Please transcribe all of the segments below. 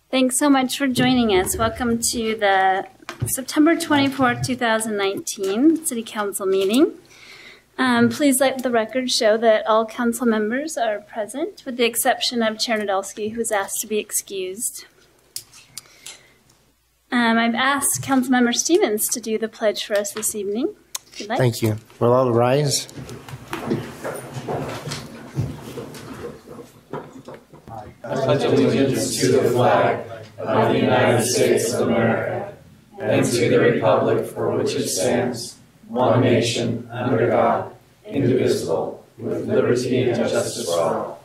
Thanks so much for joining us. Welcome to the September 24th, 2019 City Council meeting. Please let the record show that all council members are present, with the exception of Chair Nadolski, who is asked to be excused. I've asked Councilmember Stevens to do the pledge for us this evening. If you'd like. Thank you. We'll all rise. I pledge allegiance to the flag of the United States of America and to the republic for which it stands, one nation, under God, indivisible, with liberty and justice for all.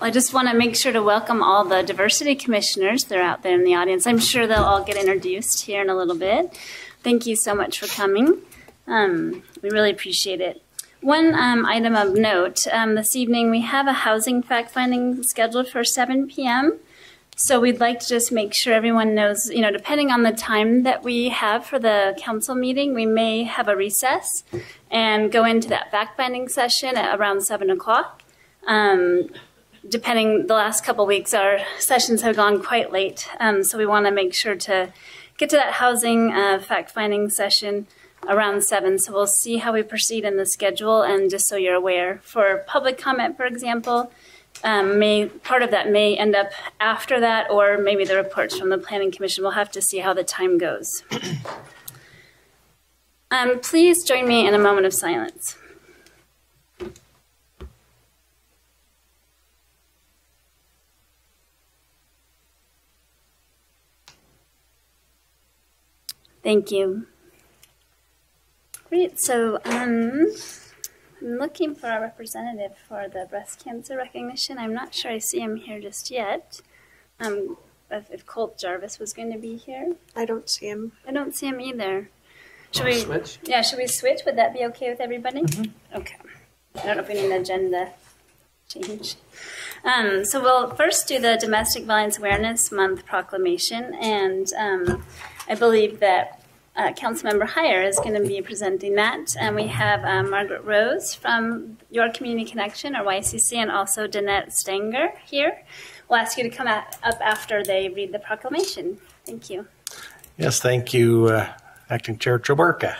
I just want to make sure to welcome all the diversity commissioners that are out there in the audience. I'm sure they'll all get introduced here in a little bit. Thank you so much for coming. We really appreciate it. One item of note, this evening we have a housing fact-finding scheduled for 7 p.m. So we'd like to just make sure everyone knows, depending on the time that we have for the council meeting, we may have a recess and go into that fact-finding session at around 7 o'clock. Depending, the last couple weeks, our sessions have gone quite late. So we want to make sure to get to that housing fact-finding session around 7. So we'll see how we proceed in the schedule, and just so you're aware, for public comment, for example, part of that may end up after that, or maybe the reports from the Planning Commission. We'll have to see how the time goes. Please join me in a moment of silence. Thank you. Great, so I'm looking for a representative for the breast cancer recognition. I'm not sure I see him here just yet. If Colt Jarvis was going to be here. I don't see him. I don't see him either. Should we switch? Yeah, should we switch? Would that be okay with everybody? Mm-hmm. Okay. I don't know if we need an agenda change. So we'll first do the Domestic Violence Awareness Month proclamation, and I believe that Councilmember Heyer is going to be presenting that. And we have Margaret Rose from Your Community Connection, or YCC, and also Danette Stanger here. We'll ask you to come up after they read the proclamation. Thank you. Yes, thank you, Acting Chair Traberka.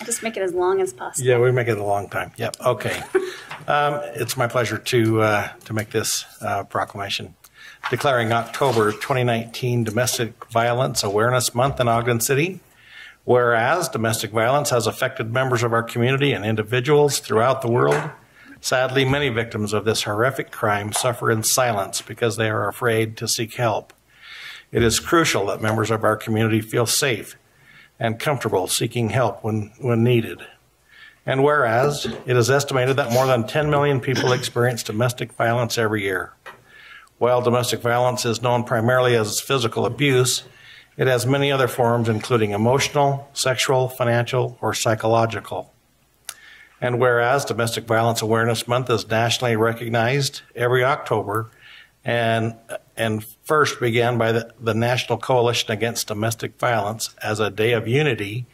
I'll just make it as long as possible. Yeah, we make it a long time. Yep, okay. It's my pleasure to make this proclamation. Declaring October 2019 Domestic Violence Awareness Month in Ogden City. Whereas domestic violence has affected members of our community and individuals throughout the world, sadly, many victims of this horrific crime suffer in silence because they are afraid to seek help. It is crucial that members of our community feel safe and comfortable seeking help when needed. And whereas it is estimated that more than 10 million people experience domestic violence every year. While domestic violence is known primarily as physical abuse, it has many other forms, including emotional, sexual, financial, or psychological. And whereas Domestic Violence Awareness Month is nationally recognized every October and first began by the National Coalition Against Domestic Violence as a day of unity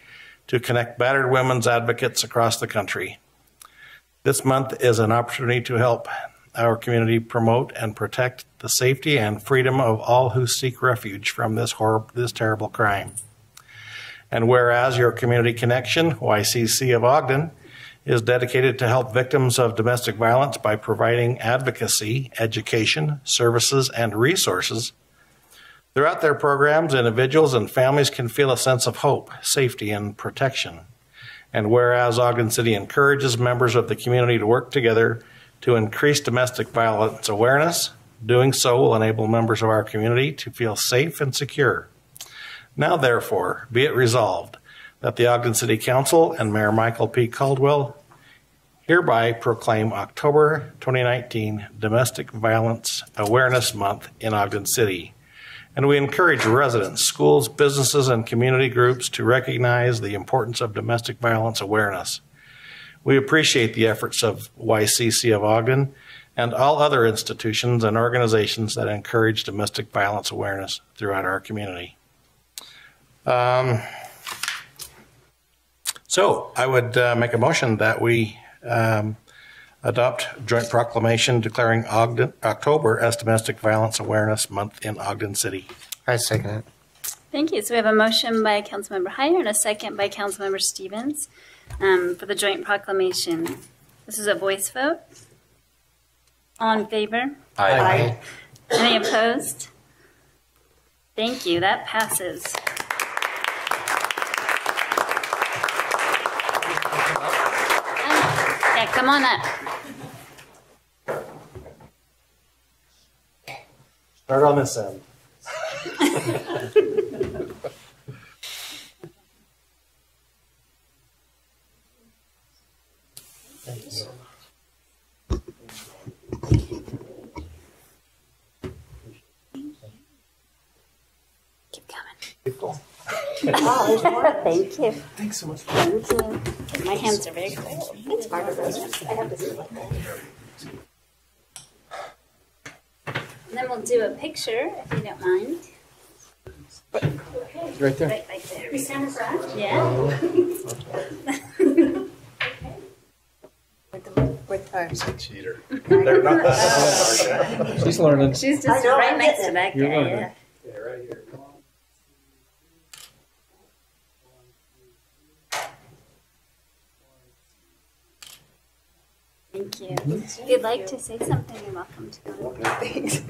to connect battered women's advocates across the country. This month is an opportunity to help our community promote and protect the safety and freedom of all who seek refuge from this terrible crime. And whereas Your Community Connection, YCC of Ogden, is dedicated to help victims of domestic violence by providing advocacy, education, services, and resources. Throughout their programs, individuals and families can feel a sense of hope, safety, and protection. And whereas Ogden City encourages members of the community to work together to increase domestic violence awareness, doing so will enable members of our community to feel safe and secure. Now, therefore, be it resolved that the Ogden City Council and Mayor Michael P. Caldwell hereby proclaim October 2019 Domestic Violence Awareness Month in Ogden City. And we encourage residents, schools, businesses, and community groups to recognize the importance of domestic violence awareness. We appreciate the efforts of YCC of Ogden and all other institutions and organizations that encourage domestic violence awareness throughout our community. So I would make a motion that we adopt joint proclamation declaring October as Domestic Violence Awareness Month in Ogden City. I second it. Thank you. So we have a motion by Councilmember Heyer and a second by Councilmember Stevens for the joint proclamation. This is a voice vote. All in favor? Aye. Any opposed? Thank you. That passes. Yeah, come on up. Start on this end. Thank you. Keep coming. Keep going. Thank you. Thanks so much. Thank you. My hands are very cold. Thanks, Margaret. I have to see like that. And then we'll do a picture, if you don't mind. Right there. Right there. We stand in front? Yeah. With our Cheater. They're not that. She's learning. She's I just know, right I'm next to getting that guy. You're learning. Yeah. Yeah, right here. Come on. Thank you. If you'd like to say something, you're welcome to. Thanks.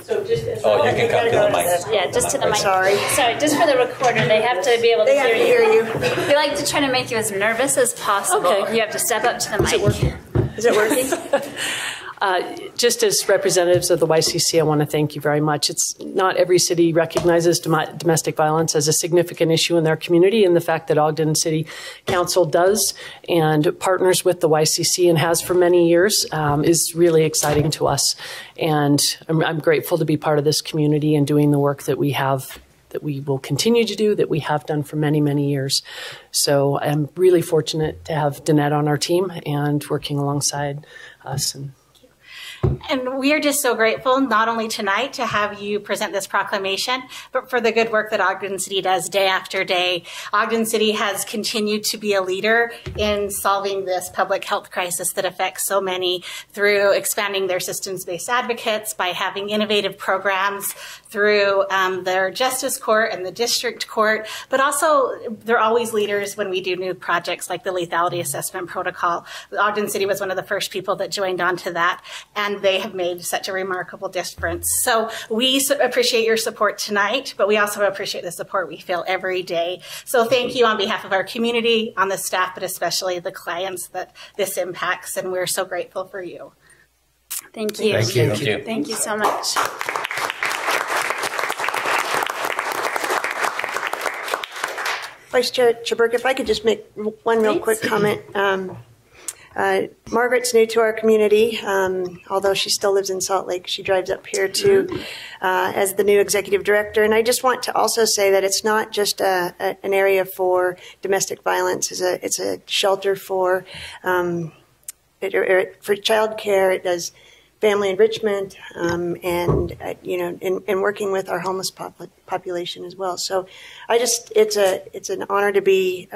So just as Oh, you can come to the mic. Yeah, just to the mic. Sorry. Sorry, just for the recorder, they have to be able to They have to hear you. We like to try to make you as nervous as possible. Okay. You have to step up to the mic. Is it working? Just as representatives of the YCC, I want to thank you very much. It's not every city recognizes domestic violence as a significant issue in their community, and the fact that Ogden City Council does and partners with the YCC and has for many years is really exciting to us. And I'm grateful to be part of this community and doing the work that we have, that we will continue to do, that we have done for many, many years. So I'm really fortunate to have Danette on our team and working alongside us. And we are just so grateful, not only tonight to have you present this proclamation, but for the good work that Ogden City does day after day. Ogden City has continued to be a leader in solving this public health crisis that affects so many through expanding their systems-based advocates, by having innovative programs through their justice court and the district court, but also they're always leaders when we do new projects like the lethality assessment protocol. Ogden City was one of the first people that joined onto that, and they have made such a remarkable difference. So we appreciate your support tonight, but we also appreciate the support we feel every day. So thank you on behalf of our community, on the staff, but especially the clients that this impacts, and we're so grateful for you. Thank you. Thank you. Thank you. Thank you so much. Vice Chair Chaburk, if I could just make one real quick comment. Margaret's new to our community, although she still lives in Salt Lake. She drives up here too as the new executive director. And I just want to also say that it's not just an area for domestic violence. It's a shelter for child care. It does family enrichment, and working with our homeless population as well. So it's an honor to be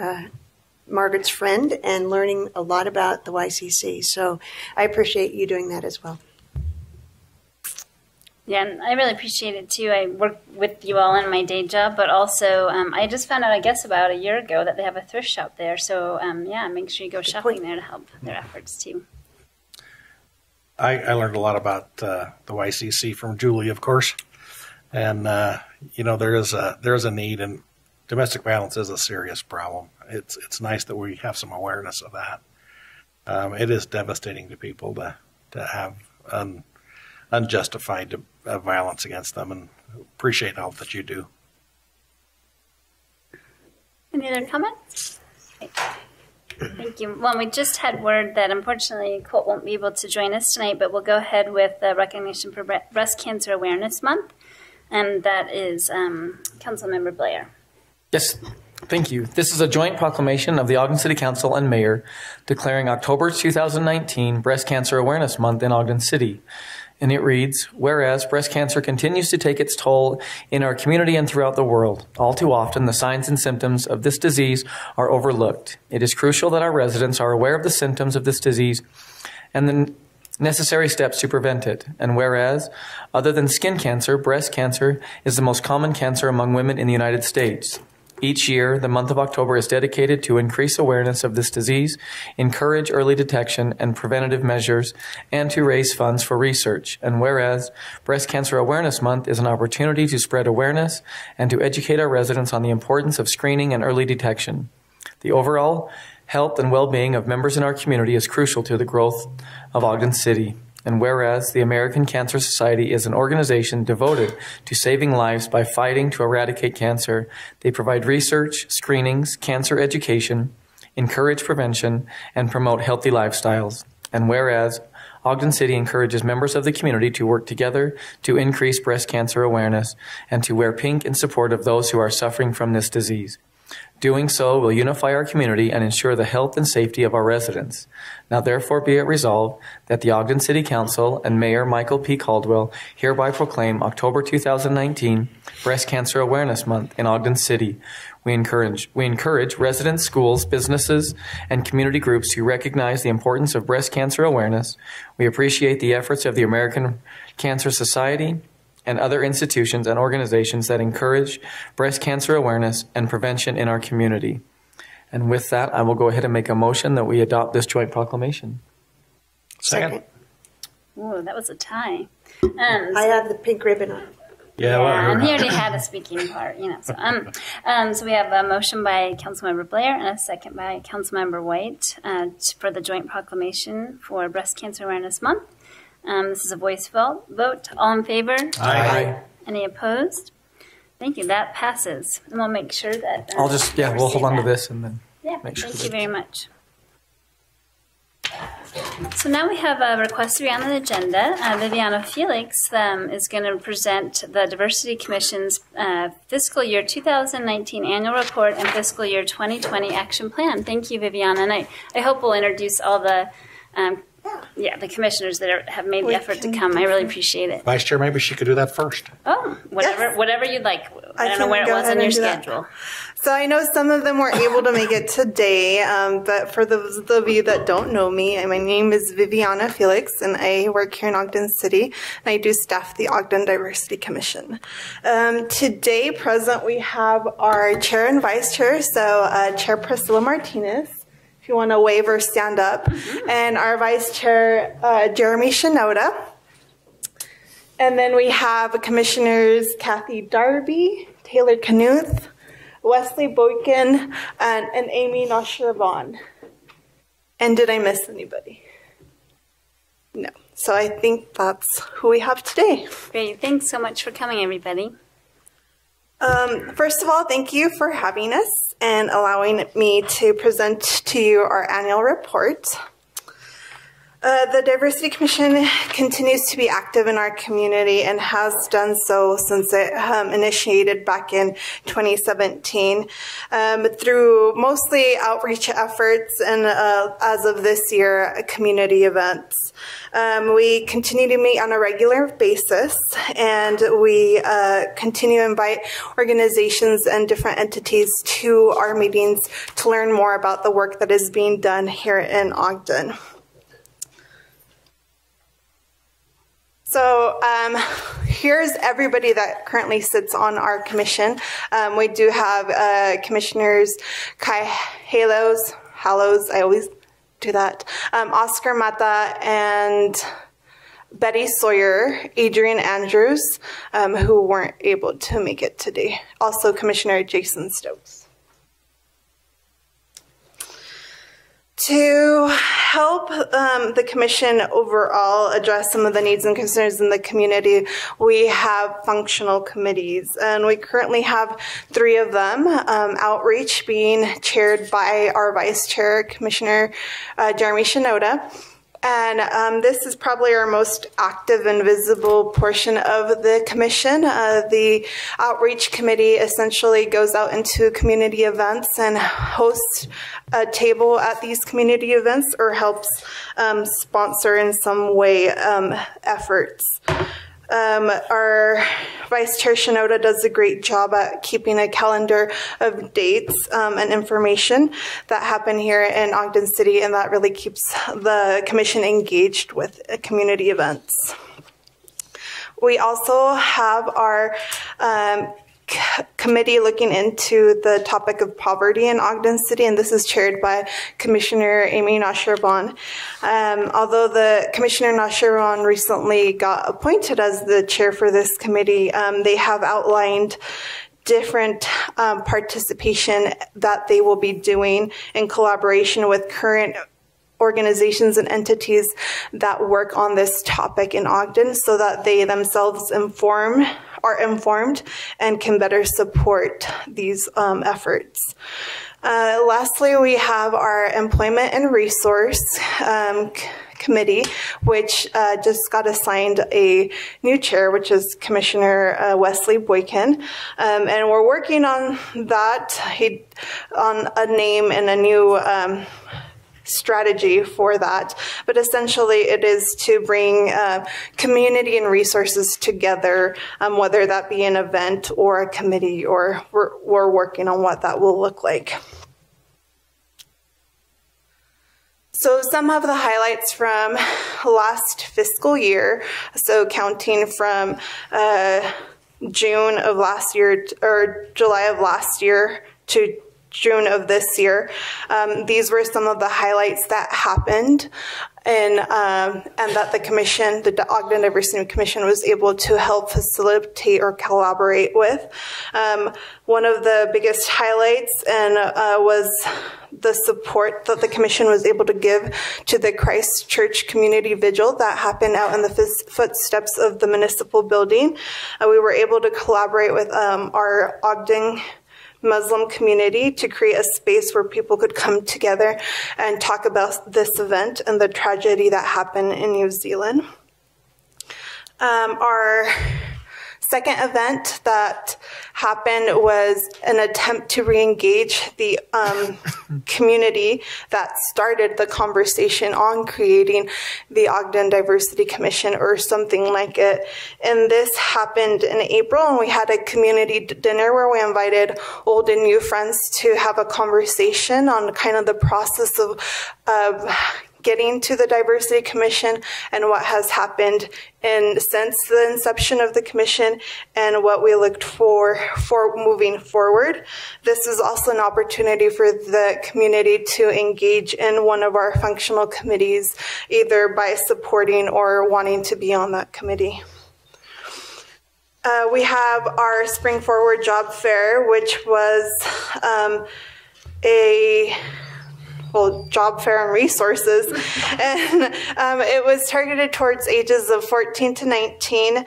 Margaret's friend and learning a lot about the YCC. So I appreciate you doing that as well. Yeah, and I really appreciate it too. I work with you all in my day job, but also I just found out, I guess, about a year ago that they have a thrift shop there. So make sure you go shopping there to help their efforts too. I learned a lot about the YCC from Julie, of course, and there is a need, and domestic violence is a serious problem. It's nice that we have some awareness of that. It is devastating to people to have unjustified violence against them, and appreciate all that you do. Any other comments? Okay. Thank you. Well, we just had word that unfortunately Colt won't be able to join us tonight, but we'll go ahead with the recognition for Breast Cancer Awareness Month, and that is Councilmember Blair. Yes, thank you. This is a joint proclamation of the Ogden City Council and Mayor declaring October 2019 Breast Cancer Awareness Month in Ogden City. And it reads, whereas breast cancer continues to take its toll in our community and throughout the world, all too often the signs and symptoms of this disease are overlooked. It is crucial that our residents are aware of the symptoms of this disease and the necessary steps to prevent it. And whereas, other than skin cancer, breast cancer is the most common cancer among women in the United States. Each year, the month of October is dedicated to increase awareness of this disease, encourage early detection and preventative measures, and to raise funds for research. And whereas Breast Cancer Awareness Month is an opportunity to spread awareness and to educate our residents on the importance of screening and early detection. The overall health and well-being of members in our community is crucial to the growth of Ogden City. And whereas the American Cancer Society is an organization devoted to saving lives by fighting to eradicate cancer, they provide research, screenings, cancer education, encourage prevention, and promote healthy lifestyles. And whereas Ogden City encourages members of the community to work together to increase breast cancer awareness and to wear pink in support of those who are suffering from this disease. Doing so will unify our community and ensure the health and safety of our residents. Now therefore be it resolved that the Ogden City Council and Mayor Michael P. Caldwell hereby proclaim October 2019 Breast Cancer Awareness Month in Ogden City. We encourage residents, schools, businesses, and community groups to recognize the importance of breast cancer awareness. We appreciate the efforts of the American Cancer Society and other institutions and organizations that encourage breast cancer awareness and prevention in our community. And with that, I will go ahead and make a motion that we adopt this joint proclamation. Second. Ooh, that was a tie. I have the pink ribbon on. Yeah, and he already had a speaking part, you know. So we have a motion by Councilmember Blair and a second by Councilmember White for the joint proclamation for Breast Cancer Awareness Month. This is a voice vote. All in favor? Aye. Any opposed? Thank you. That passes. And we'll make sure that... we'll hold on to this and then make sure. Thank you very much. So now we have a request to be on the agenda. Viviana Felix is going to present the Diversity Commission's fiscal year 2019 annual report and fiscal year 2020 action plan. Thank you, Viviana. And I hope we'll introduce all the the commissioners that have made the effort to come. I really appreciate it. Vice Chair, maybe she could do that first. Oh, whatever you'd like. I don't know where it was on your schedule. So I know some of them were able to make it today, but for those of you that don't know me, my name is Viviana Felix, and I work here in Ogden City, and I do staff the Ogden Diversity Commission. Today, present, we have our chair and vice chair, so Chair Priscilla Martinez, if you want to wave or stand up, and our vice chair, Jeremy Shinoda. And then we have Commissioners Kathy Darby, Taylor Knuth, Wesley Boykin, and Amy Noshirvan. And did I miss anybody? No. So I think that's who we have today. Great. Thanks so much for coming, everybody. First of all, thank you for having us and allowing me to present to you our annual report. The Diversity Commission continues to be active in our community and has done so since it initiated back in 2017 through mostly outreach efforts and, as of this year, community events. We continue to meet on a regular basis, and we continue to invite organizations and different entities to our meetings to learn more about the work that is being done here in Ogden. So here's everybody that currently sits on our commission. We do have Commissioners Kai Halos, I always do that, Oscar Mata, and Betty Sawyer, Adrian Andrews, who weren't able to make it today. Also Commissioner Jason Stokes. To help the Commission overall address some of the needs and concerns in the community, we have functional committees, and we currently have 3 of them. Outreach being chaired by our Vice Chair, Commissioner Jeremy Shinoda. And this is probably our most active and visible portion of the commission. The outreach committee essentially goes out into community events and hosts a table at these community events or helps sponsor in some way efforts. Our Vice Chair Shinoda does a great job at keeping a calendar of dates and information that happen here in Ogden City, and that really keeps the commission engaged with community events. We also have our committee looking into the topic of poverty in Ogden City, and this is chaired by Commissioner Amy Nasherbon. Although the Commissioner Nasherbon recently got appointed as the chair for this committee, they have outlined different participation that they will be doing in collaboration with current organizations and entities that work on this topic in Ogden so that they themselves are informed and can better support these efforts. Lastly, we have our Employment and Resource Committee, which just got assigned a new chair, which is Commissioner Wesley Boykin. And we're working on that, on a name and a new strategy for that, but essentially it is to bring community and resources together, whether that be an event or a committee, or we're working on what that will look like. So some of the highlights from last fiscal year, so counting from June of last year, or July of last year to June of this year. These were some of the highlights that happened, and that the commission, the Ogden Diversity Commission, was able to help facilitate or collaborate with. One of the biggest highlights was the support that the commission was able to give to the Christchurch Community Vigil that happened out in the footsteps of the municipal building. We were able to collaborate with our Ogden Muslim community to create a space where people could come together and talk about this event and the tragedy that happened in New Zealand. Our second event that happened was an attempt to re-engage the community that started the conversation on creating the Ogden Diversity Commission or something like it. And this happened in April, and we had a community dinner where we invited old and new friends to have a conversation on kind of the process of getting to the Diversity Commission and what has happened since the inception of the commission and what we looked for moving forward. This is also an opportunity for the community to engage in one of our functional committees, either by supporting or wanting to be on that committee. We have our Spring Forward Job Fair, which was job fair and resources, and it was targeted towards ages of 14 to 19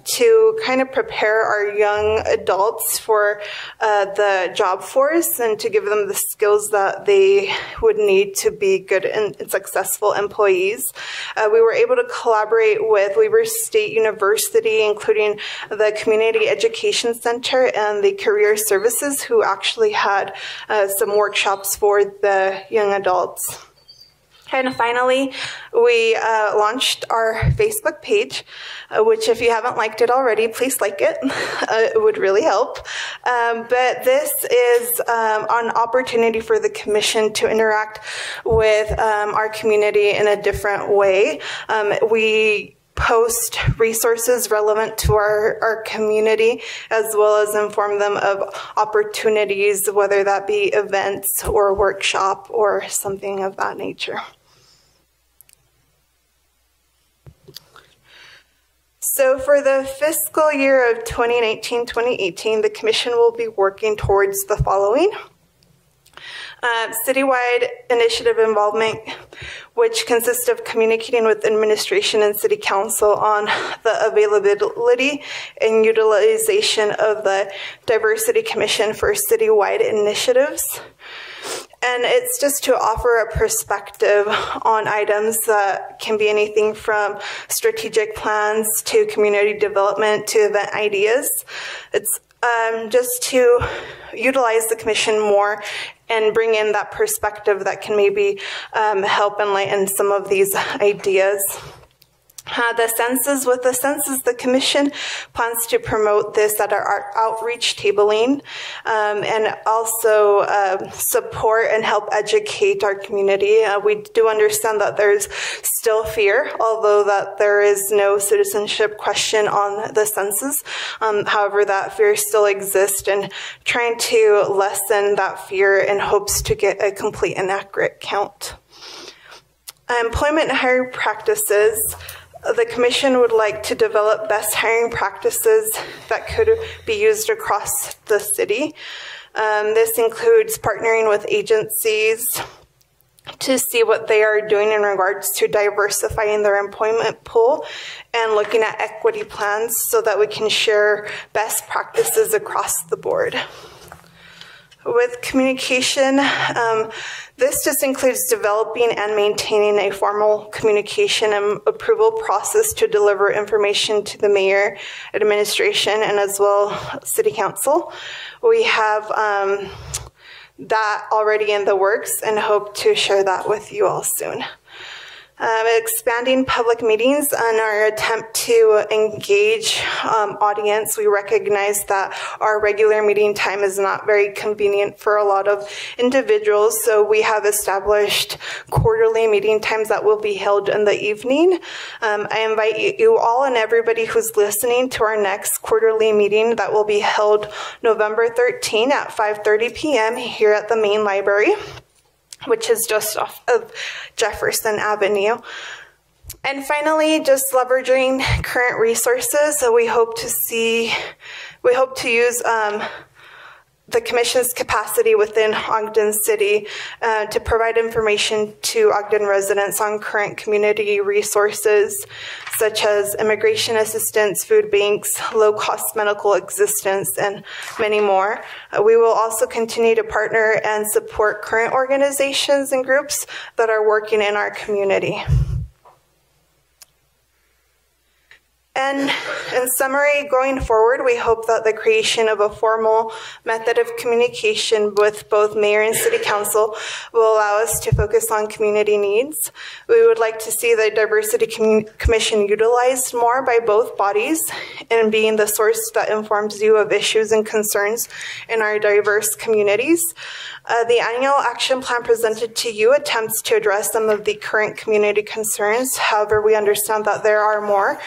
to kind of prepare our young adults for the job force and to give them the skills that they would need to be good and successful employees. We were able to collaborate with Weber State University, including the Community Education Center and the Career Services, who actually had some workshops for the young adults. And finally, we launched our Facebook page, which if you haven't liked it already, please like it. It would really help. But this is an opportunity for the commission to interact with our community in a different way. We post resources relevant to our community, as well as inform them of opportunities, whether that be events or workshop or something of that nature. So for the fiscal year of 2019-2018, the commission will be working towards the following. Citywide initiative involvement, which consists of communicating with administration and city council on the availability and utilization of the Diversity Commission for citywide initiatives. And it's just to offer a perspective on items that can be anything from strategic plans to community development to event ideas. It's just to utilize the commission more and bring in that perspective that can maybe help enlighten some of these ideas. With the census, the commission plans to promote this at our outreach tabling and also support and help educate our community. We do understand that there's still fear, although that there is no citizenship question on the census. However, that fear still exists, and trying to lessen that fear in hopes to get a complete and accurate count. Employment and hiring practices. The commission would like to develop best hiring practices that could be used across the city. This includes partnering with agencies to see what they are doing in regards to diversifying their employment pool and looking at equity plans so that we can share best practices across the board. With communication, this just includes developing and maintaining a formal communication and approval process to deliver information to the mayor, administration, and as well city council. We have that already in the works and hope to share that with you all soon. Expanding public meetings and our attempt to engage audience. We recognize that our regular meeting time is not very convenient for a lot of individuals, so we have established quarterly meeting times that will be held in the evening. I invite you all and everybody who's listening to our next quarterly meeting that will be held November 13 at 5:30 p.m. here at the main library, which is just off of Jefferson Avenue. And finally, just leveraging current resources. So we hope to use the commission's capacity within Ogden City to provide information to Ogden residents on current community resources such as immigration assistance, food banks, low-cost medical assistance, and many more. We will also continue to partner and support current organizations and groups that are working in our community. And in summary, going forward, we hope that the creation of a formal method of communication with both mayor and city council will allow us to focus on community needs. We would like to see the Diversity Commission utilized more by both bodies and being the source that informs you of issues and concerns in our diverse communities. The annual action plan presented to you attempts to address some of the current community concerns. However, we understand that there are more,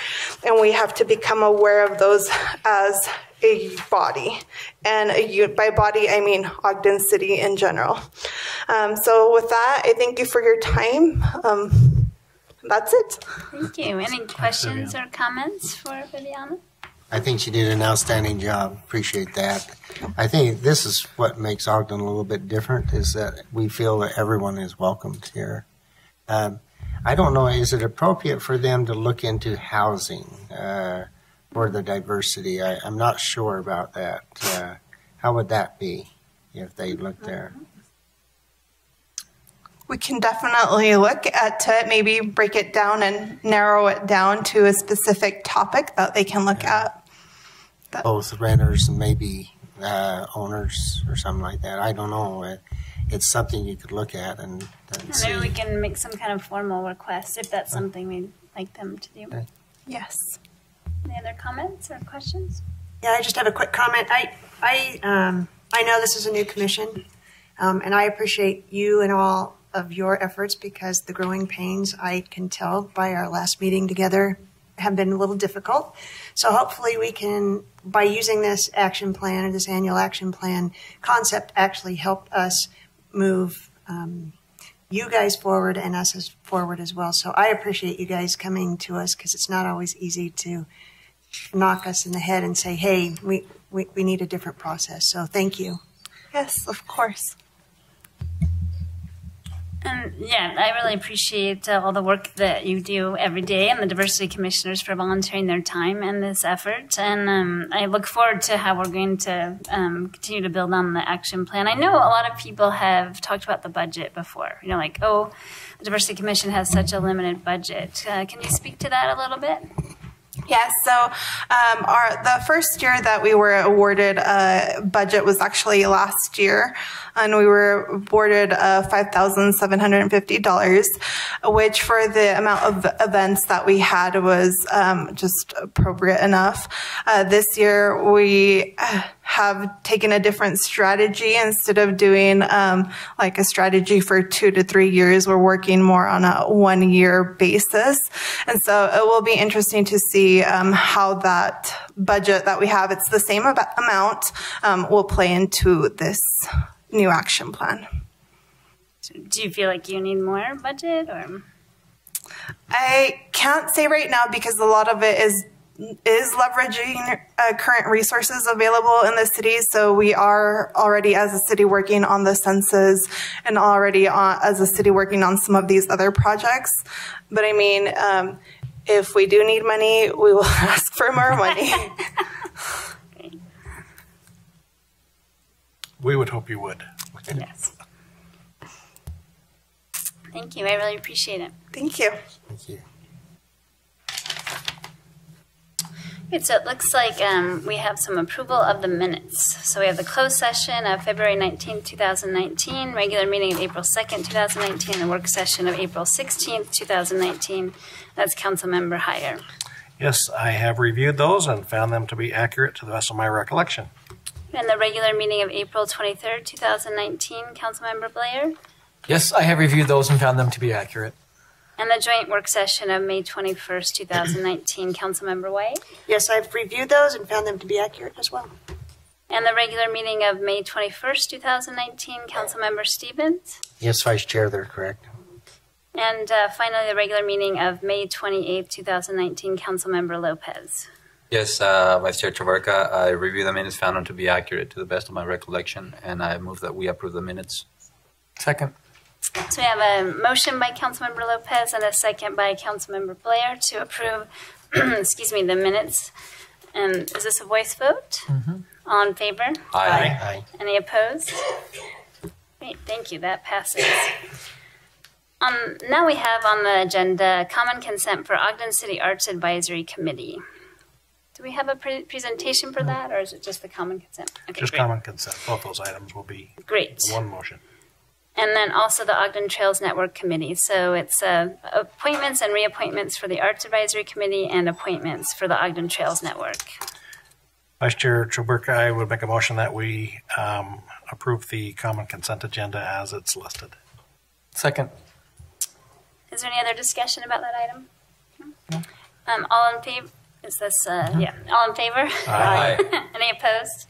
and we have to become aware of those as a body. And by body, I mean Ogden City in general. So with that, I thank you for your time. That's it. Thank you. Any questions or comments for Viviana? I think she did an outstanding job. Appreciate that. I think this is what makes Ogden a little bit different, is that we feel that everyone is welcomed here. I don't know, is it appropriate for them to look into housing for the diversity? I'm not sure about that. How would that be if they looked there? We can definitely look at it, maybe break it down and narrow it down to a specific topic that they can look at. Both renters and maybe owners or something like that. I don't know. It's something you could look at and see. Maybe we can make some kind of formal request if that's something we'd like them to do. Okay. Yes. Any other comments or questions? Yeah, I just have a quick comment. I know this is a new commission, and I appreciate you and all of your efforts, because the growing pains, I can tell by our last meeting together, have been a little difficult. So hopefully we can, by using this action plan or this annual action plan concept, actually help us move you guys forward and us forward as well. So I appreciate you guys coming to us, because it's not always easy to knock us in the head and say, hey, we need a different process. So thank you. Yes, of course. Yeah, I really appreciate all the work that you do every day, and the diversity commissioners for volunteering their time in this effort. And I look forward to how we're going to continue to build on the action plan. I know a lot of people have talked about the budget before. You know, like, oh, the diversity commission has such a limited budget. Can you speak to that a little bit? Yes, so the first year that we were awarded a budget was actually last year, and we were awarded $5,750, which for the amount of events that we had was just appropriate enough. This year we have taken a different strategy. Instead of doing like a strategy for 2 to 3 years, we're working more on a 1 year basis. And so it will be interesting to see how that budget that we have, it's the same amount, will play into this new action plan. So do you feel like you need more budget, or? I can't say right now because a lot of it is leveraging current resources available in the city. So we are already as a city working on the census, and already as a city working on some of these other projects. But I mean, if we do need money, we will ask for more money. We would hope you would. Yes. Thank you. I really appreciate it. Thank you. Thank you. Good, so it looks like we have some approval of the minutes. So we have the closed session of February 19th, 2019, regular meeting of April 2nd, 2019, and work session of April 16th, 2019. That's Councilmember Heyer. Yes, I have reviewed those and found them to be accurate to the best of my recollection. And the regular meeting of April 23rd, 2019, Councilmember Blair. Yes, I have reviewed those and found them to be accurate. And the joint work session of May 21st, 2019, Councilmember White. Yes, I've reviewed those and found them to be accurate as well. And the regular meeting of May 21st, 2019, Councilmember Stevens. Yes, Vice Chair, they're correct. And finally, the regular meeting of May 28th, 2019, Councilmember Lopez. Yes, Vice Chair Traverka, I reviewed the minutes, found them to be accurate to the best of my recollection, and I move that we approve the minutes. Second. So we have a motion by Councilmember Lopez and a second by Councilmember Blair to approve, excuse me, the minutes. And is this a voice vote? Mm-hmm. All in favor? Aye. Aye. Any opposed? Great, thank you. That passes. Now we have on the agenda common consent for Ogden City Arts Advisory Committee. Do we have a presentation for that, or is it just the common consent? Okay, Just great. common consent. Both those items will be Great. one motion. And then also the Ogden Trails Network Committee. So it's appointments and reappointments for the Arts Advisory Committee and appointments for the Ogden Trails Network. Vice Chair Traverka, I would make a motion that we approve the common consent agenda as it's listed. Second. Is there any other discussion about that item? No? All in favor? Is this, yeah, all in favor? Aye. Any opposed?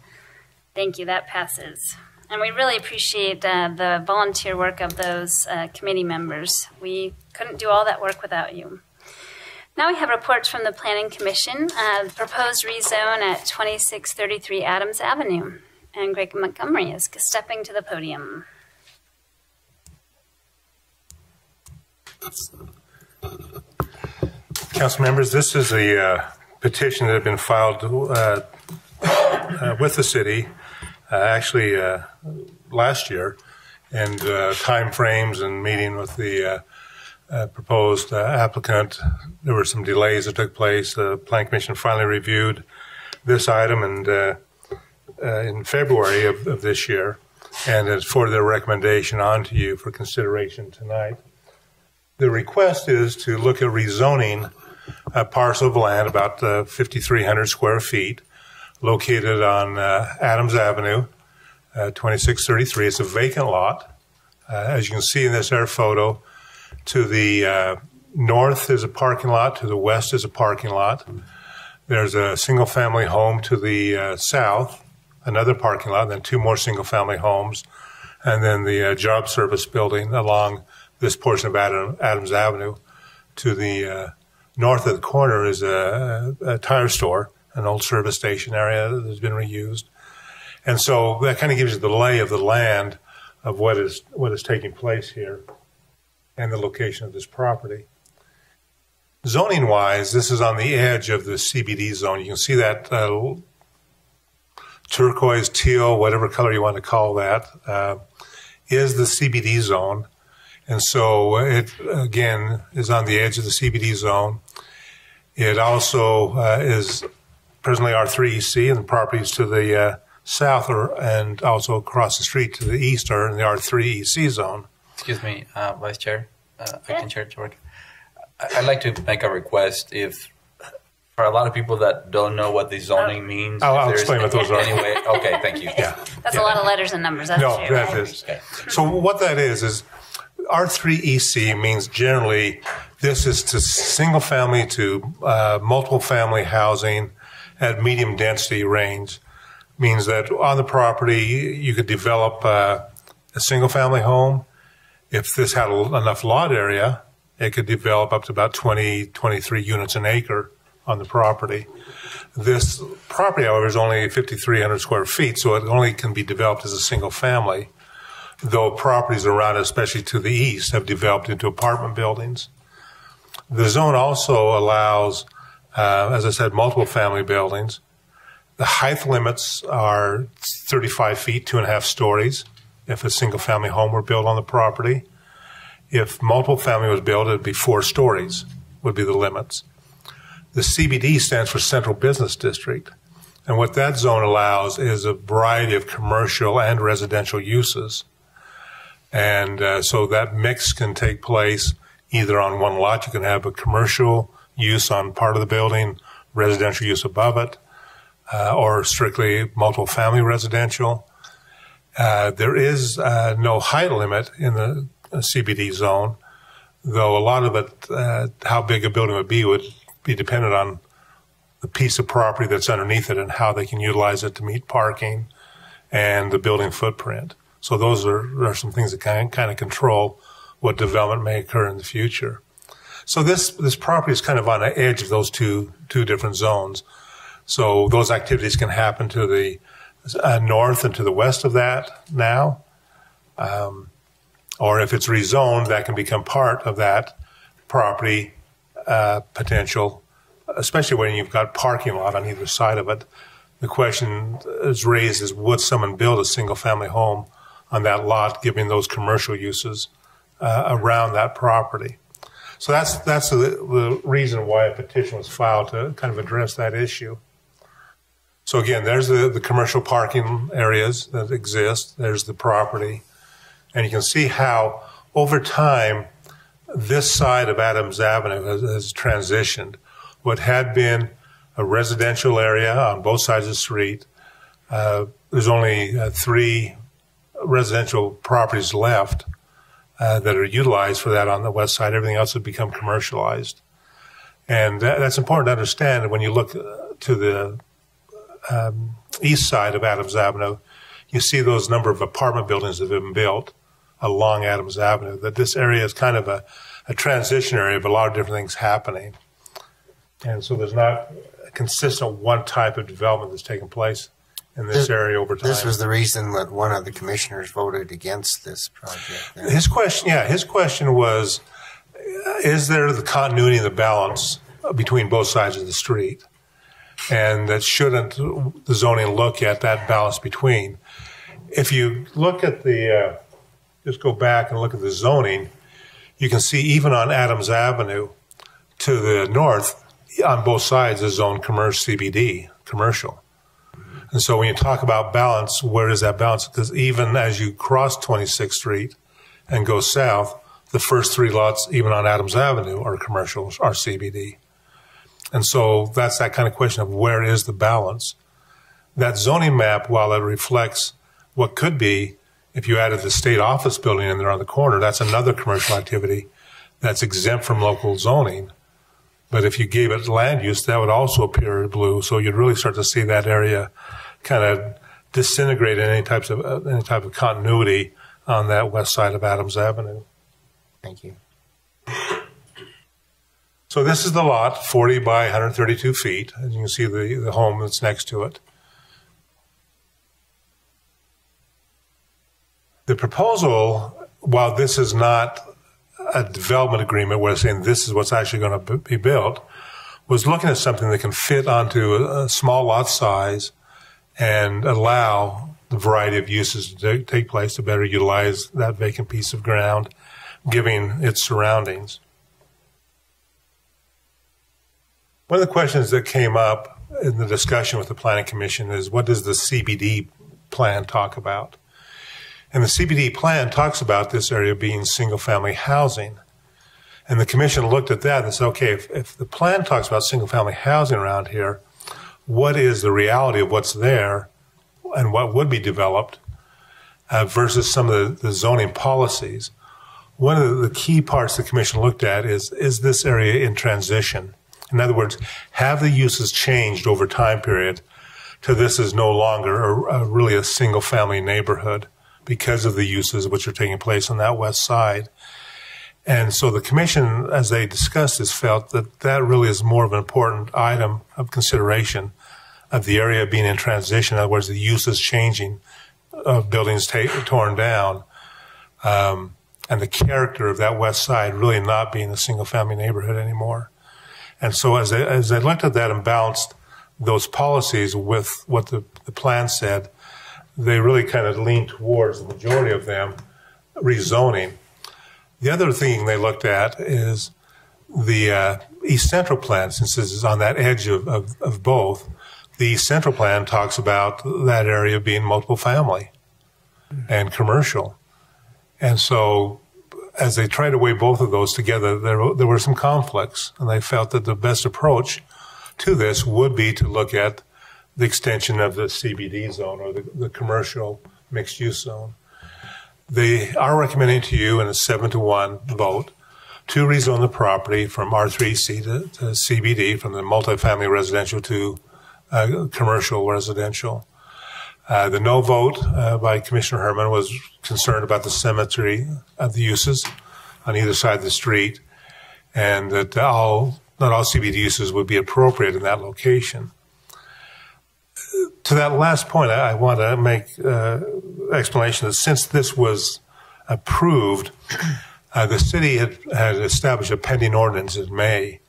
Thank you, that passes. And we really appreciate the volunteer work of those committee members. We couldn't do all that work without you. Now we have reports from the Planning Commission, proposed rezone at 2633 Adams Avenue. And Greg Montgomery is stepping to the podium. Council members, this is a petition that had been filed with the city actually last year, and time frames and meeting with the proposed applicant. There were some delays that took place. The Planning Commission finally reviewed this item and in February of this year, and has forwarded their recommendation on to you for consideration tonight. The request is to look at rezoning a parcel of land about 5,300 square feet located on Adams Avenue, 2633. It's a vacant lot. As you can see in this air photo, to the north is a parking lot, to the west is a parking lot. There's a single-family home to the south, another parking lot, and then two more single-family homes, and then the job service building along this portion of Adams Avenue. To the north of the corner is a tire store, an old service station area that has been reused. And so that kind of gives you the lay of the land of what is taking place here. and the location of this property. Zoning-wise, this is on the edge of the CBD zone. You can see that turquoise, teal, whatever color you want to call that, is the CBD zone. And so it, again, is on the edge of the CBD zone. It also is presently R3EC, and the properties to the south and also across the street to the east are in the R3EC zone. Excuse me, Vice Chair, Acting Chair George. I'd like to make a request. If for a lot of people that don't know what the zoning means, I'll explain what those are. Anyway, okay, thank you. Yeah, That's a lot of letters and numbers. That's no, true. that is. So what that is R3EC means generally this is to single family to multiple family housing at medium density range. Means that on the property you could develop a single family home. If this had enough lot area, it could develop up to about 20, 23 units an acre on the property. This property, however, is only 5,300 square feet, so it only can be developed as a single family, though properties around it, especially to the east, have developed into apartment buildings. The zone also allows, as I said, multiple family buildings. The height limits are 35 feet, 2.5 stories, if a single family home were built on the property. If multiple family was built, it would be 4 stories would be the limits. The CBD stands for Central Business District. And what that zone allows is a variety of commercial and residential uses. And so that mix can take place either on one lot. You can have a commercial use on part of the building, residential use above it, or strictly multiple family residential. There is no height limit in the CBD zone, though a lot of it, how big a building would be dependent on the piece of property that's underneath it and how they can utilize it to meet parking and the building footprint. So those are some things that kind of control what development may occur in the future. So this property is kind of on the edge of those two different zones. So those activities can happen to the north and to the west of that now. Or if it's rezoned, that can become part of that property potential, especially when you've got parking lot on either side of it. The question is raised is, would someone build a single-family home on that lot, given those commercial uses around that property? So that's the reason why a petition was filed, to kind of address that issue. So again, there's the commercial parking areas that exist. There's the property. And you can see how over time this side of Adams Avenue has transitioned. What had been a residential area on both sides of the street, there's only 3 residential properties left that are utilized for that on the west side. Everything else has become commercialized. And that's important to understand when you look to the east side of Adams Avenue. You see those number of apartment buildings that have been built along Adams Avenue, that this area is kind of a transition area of a lot of different things happening. And so there's not a consistent one type of development that's taken place in this area over time. This was the reason that one of the commissioners voted against this project. His question was, is there the continuity and the balance between both sides of the street? And that shouldn't the zoning look at that balance between? If you look at just go back and look at the zoning, you can see even on Adams Avenue to the north, on both sides is zoned commercial CBD, commercial. And so when you talk about balance, where is that balance? Because even as you cross 26th Street and go south, the first 3 lots, even on Adams Avenue, are commercial, are CBD. And so that's that kind of question of where is the balance. That zoning map, while it reflects what could be, if you added the state office building in there on the corner, that's another commercial activity that's exempt from local zoning. But if you gave it land use, that would also appear blue. So you'd really start to see that area kind of disintegrate in any type of continuity on that west side of Adams Avenue. Thank you. So this is the lot, 40 by 132 feet. As you can see, the home that's next to it. The proposal, while this is not a development agreement where saying this is what's actually going to be built, was looking at something that can fit onto a small lot size and allow the variety of uses to take place to better utilize that vacant piece of ground, given its surroundings. One of the questions that came up in the discussion with the Planning Commission is, what does the CBD plan talk about? And the CBD plan talks about this area being single-family housing. And the Commission looked at that and said, okay, if the plan talks about single-family housing around here, what is the reality of what's there and what would be developed versus some of the zoning policies? One of the key parts the Commission looked at is this area in transition? In other words, have the uses changed over time period to this is no longer really a single-family neighborhood because of the uses which are taking place on that west side? And so the Commission, as they discussed this, felt that that really is more of an important item of consideration of the area being in transition. In other words, the uses changing of buildings torn down, and the character of that west side really not being a single-family neighborhood anymore. And so as they looked at that and balanced those policies with what the plan said, they really kind of leaned towards the majority of them rezoning. The other thing they looked at is the East Central plan, since this is on that edge of both. The East Central plan talks about that area being multiple family and commercial. And so as they tried to weigh both of those together, there were some conflicts, and they felt that the best approach to this would be to look at the extension of the CBD zone or the commercial mixed-use zone. They are recommending to you in a 7-to-1 vote to rezone the property from R3C to CBD, from the multifamily residential to commercial residential. The no vote by Commissioner Herman was concerned about the symmetry of the uses on either side of the street, and that not all CBD uses would be appropriate in that location. To that last point, I want to make explanation that since this was approved, the city had established a pending ordinance in May.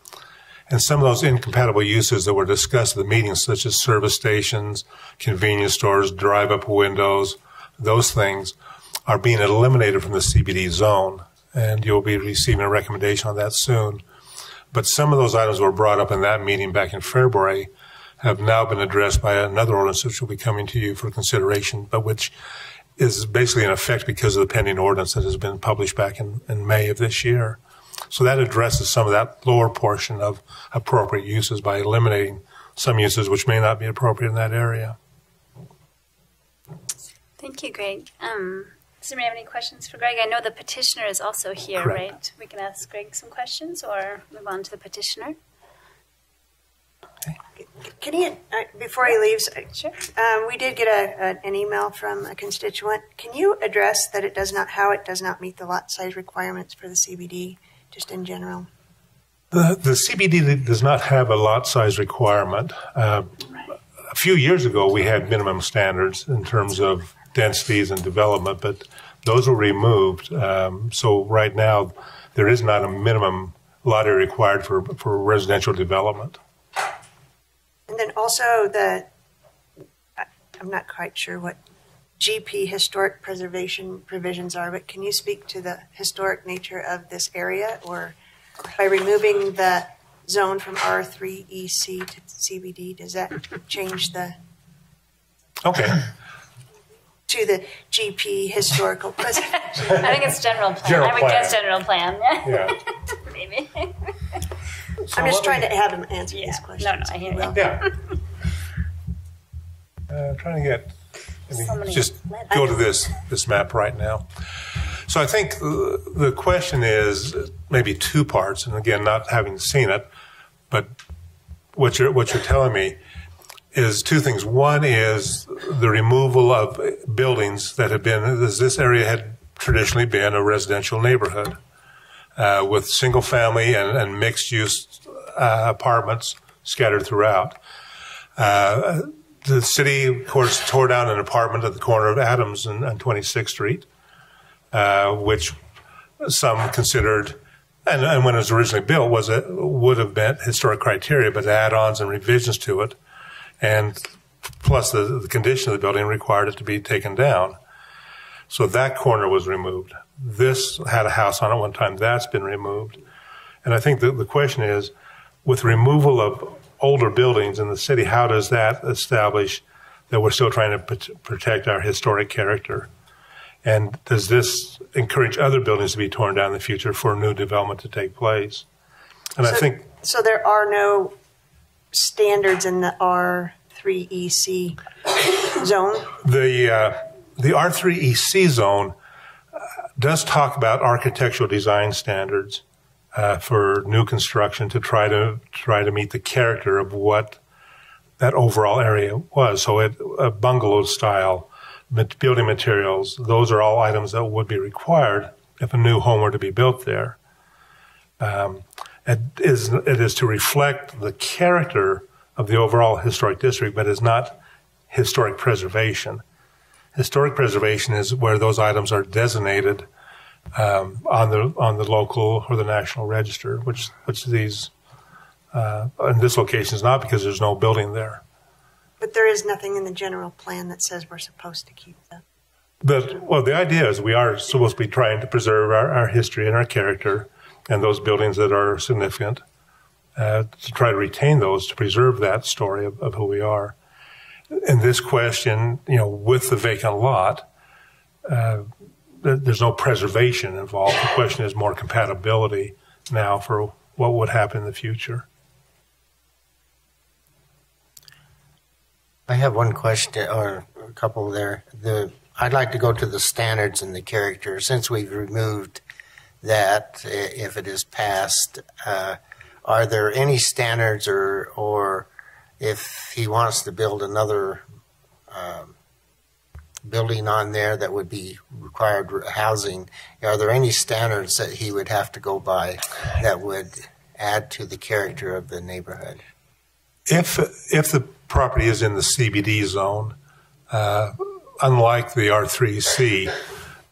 And some of those incompatible uses that were discussed at the meeting, such as service stations, convenience stores, drive-up windows, those things are being eliminated from the CBD zone. And you'll be receiving a recommendation on that soon. But some of those items were brought up in that meeting back in February, have now been addressed by another ordinance which will be coming to you for consideration, but which is basically in effect because of the pending ordinance that has been published back in May of this year. So that addresses some of that lower portion of appropriate uses by eliminating some uses which may not be appropriate in that area. Thank you, Greg. Does anybody have any questions for Greg? I know the petitioner is also here, Correct. right? We can ask Greg some questions or move on to the petitioner. Can you, before he leaves, Sure. We did get an email from a constituent. Can you address that how it does not meet the lot size requirements for the CBD, just in general? The CBD does not have a lot size requirement. A few years ago, we had minimum standards in terms of densities and development, but those were removed. So right now, there is not a minimum lot area required for residential development. And then also I'm not quite sure what GP historic preservation provisions are, but can you speak to the historic nature of this area, or by removing the zone from R3EC to CBD, does that change the Okay. to the GP historical preservation? I think it's general plan. General I would plan. guess general plan. Yeah. Maybe. So I'm just let me- trying to have him answer these questions. No, I hear you. Yeah. Trying to get, let me So many just letters. go to this map right now. So I think the question is maybe two parts, and again, not having seen it, but what you're telling me is two things. One is the removal of buildings that have been, this area had traditionally been a residential neighborhood with single family and mixed use apartments scattered throughout. The city, of course, tore down an apartment at the corner of Adams and 26th Street, which some considered, and when it was originally built, would have met historic criteria, but add-ons and revisions to it, and plus the condition of the building required it to be taken down. So that corner was removed. This had a house on it one time. That's been removed. And I think the question is, with removal of older buildings in the city, how does that establish that we're still trying to protect our historic character? And does this encourage other buildings to be torn down in the future for new development to take place? And I think so. There are no standards in the R3EC zone. The R3EC zone does talk about architectural design standards for new construction to try to meet the character of what that overall area was. So a bungalow style, building materials, those are all items that would be required if a new home were to be built there. It is to reflect the character of the overall historic district, but is not historic preservation. Historic preservation is where those items are designated on the local or the national register, which these in this location is not, because there's no building there. But there is nothing in the general plan that says we're supposed to keep them. Well, the idea is we are supposed to be trying to preserve our history and our character and those buildings that are significant, to try to retain those, to preserve that story of who we are. In this question, with the vacant lot, there's no preservation involved. The question is more compatibility now for what would happen in the future. I have one question, or a couple there. I'd like to go to the standards and the character. Since we've removed that, if it is passed, are there any standards, or if he wants to build another building on there that would be required housing, are there any standards that he would have to go by that would add to the character of the neighborhood? If the property is in the CBD zone, unlike the R3C,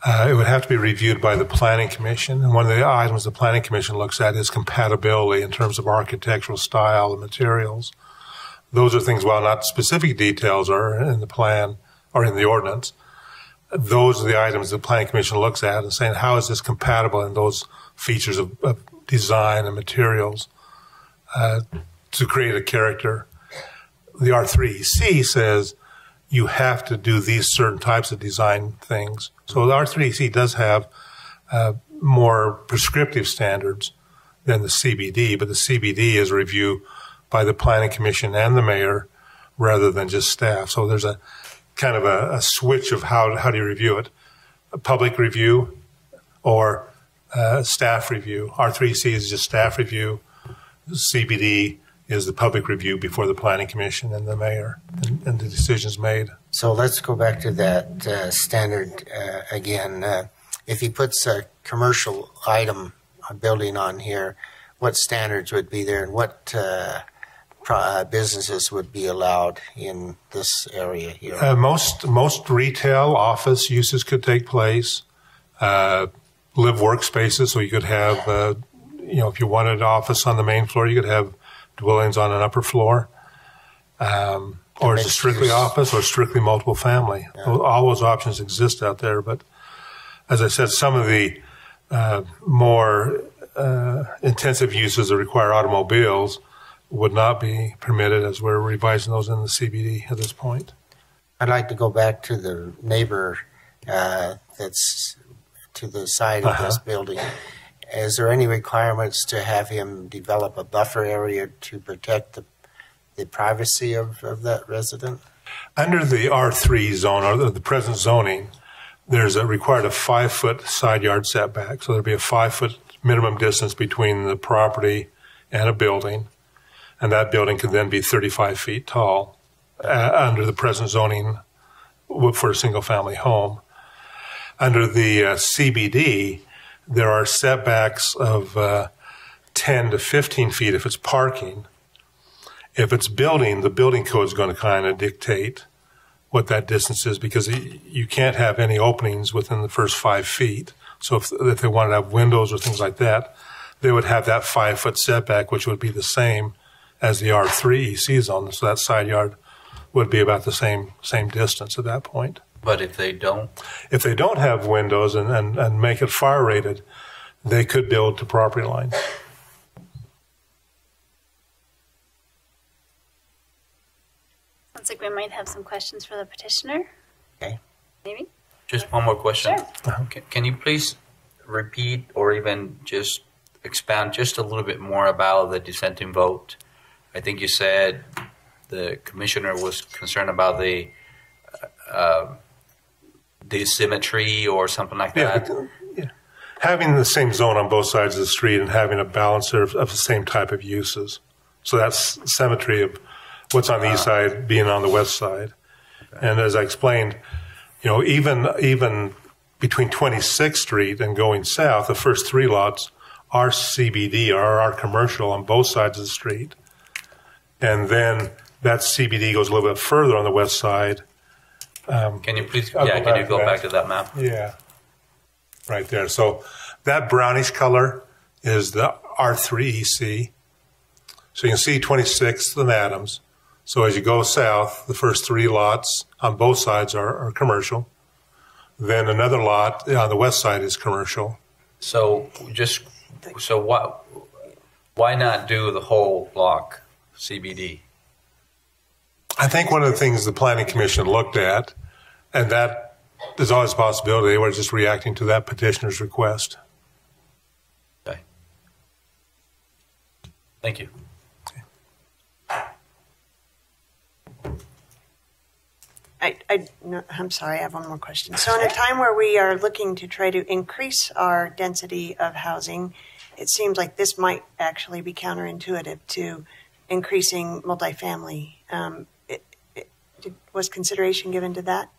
it would have to be reviewed by the Planning Commission. And one of the items the Planning Commission looks at is compatibility in terms of architectural style and materials. Those are things, while not specific details are in the plan or in the ordinance, those are the items the Planning Commission looks at and saying, how is this compatible in those features of design and materials to create a character? The R3C says you have to do these certain types of design things. So the R3C does have more prescriptive standards than the CBD, but the CBD is reviewed by the Planning Commission and the mayor rather than just staff. So there's a kind of a switch of how do you review it, a public review or staff review. R3C is just staff review. CBD is the public review before the Planning Commission and the mayor and the decisions made. So let's go back to that standard again. If he puts a commercial item, a building on here, what standards would be there, and what businesses would be allowed in this area here? Most retail office uses could take place. Live workspaces, so you could have, if you wanted an office on the main floor, you could have dwellings on an upper floor. Or is it strictly office or strictly multiple family? Yeah. All those options exist out there. But as I said, some of the more intensive uses that require automobiles would not be permitted, as we're revising those in the CBD at this point. I'd like to go back to the neighbor that's to the side of this building. Is there any requirements to have him develop a buffer area to protect the privacy of that resident? Under the R3 zone, or the present zoning, there's required a 5-foot side yard setback. So there'd be a 5-foot minimum distance between the property and a building. And that building could then be 35 feet tall under the present zoning for a single-family home. Under the CBD, there are setbacks of 10 to 15 feet if it's parking. If it's building, the building code is going to kind of dictate what that distance is, because you can't have any openings within the first 5 feet So if they wanted to have windows or things like that, they would have that 5-foot setback, which would be the same as the R3 EC zone. So that side yard would be about the same distance at that point. But if they don't? If they don't have windows and make it fire rated, they could build to property line. Sounds like we might have some questions for the petitioner. Okay. Maybe? Just one more question. Sure. Can you please repeat or even just expand just a little bit more about the dissenting vote? I think you said the commissioner was concerned about the symmetry or something like that. Yeah. Having the same zone on both sides of the street and having a balance of the same type of uses. So that's symmetry of what's on the east side being on the west side. Okay. And as I explained, even between 26th Street and going south, the first 3 lots are CBD, or are commercial on both sides of the street. And then that CBD goes a little bit further on the west side. Can you please, can you go back to that map? Yeah, right there. So that brownish color is the R3 EC. So you can see 26th and Adams. So as you go south, the first 3 lots on both sides are commercial. Then another lot on the west side is commercial. So why not do the whole block CBD? I think one of the things the Planning Commission looked at, and that there's always a possibility they were just reacting to that petitioner's request. Okay. Thank you. I'm sorry, I have one more question. So in a time where we are looking to try to increase our density of housing, it seems like this might actually be counterintuitive to increasing multifamily. Was consideration given to that?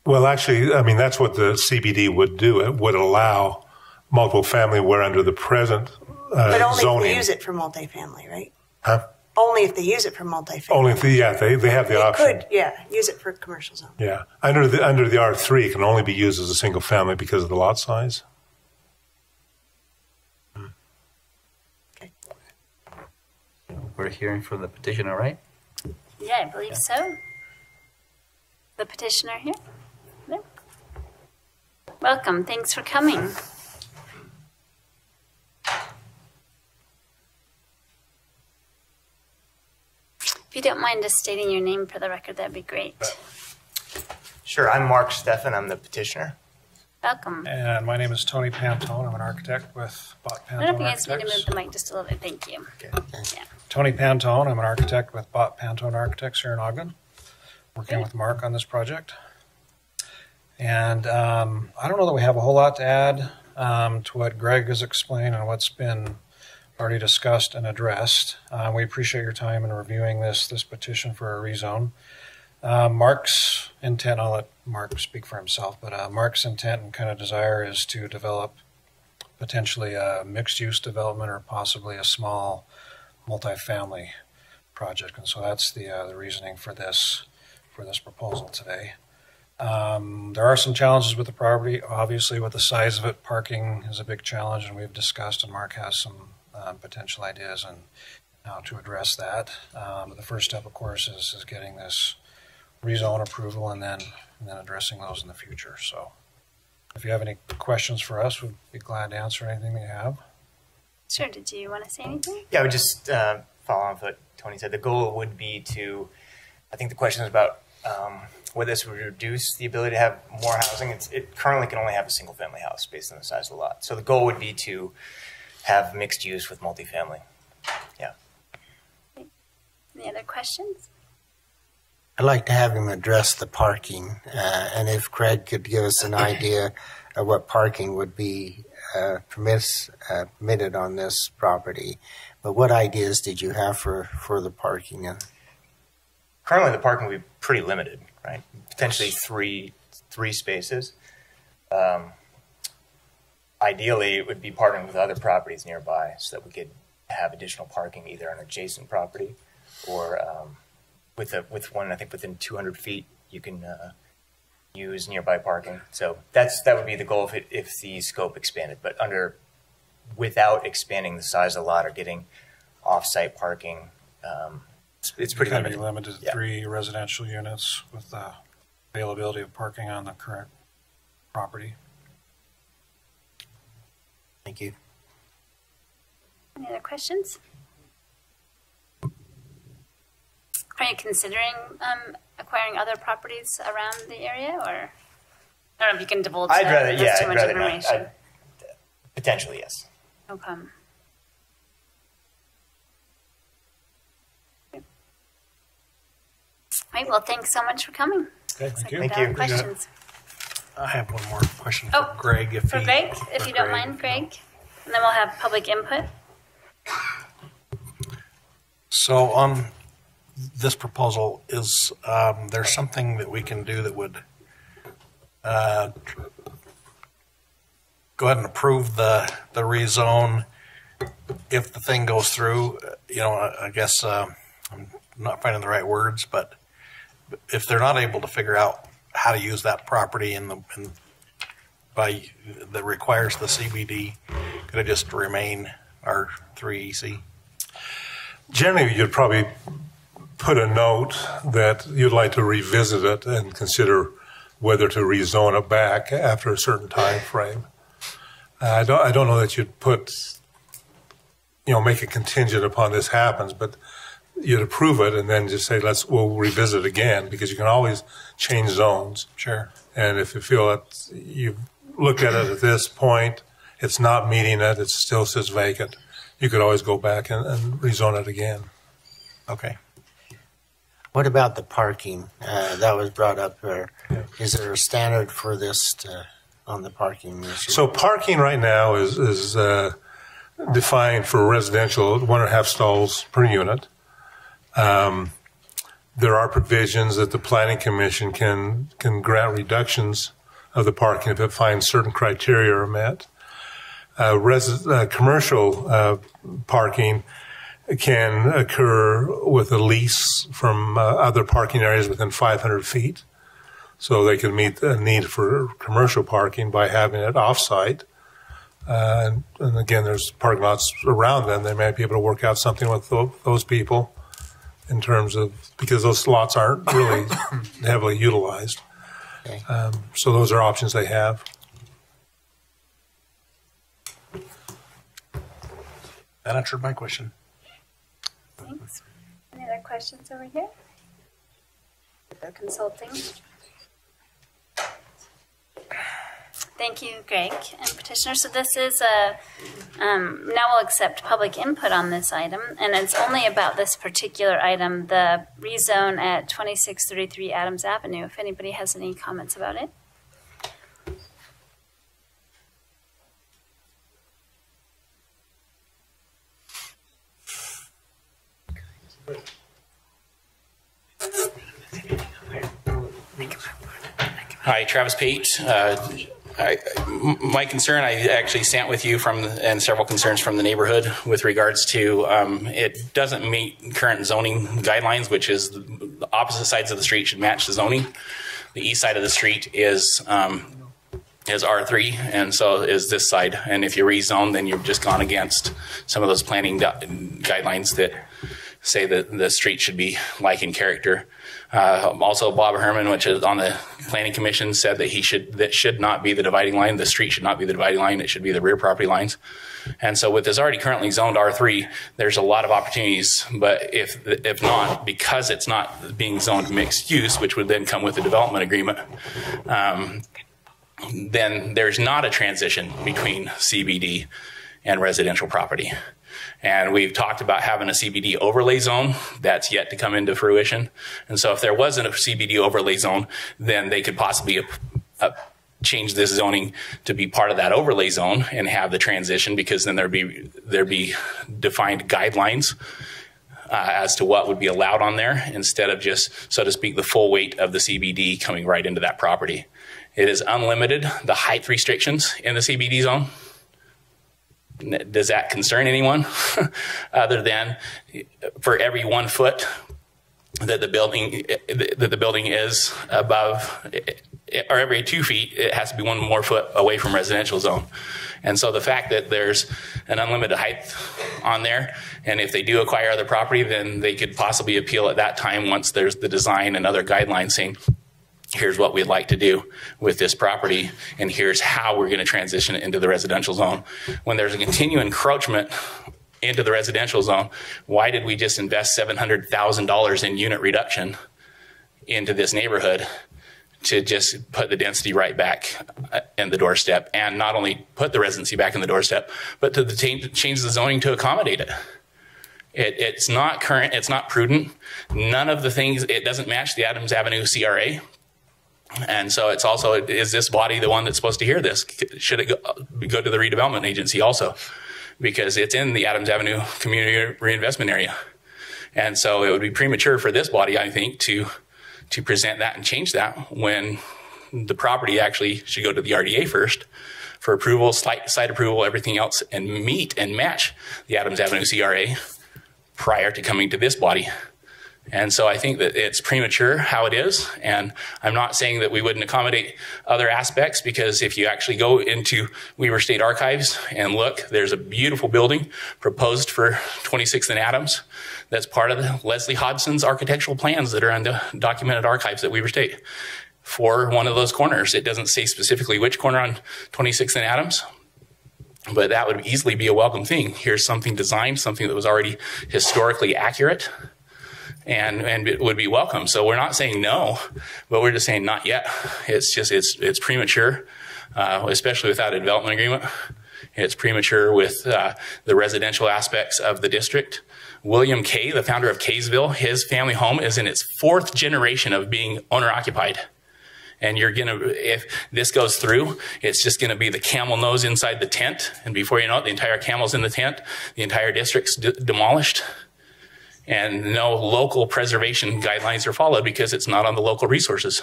Well, actually, I mean, that's what the CBD would do. It would allow multiple family where under the present but only zoning. if they use it for multifamily, right? Huh? Only if they use it for multifamily. Only if they have the option. Could, use it for commercial zone. Yeah. Under the R3, it can only be used as a single family because of the lot size. Okay. We're hearing from the petitioner, right? Yeah, I believe so. The petitioner here? No. Welcome. Thanks for coming. If you don't mind just stating your name for the record, that'd be great. Sure. I'm Mark Steffen. I'm the petitioner. Welcome. And my name is Tony Pantone. I'm an architect with Bott Pantone I don't know if you guys Architects. need to move the mic just a little bit. Thank you. Okay. Yeah. Tony Pantone. I'm an architect with Bott Pantone Architects here in Ogden, working with Mark on this project. And I don't know that we have a whole lot to add to what Greg has explained and what's been already discussed and addressed. We appreciate your time in reviewing this petition for a rezone. Mark's intent, I'll let Mark speak for himself, but Mark's intent and kind of desire is to develop potentially a mixed-use development or possibly a small multifamily project. And so that's the reasoning for this proposal today. There are some challenges with the property. Obviously, with the size of it, parking is a big challenge, and we've discussed, and Mark has some potential ideas on how to address that. But the first step, of course, is getting this rezone approval and then addressing those in the future. So if you have any questions for us, we'd be glad to answer anything that you have. Sure. Did you want to say anything? Yeah, I would just follow on with what Tony said. The goal would be to, I think the question is about whether this would reduce the ability to have more housing. It currently can only have a single family house based on the size of the lot. So the goal would be to have mixed use with multifamily. Yeah. Any other questions? I'd like to have him address the parking, and if Craig could give us an idea of what parking would be permitted on this property. But what ideas did you have for the parking? Currently, the parking would be pretty limited, right? Potentially three spaces. Ideally, it would be partnering with other properties nearby so that we could have additional parking either on adjacent property or with one, I think within 200 feet, you can use nearby parking. So that would be the goal if the scope expanded, but without expanding the size of the lot or getting off-site parking, it's pretty Kind of limited. be limited to 3 residential units with the availability of parking on the current property. Thank you. Any other questions? Are you considering acquiring other properties around the area, or I don't know if you can divulge I'd that, rather, if that's yeah, too I'd much rather information? not. Potentially, yes. Okay. All right, well, thanks so much for coming. Okay, Looks thank like you. we Thank have you. questions. I have one more question for Oh, Greg. For Greg, if you don't mind, Greg. And then we'll have public input. So on this proposal, is there something that we can do that would go ahead and approve the rezone if the thing goes through? You know, I guess I'm not finding the right words, but if they're not able to figure out how to use that property that requires the CBD, could it just remain R3EC? Generally, you'd probably put a note that you'd like to revisit it and consider whether to rezone it back after a certain time frame. I don't know that you'd make a contingent upon this happens, but you'd approve it and then just say, we'll revisit again, because you can always change zones. Sure. And if you feel that you've looked at it at this point, it's not meeting it, it still sits vacant, you could always go back and rezone it again. Okay. What about the parking? That was brought up there. Is there a standard for this on the parking issue? So parking right now is defined for residential 1.5 stalls per unit. There are provisions that the Planning Commission can grant reductions of the parking if it finds certain criteria are met. Commercial parking can occur with a lease from other parking areas within 500 feet. So they can meet the need for commercial parking by having it off-site. And again, there's parking lots around them. They might be able to work out something with those people in terms of, because those lots aren't really heavily utilized. Okay. So those are options they have. That answered my question. Thanks. Any other questions over here? They're consulting. Thank you, Greg and petitioner. So this is now we'll accept public input on this item, and it's only about this particular item, the rezone at 2633 Adams Avenue. If anybody has any comments about it. Hi, Travis Pate. My concern, I actually sat with you and several concerns from the neighborhood with regards to it doesn't meet current zoning guidelines, which is the opposite sides of the street should match the zoning. The east side of the street is R3, and so is this side. And if you rezone, then you've just gone against some of those planning guidelines that say that the street should be like in character. Also, Bob Herman, which is on the Planning Commission, said that that should not be the dividing line. The street should not be the dividing line. It should be the rear property lines. And so with this already currently zoned R3, there's a lot of opportunities. But if not, because it's not being zoned mixed use, which would then come with the development agreement, then there's not a transition between CBD and residential property. And we've talked about having a CBD overlay zone. That's yet to come into fruition. And so if there wasn't a CBD overlay zone, then they could possibly change this zoning to be part of that overlay zone and have the transition, because then there'd be defined guidelines as to what would be allowed on there, instead of just, so to speak, the full weight of the CBD coming right into that property. It is unlimited, the height restrictions in the CBD zone. Does that concern anyone? Other than for every 1 foot that the building is above, or every 2 feet, it has to be 1 more foot away from residential zone. And so the fact that there's an unlimited height on there, and if they do acquire other property, then they could possibly appeal at that time once there's the design and other guidelines saying, here's what we'd like to do with this property, and here's how we're going to transition it into the residential zone. When there's a continued encroachment into the residential zone, why did we just invest $700,000 in unit reduction into this neighborhood to just put the density right back in the doorstep, and not only put the residency back in the doorstep, but to change the zoning to accommodate it? It's not current, it's not prudent. None of the things, it doesn't match the Adams Avenue CRA. And so it's also, is this body the one that's supposed to hear this? Should it go to the redevelopment agency also? Because it's in the Adams Avenue community reinvestment area. And so it would be premature for this body, I think, to present that and change that when the property actually should go to the RDA first for approval, site approval, everything else, and meet and match the Adams Avenue CRA prior to coming to this body. And so I think that it's premature how it is. And I'm not saying that we wouldn't accommodate other aspects, because if you actually go into Weaver State Archives and look, there's a beautiful building proposed for 26th and Adams that's part of the Leslie Hodgson's architectural plans that are in the documented archives at Weaver State for one of those corners. It doesn't say specifically which corner on 26th and Adams, but that would easily be a welcome thing. Here's something designed, something that was already historically accurate, and it would be welcome. So we're not saying no, but we're just saying not yet. It's just, it's premature, especially without a development agreement. It's premature with the residential aspects of the district. William Kay, the founder of Kaysville, his family home is in its 4th generation of being owner occupied. And you're gonna, if this goes through, it's just gonna be the camel nose inside the tent. And before you know it, the entire camel's in the tent, the entire district's demolished. And no local preservation guidelines are followed because it's not on the local resources.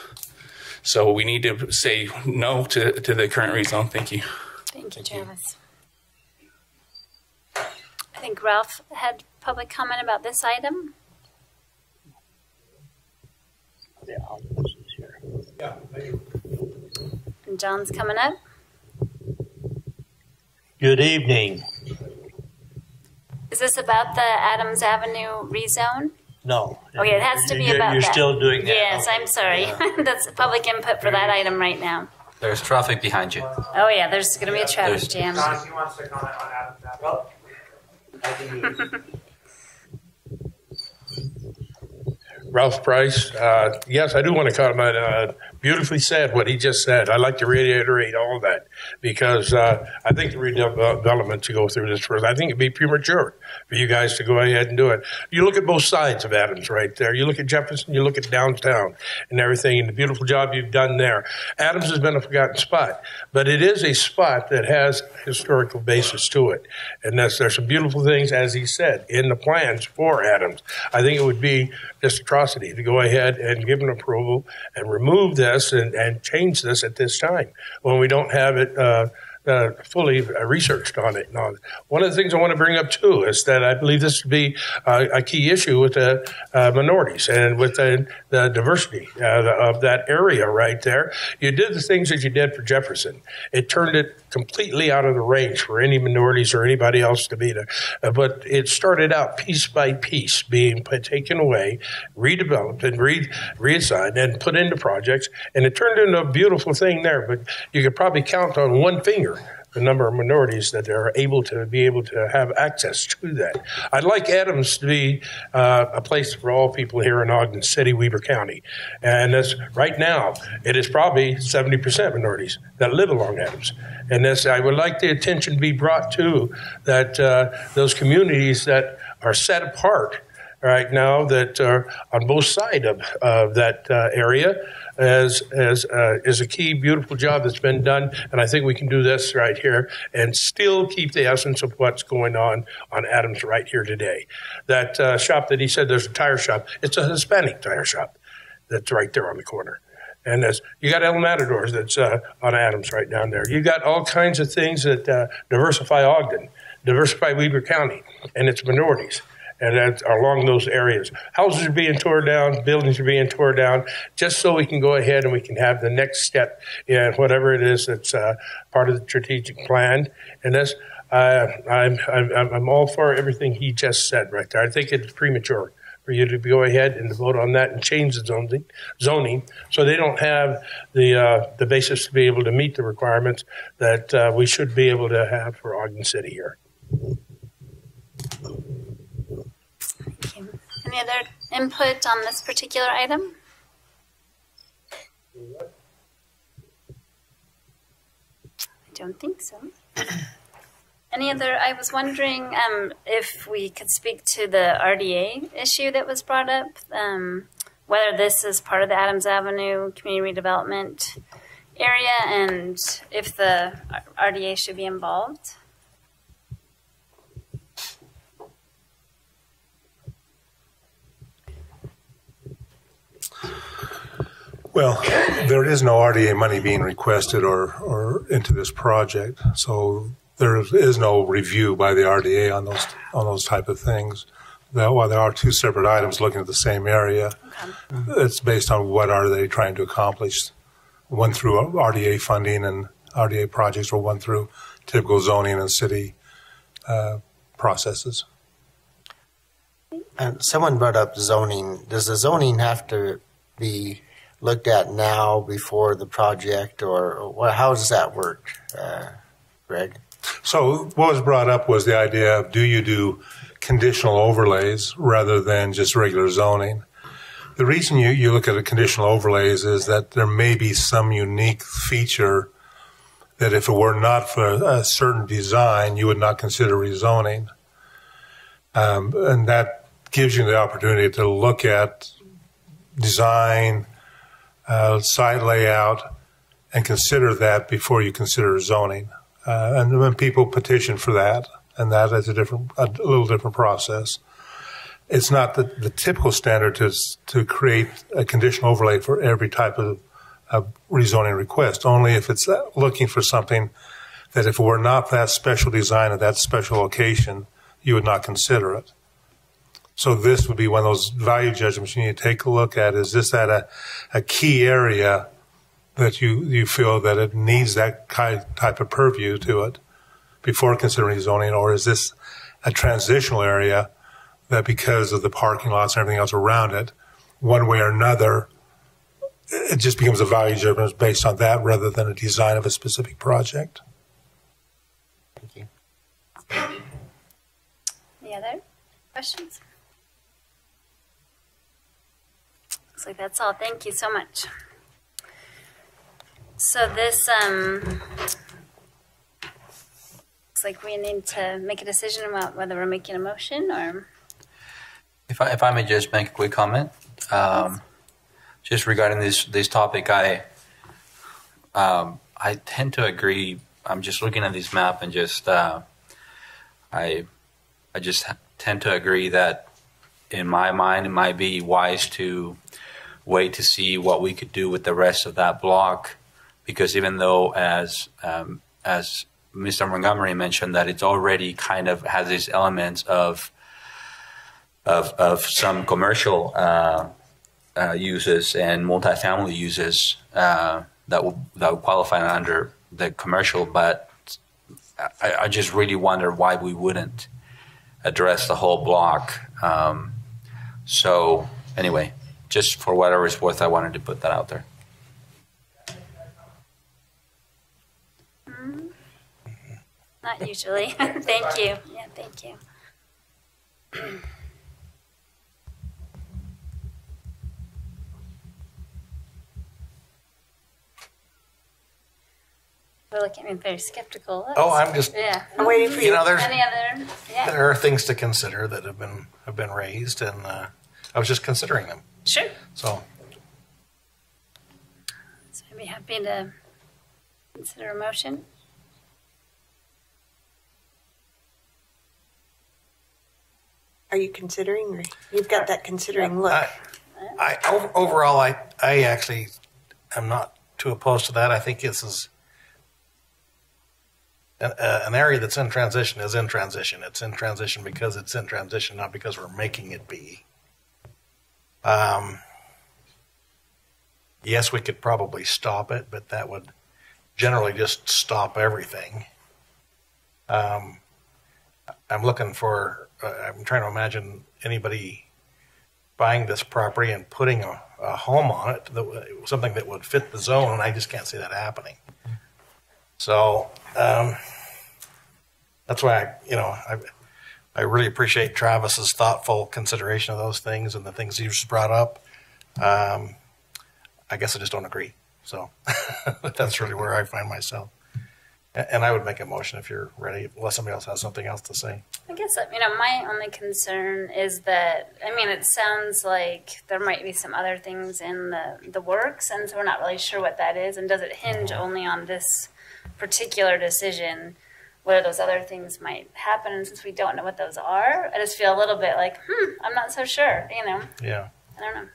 So we need to say no to the current rezone. Thank you. Thank you, Travis. I think Ralph had public comment about this item. Yeah, and John's coming up. Good evening. Is this about the Adams Avenue rezone? No. Okay, it has to be about that. You're still doing that. Yes, I'm sorry. Yeah. That's public input for that item right now. There's traffic behind you. Oh yeah, there's going to be a traffic jam. He wants to comment on Adams Avenue. Ralph Price. Yes, I do want to comment. Beautifully said what he just said. I'd like to reiterate all of that because I think the redevelopment to go through this first, I think it'd be premature for you guys to go ahead and do it. You look at both sides of Adams right there. You look at Jefferson, you look at downtown and everything, and the beautiful job you've done there. Adams has been a forgotten spot, but it is a spot that has historical basis to it. And there's some beautiful things, as he said, in the plans for Adams. I think it would be just atrocity to go ahead and give an approval and remove this and change this at this time when we don't have it fully researched on it. Now, one of the things I want to bring up too is that I believe this would be a key issue with the minorities and with the diversity of that area right there. You did the things that you did for Jefferson. It turned it completely out of the range for any minorities or anybody else to be there. But it started out piece by piece being taken away, redeveloped and reassigned and put into projects. And it turned into a beautiful thing there. But you could probably count on one finger the number of minorities that are able to have access to that. I'd like Adams to be a place for all people here in Ogden City, Weaver County. And that's, right now, it is probably 70% minorities that live along Adams. And this, I would like the attention to be brought to that those communities that are set apart right now that are on both sides of that area is a key, beautiful job that's been done. And I think we can do this right here and still keep the essence of what's going on Adams right here today. That shop that he said there's a tire shop, it's a Hispanic tire shop that's right there on the corner. And you got El Matadors that's on Adams right down there. You got all kinds of things that diversify Ogden, diversify Weaver County and its minorities. and that's along those areas. Houses are being torn down, buildings are being torn down, just so we can go ahead and we can have the next step in whatever it is that's part of the strategic plan. And that's I'm all for everything he just said right there. I think it's premature for you to go ahead and vote on that and change the zoning so they don't have the basis to be able to meet the requirements that we should be able to have for Ogden City here. Thank you. Any other input on this particular item? I don't think so. Any other? I was wondering if we could speak to the RDA issue that was brought up, whether this is part of the Adams Avenue community redevelopment area, and if the RDA should be involved. Well, there is no RDA money being requested or into this project, so there is no review by the RDA on those type of things. While there are two separate items looking at the same area, it's based on what are they trying to accomplish. One through RDA funding and RDA projects, or one through typical zoning and city processes. And someone brought up zoning. Does the zoning have to be looked at now before the project, or how does that work, Greg? So what was brought up was the idea of, do you do conditional overlays rather than just regular zoning? The reason you look at a conditional overlays is that there may be some unique feature that if it were not for a certain design, you would not consider rezoning. And that gives you the opportunity to look at design, site layout, and consider that before you consider zoning. And when people petition for that, and that is a little different process. It's not the typical standard to create a conditional overlay for every type of rezoning request, only if it's looking for something that if it were not that special design at that special location, you would not consider it. So this would be one of those value judgments you need to take a look at. Is this at a key area that you feel that it needs that type of purview to it before considering zoning, or is this a transitional area that because of the parking lots and everything else around it, one way or another, it just becomes a value judgment based on that rather than a design of a specific project? Thank you. Any other questions? Looks like that's all. Thank you so much. So this looks like we need to make a decision about whether we're making a motion or. If I may just make a quick comment, just regarding this topic, I tend to agree. I'm just looking at this map and just I just tend to agree that in my mind it might be wise to wait to see what we could do with the rest of that block. Because even though, as Mr. Montgomery mentioned, that it's already kind of has these elements of some commercial uses and multifamily uses that would qualify under the commercial, but I just really wonder why we wouldn't address the whole block. So anyway, just for whatever it's worth, I wanted to put that out there. Not usually. Thank you. Yeah, thank you. We're looking at me very skeptical. I'm just. Yeah. I'm waiting for you. There's Any other? Yeah. there are things to consider that have been raised, and I was just considering them. Sure. So I'd be happy to consider a motion. Are you considering, or you've got that considering look? Overall, I actually am not too opposed to that. I think this is an area that's in transition is in transition. It's in transition because it's in transition, not because we're making it be. Yes, we could probably stop it, but that would generally just stop everything. I'm looking for, I'm trying to imagine anybody buying this property and putting a home on it, something that would fit the zone, and I just can't see that happening. So that's why I really appreciate Travis's thoughtful consideration of those things and the things he just brought up. I guess I just don't agree. So that's really where I find myself. And I would make a motion if you're ready, unless somebody else has something else to say. I guess, my only concern is that, it sounds like there might be some other things in the works, and so we're not really sure what that is. And does it hinge only on this particular decision, whether those other things might happen? And since we don't know what those are, I just feel a little bit like, I'm not so sure, Yeah. I don't know.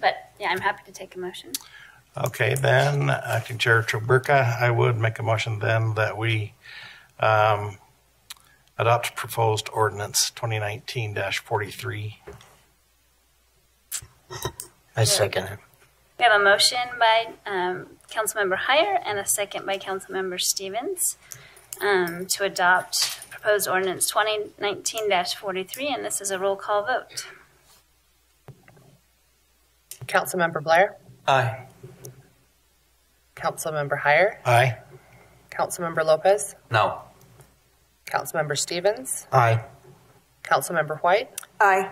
But, yeah, I'm happy to take a motion. Okay, then, Acting Chair Traburka, I would make a motion then that we adopt proposed ordinance 2019-43. I second it. We have a motion by Councilmember Heyer and a second by Councilmember Stevens to adopt proposed ordinance 2019-43, and this is a roll call vote. Councilmember Blair? Aye. Councilmember Heyer? Aye. Councilmember Lopez? No. Councilmember Stevens? Aye. Councilmember White? Aye.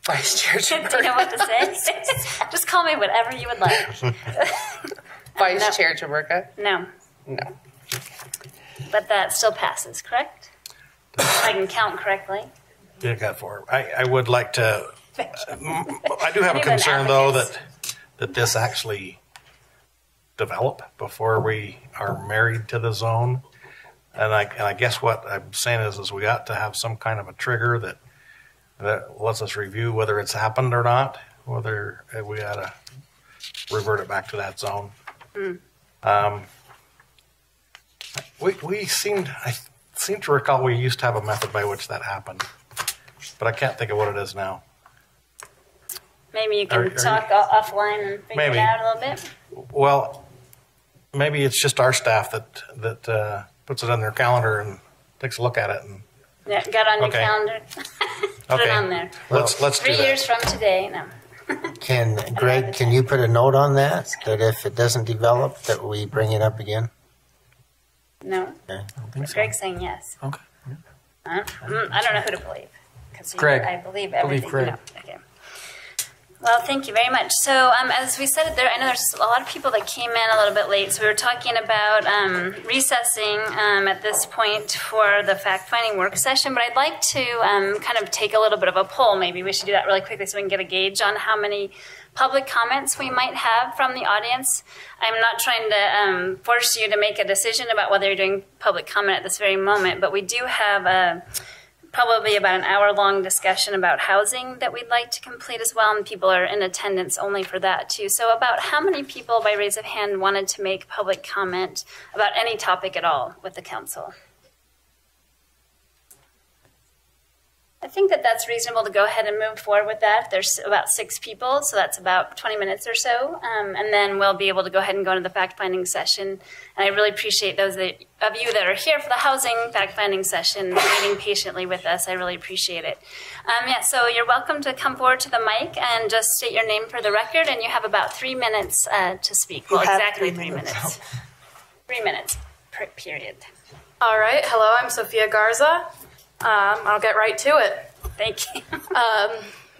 Vice Chair Do you know what to say? Just call me whatever you would like. Vice Chair Traburka? No. No. But that still passes, correct? If I can count correctly. You got 4. I would like to. I do have a concern though that this actually develop before we are married to the zone, and I guess what I'm saying is we got to have some kind of a trigger that lets us review whether it's happened or not, whether we ought to revert it back to that zone. I seem to recall we used to have a method by which that happened, but I can't think of what it is now. Maybe you can talk offline and figure it out a little bit. Well, maybe it's just our staff that puts it on their calendar and takes a look at it. And Yeah, got on your calendar. Put it on there. Let's do 3 years from today. No. Greg, can you put a note on that if it doesn't develop, that we bring it up again? No. Okay. I don't think so. Greg's saying yes. Okay. I don't know who to believe. Greg. I believe everything. Greg. No. Okay. Well, thank you very much. So, as we said there, I know there's a lot of people that came in a little bit late. So we were talking about recessing at this point for the fact-finding work session. But I'd like to kind of take a little bit of a poll. Maybe we should do that really quickly so we can get a gauge on how many public comments we might have from the audience. I'm not trying to force you to make a decision about whether you're doing public comment at this very moment, but we do have probably about an hour-long discussion about housing that we'd like to complete as well, and people are in attendance only for that too. So about how many people, by raise of hand, wanted to make public comment about any topic at all with the council? I think that that's reasonable to go ahead and move forward with that. There's about 6 people, so that's about 20 minutes or so. And then we'll be able to go ahead and go into the fact-finding session. And I really appreciate those of you that are here for the housing fact-finding session, waiting patiently with us. I really appreciate it. So you're welcome to come forward to the mic and just state your name for the record, and you have about 3 minutes to speak. Well, exactly 3 minutes. 3 minutes, period. All right. Hello, I'm Sophia Garza. I'll get right to it. Thank you.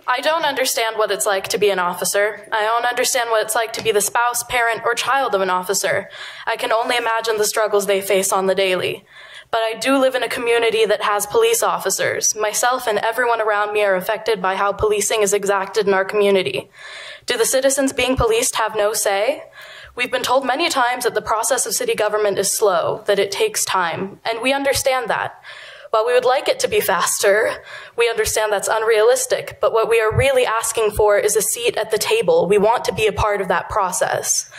I don't understand what it's like to be an officer. I don't understand what it's like to be the spouse, parent, or child of an officer. I can only imagine the struggles they face on the daily. But I do live in a community that has police officers. Myself and everyone around me are affected by how policing is exacted in our community. Do the citizens being policed have no say? We've been told many times that the process of city government is slow, that it takes time, and we understand that. While we would like it to be faster, we understand that's unrealistic, but what we are really asking for is a seat at the table. We want to be a part of that process.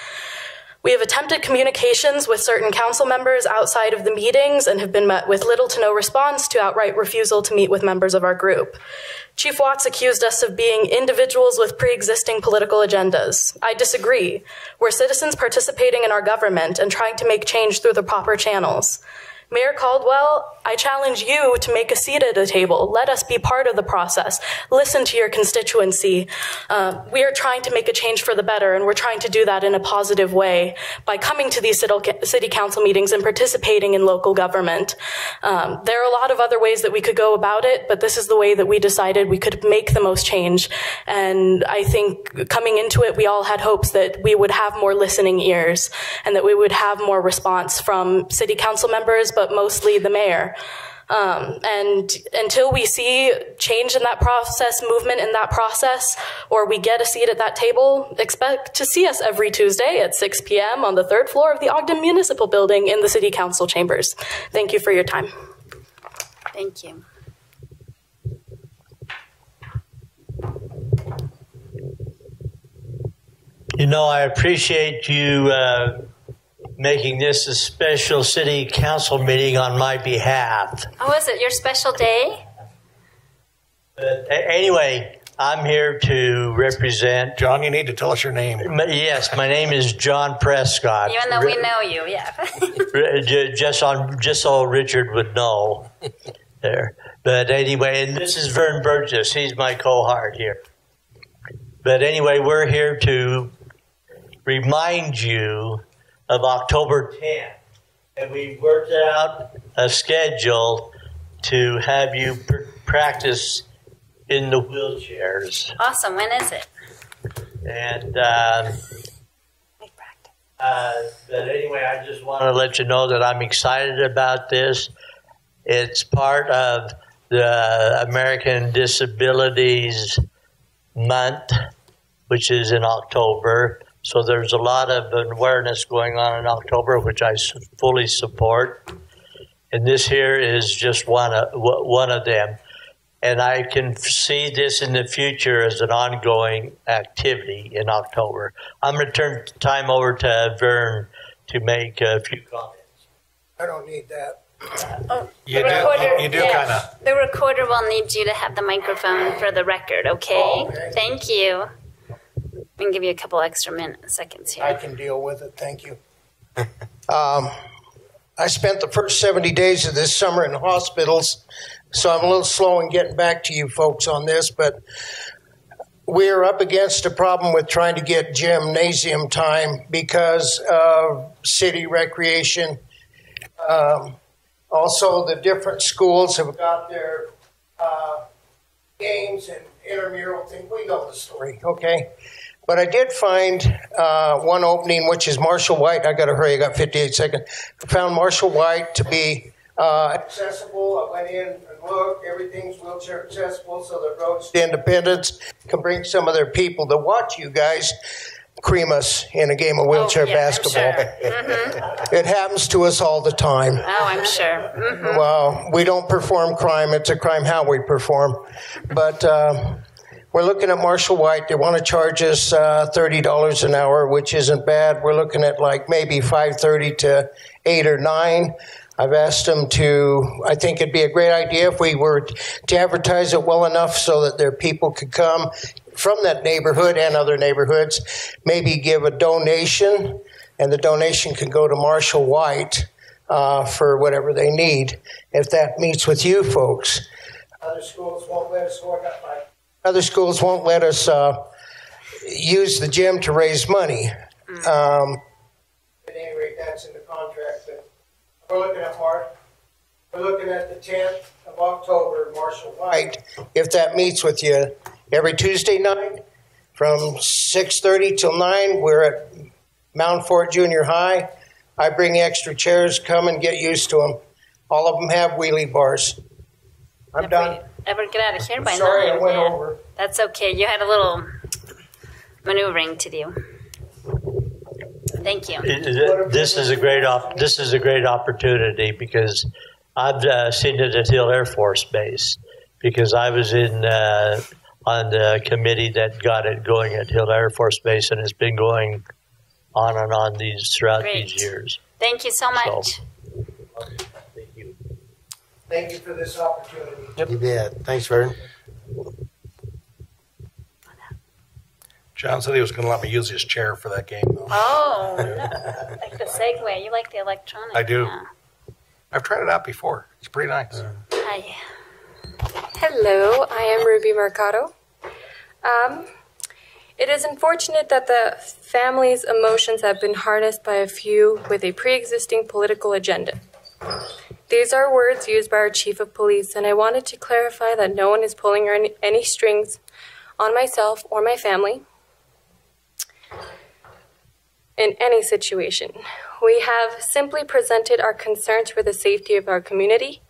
We have attempted communications with certain council members outside of the meetings and have been met with little to no response to outright refusal to meet with members of our group. Chief Watts accused us of being individuals with pre-existing political agendas. I disagree. We're citizens participating in our government and trying to make change through the proper channels. Mayor Caldwell, I challenge you to make a seat at a table. Let us be part of the process. Listen to your constituency. We are trying to make a change for the better, and we're trying to do that in a positive way by coming to these city council meetings and participating in local government. There are a lot of other ways that we could go about it, but this is the way that we decided we could make the most change. And I think coming into it, we all had hopes that we would have more listening ears and that we would have more response from city council members, but mostly the mayor. And until we see change in that process, movement in that process, or we get a seat at that table, expect to see us every Tuesday at 6 p.m. on the 3rd floor of the Ogden Municipal Building in the City Council chambers. Thank you for your time. Thank you. You know, I appreciate you making this a special city council meeting on my behalf. Oh, is it your special day? But anyway, I'm here to represent... John, you need to tell us your name. Yes, my name is John Prescott. Even though we know you, yeah. just so Richard would know there. But anyway, and this is Vern Burgess. He's my cohort here. But anyway, we're here to remind you of October 10th. And we worked out a schedule to have you practice in the wheelchairs. Awesome. When is it? And but anyway, I just want to let you know that I'm excited about this. It's part of the American Disabilities Month, which is in October. So there's a lot of awareness going on in October, which I fully support. And this here is just one of them. And I can see this in the future as an ongoing activity in October. I'm going to turn time over to Vern to make a few comments. I don't need that. You do kind of. The recorder will need you to have the microphone for the record, okay? Okay. Thank you. We can give you a couple extra seconds here. I can deal with it. Thank you. I spent the first 70 days of this summer in hospitals, so I'm a little slow in getting back to you folks on this, but we're up against a problem with trying to get gymnasium time because of city recreation. Also, the different schools have got their games and intramural things. We know the story, okay? But I did find one opening, which is Marshall White. I got to hurry. I got 58 seconds. I found Marshall White to be accessible. I went in and looked. Everything's wheelchair accessible, so the roads to Independence can bring some of their people to watch you guys cream us in a game of wheelchair basketball. Sure. It happens to us all the time. Oh, I'm sure. Mm-hmm. Well, we don't perform crime. It's a crime how we perform. But we're looking at Marshall White. They want to charge us $30 an hour, which isn't bad. We're looking at like maybe $5.30 to $8 or $9. I've asked them to, I think it'd be a great idea if we were to advertise it well enough so that their people could come from that neighborhood and other neighborhoods, maybe give a donation, and the donation can go to Marshall White for whatever they need, if that meets with you folks. Other schools won't let us, other schools won't let us use the gym to raise money. At any rate, that's in the contract. But we're looking at March. We're looking at the 10th of October, Marshall White. If that meets with you, every Tuesday night from 6:30 till 9, we're at Mount Fort Junior High. I bring extra chairs. Come and get used to them. All of them have wheelie bars. I'm done. Ever get out of here by 9? Sorry, I went over. That's okay. You had a little maneuvering to do. Thank you. This is a great opportunity because I've seen it at Hill Air Force Base because I was on the committee that got it going at Hill Air Force Base, and it's been going on and on throughout these years. Thank you so much. Thank you for this opportunity. You bet. Thanks, Vern. John said he was going to let me use his chair for that game, though. Oh, no. Like the Segway. You like the electronic. I do. Yeah. I've tried it out before. It's pretty nice. Hi. Hello, I am Ruby Mercado. It is unfortunate that the family's emotions have been harnessed by a few with a pre-existing political agenda. These are words used by our chief of police, and I wanted to clarify that no one is pulling any strings on myself or my family in any situation. We have simply presented our concerns for the safety of our community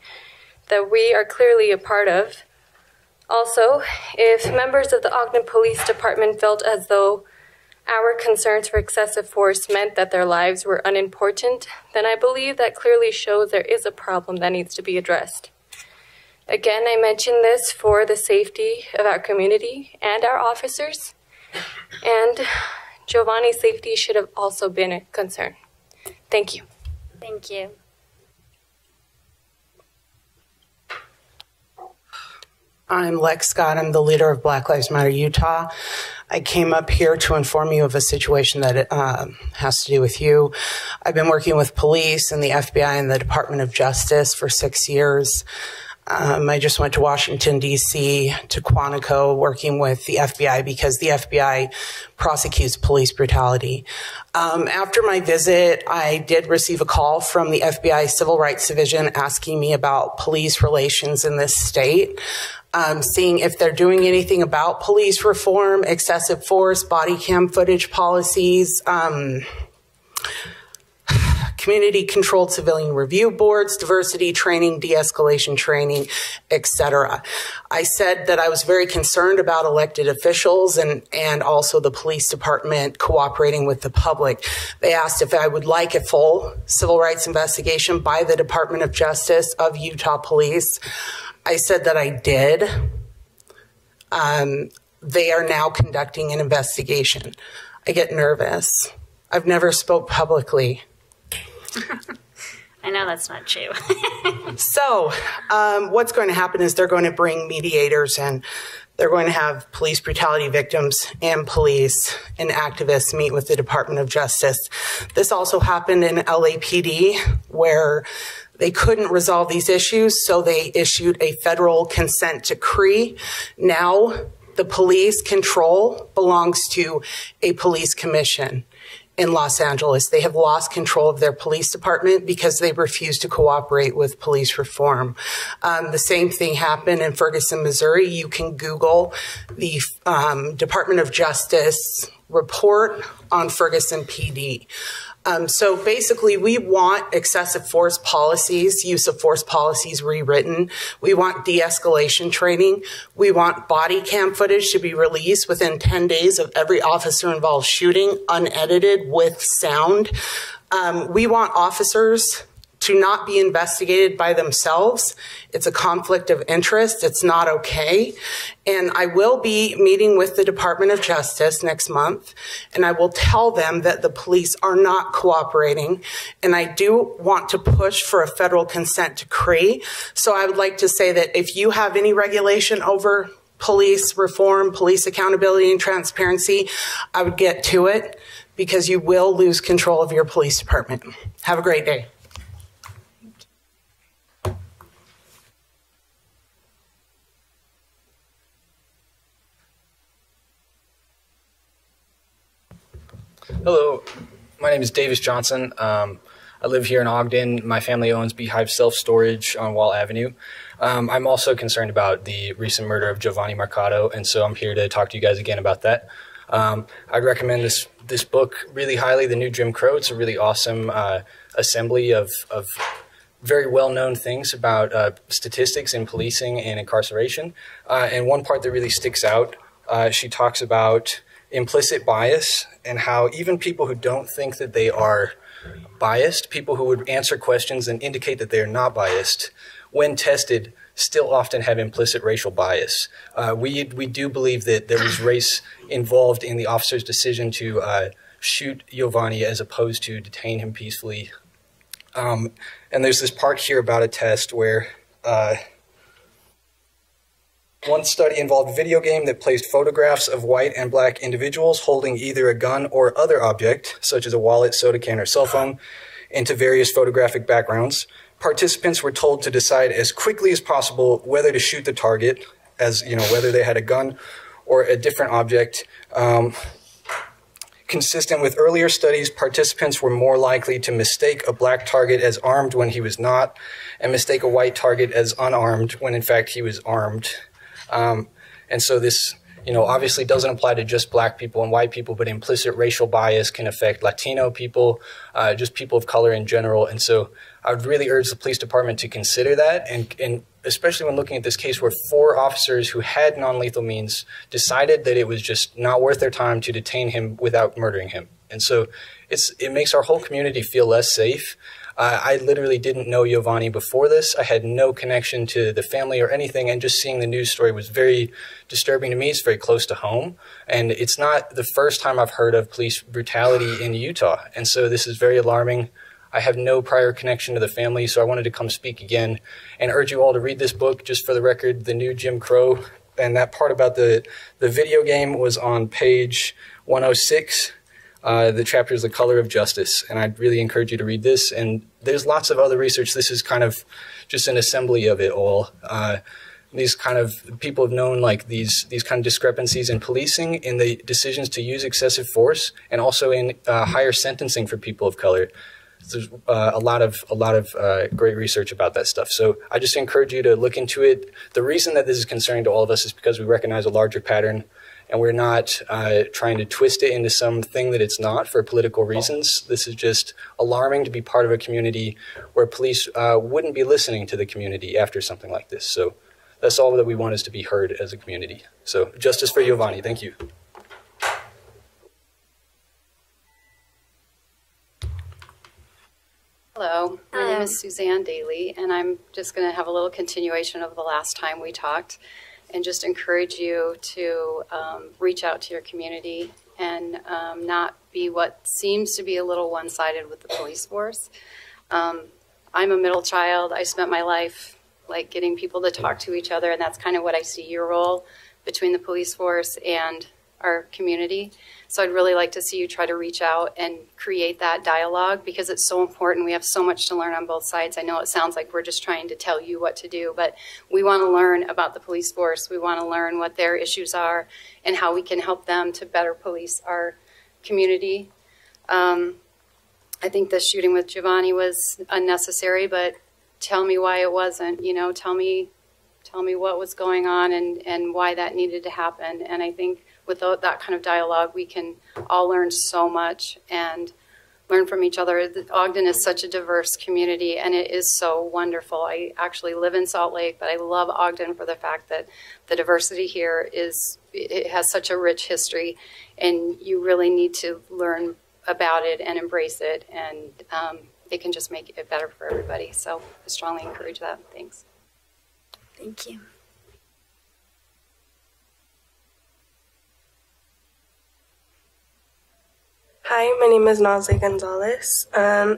that we are clearly a part of. Also, if members of the Ogden Police Department felt as though our concerns for excessive force meant that their lives were unimportant, then I believe that clearly shows there is a problem that needs to be addressed. Again, I mention this for the safety of our community and our officers, and Giovanni's safety should have also been a concern. Thank you. Thank you. I'm Lex Scott. I'm the leader of Black Lives Matter Utah. I came up here to inform you of a situation that has to do with you. I've been working with police and the FBI and the Department of Justice for 6 years. I just went to Washington, D.C., to Quantico, working with the FBI because the FBI prosecutes police brutality. After my visit, I did receive a call from the FBI Civil Rights Division asking me about police relations in this state, seeing if they're doing anything about police reform, excessive force, body cam footage policies, community-controlled civilian review boards, diversity training, de-escalation training, etc. I said that I was very concerned about elected officials and also the police department cooperating with the public. They asked if I would like a full civil rights investigation by the Department of Justice of Utah Police. I said that I did. They are now conducting an investigation. I get nervous. I've never spoke publicly. I know that's not true. So what's going to happen is they're going to bring mediators and they're going to have police brutality victims and police and activists meet with the Department of Justice. This also happened in LAPD where they couldn't resolve these issues, so they issued a federal consent decree. Now the police control belongs to a police commission in Los Angeles. They have lost control of their police department because they refuse to cooperate with police reform. The same thing happened in Ferguson, Missouri. You can Google the Department of Justice report on Ferguson PD. So basically, we want excessive force policies, use of force policies rewritten. We want de-escalation training. We want body cam footage to be released within 10 days of every officer involved shooting, unedited with sound. We want officers to not be investigated by themselves. It's a conflict of interest. It's not okay. And I will be meeting with the Department of Justice next month, and I will tell them that the police are not cooperating. And I do want to push for a federal consent decree. So I would like to say that if you have any regulation over police reform, police accountability, and transparency, I would get to it because you will lose control of your police department. Have a great day. Hello, my name is Davis Johnson. I live here in Ogden. My family owns Beehive Self Storage on Wall Avenue. I'm also concerned about the recent murder of Giovanni Mercado, and so I'm here to talk to you guys again about that. I'd recommend this book really highly, The New Jim Crow. It's a really awesome assembly of very well-known things about statistics in policing and incarceration. And one part that really sticks out, she talks about implicit bias and how even people who don't think that they are biased, people who would answer questions and indicate that they are not biased, when tested, still often have implicit racial bias. We do believe that there was race involved in the officer's decision to shoot Giovanni as opposed to detain him peacefully. And there's this part here about a test where one study involved a video game that placed photographs of white and black individuals holding either a gun or other object, such as a wallet, soda can, or cell phone, into various photographic backgrounds. Participants were told to decide as quickly as possible whether to shoot the target, as whether they had a gun or a different object. Consistent with earlier studies, participants were more likely to mistake a black target as armed when he was not, and mistake a white target as unarmed when in fact he was armed. And so this, obviously doesn't apply to just black people and white people, but implicit racial bias can affect Latino people, just people of color in general. And so I would really urge the police department to consider that, and especially when looking at this case where 4 officers who had non-lethal means decided that it was just not worth their time to detain him without murdering him. And so it makes our whole community feel less safe. I literally didn't know Giovanni before this. I had no connection to the family or anything, and just seeing the news story was very disturbing to me. It's very close to home, and it's not the first time I've heard of police brutality in Utah, and so this is very alarming. I have no prior connection to the family, so I wanted to come speak again and urge you all to read this book. Just for the record, The New Jim Crow, and that part about the video game was on page 106. The chapter is The Color of Justice, and I'd really encourage you to read this. And there's lots of other research. This is kind of just an assembly of it all. These kind of people have known like these kind of discrepancies in policing, in the decisions to use excessive force, and also in higher sentencing for people of color. There's a lot of great research about that stuff. So I just encourage you to look into it. The reason that this is concerning to all of us is because we recognize a larger pattern, and we're not trying to twist it into something that it's not for political reasons. This is just alarming to be part of a community where police wouldn't be listening to the community after something like this. So that's all that we want, is to be heard as a community. So justice for Giovanni. Thank you. Hello, my name is Suzanne Daly, and I'm just going to have a little continuation of the last time we talked, and just encourage you to reach out to your community and not be what seems to be a little one-sided with the police force. I'm a middle child. I spent my life like getting people to talk to each other, and that's kind of what I see your role between the police force and our community. So I'd really like to see you try to reach out and create that dialogue, because it's so important. We have so much to learn on both sides. I know it sounds like we're just trying to tell you what to do, but we want to learn about the police force. We want to learn what their issues are and how we can help them to better police our community. I think the shooting with Giovanni was unnecessary, but tell me why it wasn't. Tell me what was going on and why that needed to happen. And I think without that kind of dialogue, we can all learn so much and learn from each other. Ogden is such a diverse community, and it is so wonderful. I actually live in Salt Lake, but I love Ogden for the fact that the diversity here it has such a rich history, and you really need to learn about it and embrace it, and it can just make it better for everybody. So I strongly encourage that. Thanks. Thank you. Hi, my name is Nazli Gonzalez. I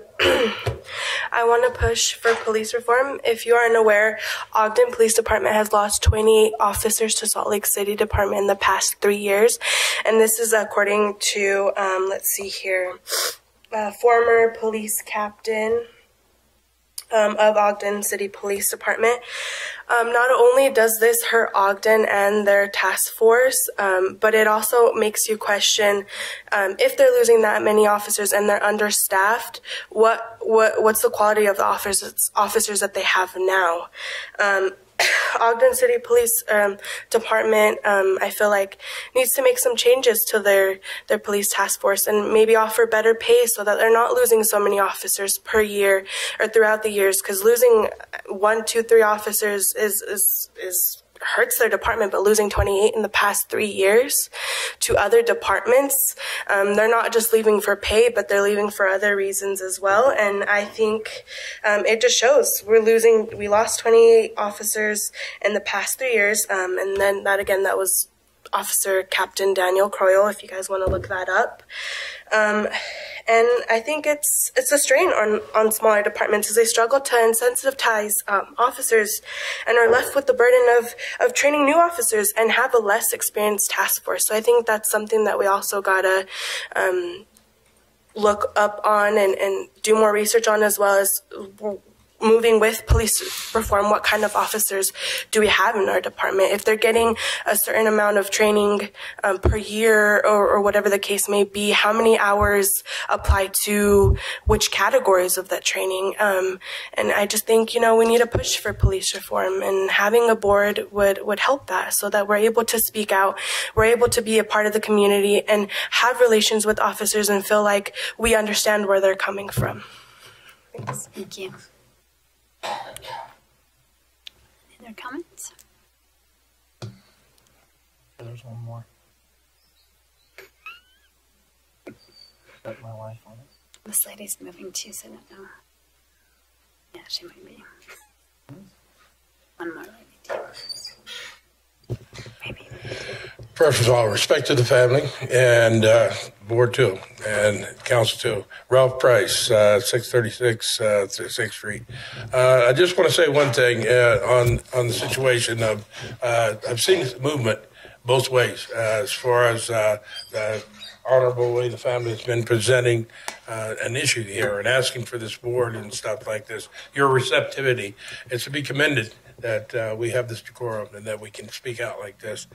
want to push for police reform. If you are unaware, Ogden Police Department has lost 28 officers to Salt Lake City Department in the past 3 years. And this is according to, former police captain of Ogden City Police Department. Not only does this hurt Ogden and their task force, but it also makes you question if they're losing that many officers and they're understaffed, what's the quality of the officers that they have now? Ogden City Police Department, I feel like, needs to make some changes to their police task force and maybe offer better pay so that they're not losing so many officers per year or throughout the years, because losing 1, 2, 3 officers is hurts their department, but losing 28 in the past 3 years to other departments, they're not just leaving for pay, but they're leaving for other reasons as well. And I think it just shows we lost 28 officers in the past 3 years. And then that was Officer Captain Daniel Croyle, if you guys want to look that up. And I think it's a strain on smaller departments as they struggle to insensitize officers and are left with the burden of training new officers and have a less experienced task force. So I think that's something that we also gotta look up on and do more research on, as well as moving with police reform. What kind of officers do we have in our department? If they're getting a certain amount of training per year or whatever the case may be, how many hours apply to which categories of that training? And I just think, we need to push for police reform, and having a board would help that, so that we're able to speak out, we're able to be a part of the community and have relations with officers and feel like we understand where they're coming from. Thanks. Thank you. Any other comments? There's one more. Got my wife on it. This lady's moving too, so I don't know. Yeah, she might be. One more lady too. Maybe. First of all, respect to the family and board too, and council too. Ralph Price, 636 6th Street. I just want to say one thing on the situation of I've seen this movement both ways as far as the honorable way the family has been presenting an issue here and asking for this board and stuff like this. Your receptivity is to be commended, that we have this decorum and that we can speak out like this.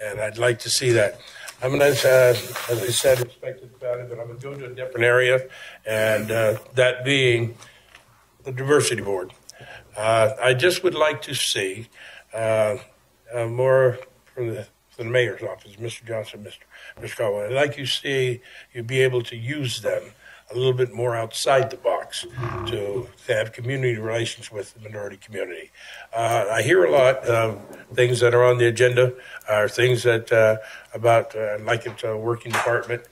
And I'd like to see that. I'm going to, as I said, respected about it, but I'm going to go to a different area, and that being the diversity board. I just would like to see more from the mayor's office, Mr. Johnson, Mr. Caldwell. I'd like to see you be able to use them a little bit more outside the box to have community relations with the minority community. I hear a lot of things that are on the agenda, are things that about like it's a working department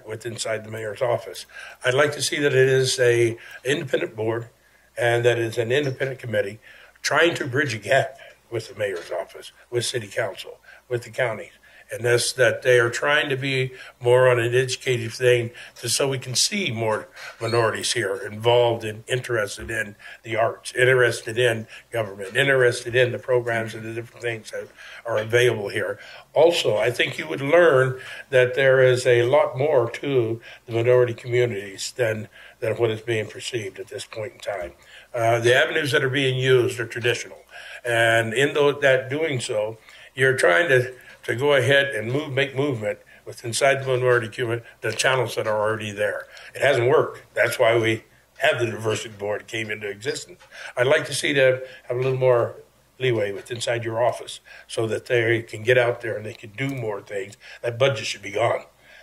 with inside the mayor's office. I'd like to see that it is a independent board and that it's an independent committee trying to bridge a gap with the mayor's office, with city council, with the counties. And that's that they are trying to be more on an educative thing so we can see more minorities here involved and interested in the arts, interested in government, interested in the programs and the different things that are available here. Also, I think you would learn that there is a lot more to the minority communities than what is being perceived at this point in time. The avenues that are being used are traditional. And in that doing so, you're trying to go ahead and make movement with inside the minority community, the channels that are already there. It hasn't worked. That's why we have the diversity board that came into existence. I'd like to see them have a little more leeway with inside your office so that they can get out there and they can do more things. That budget should be gone.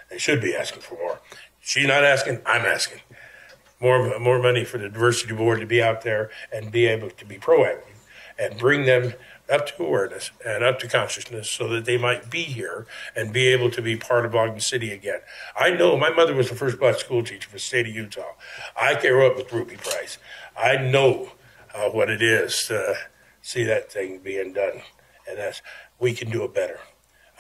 They should be asking for more. She's not asking, I'm asking. More money for the diversity board to be out there and be able to be proactive and bring them up to awareness and up to consciousness so that they might be here and be able to be part of Ogden City again. I know my mother was the first black school teacher for the state of Utah. I grew up with Ruby Price. I know what it is to see that thing being done, and we can do it better.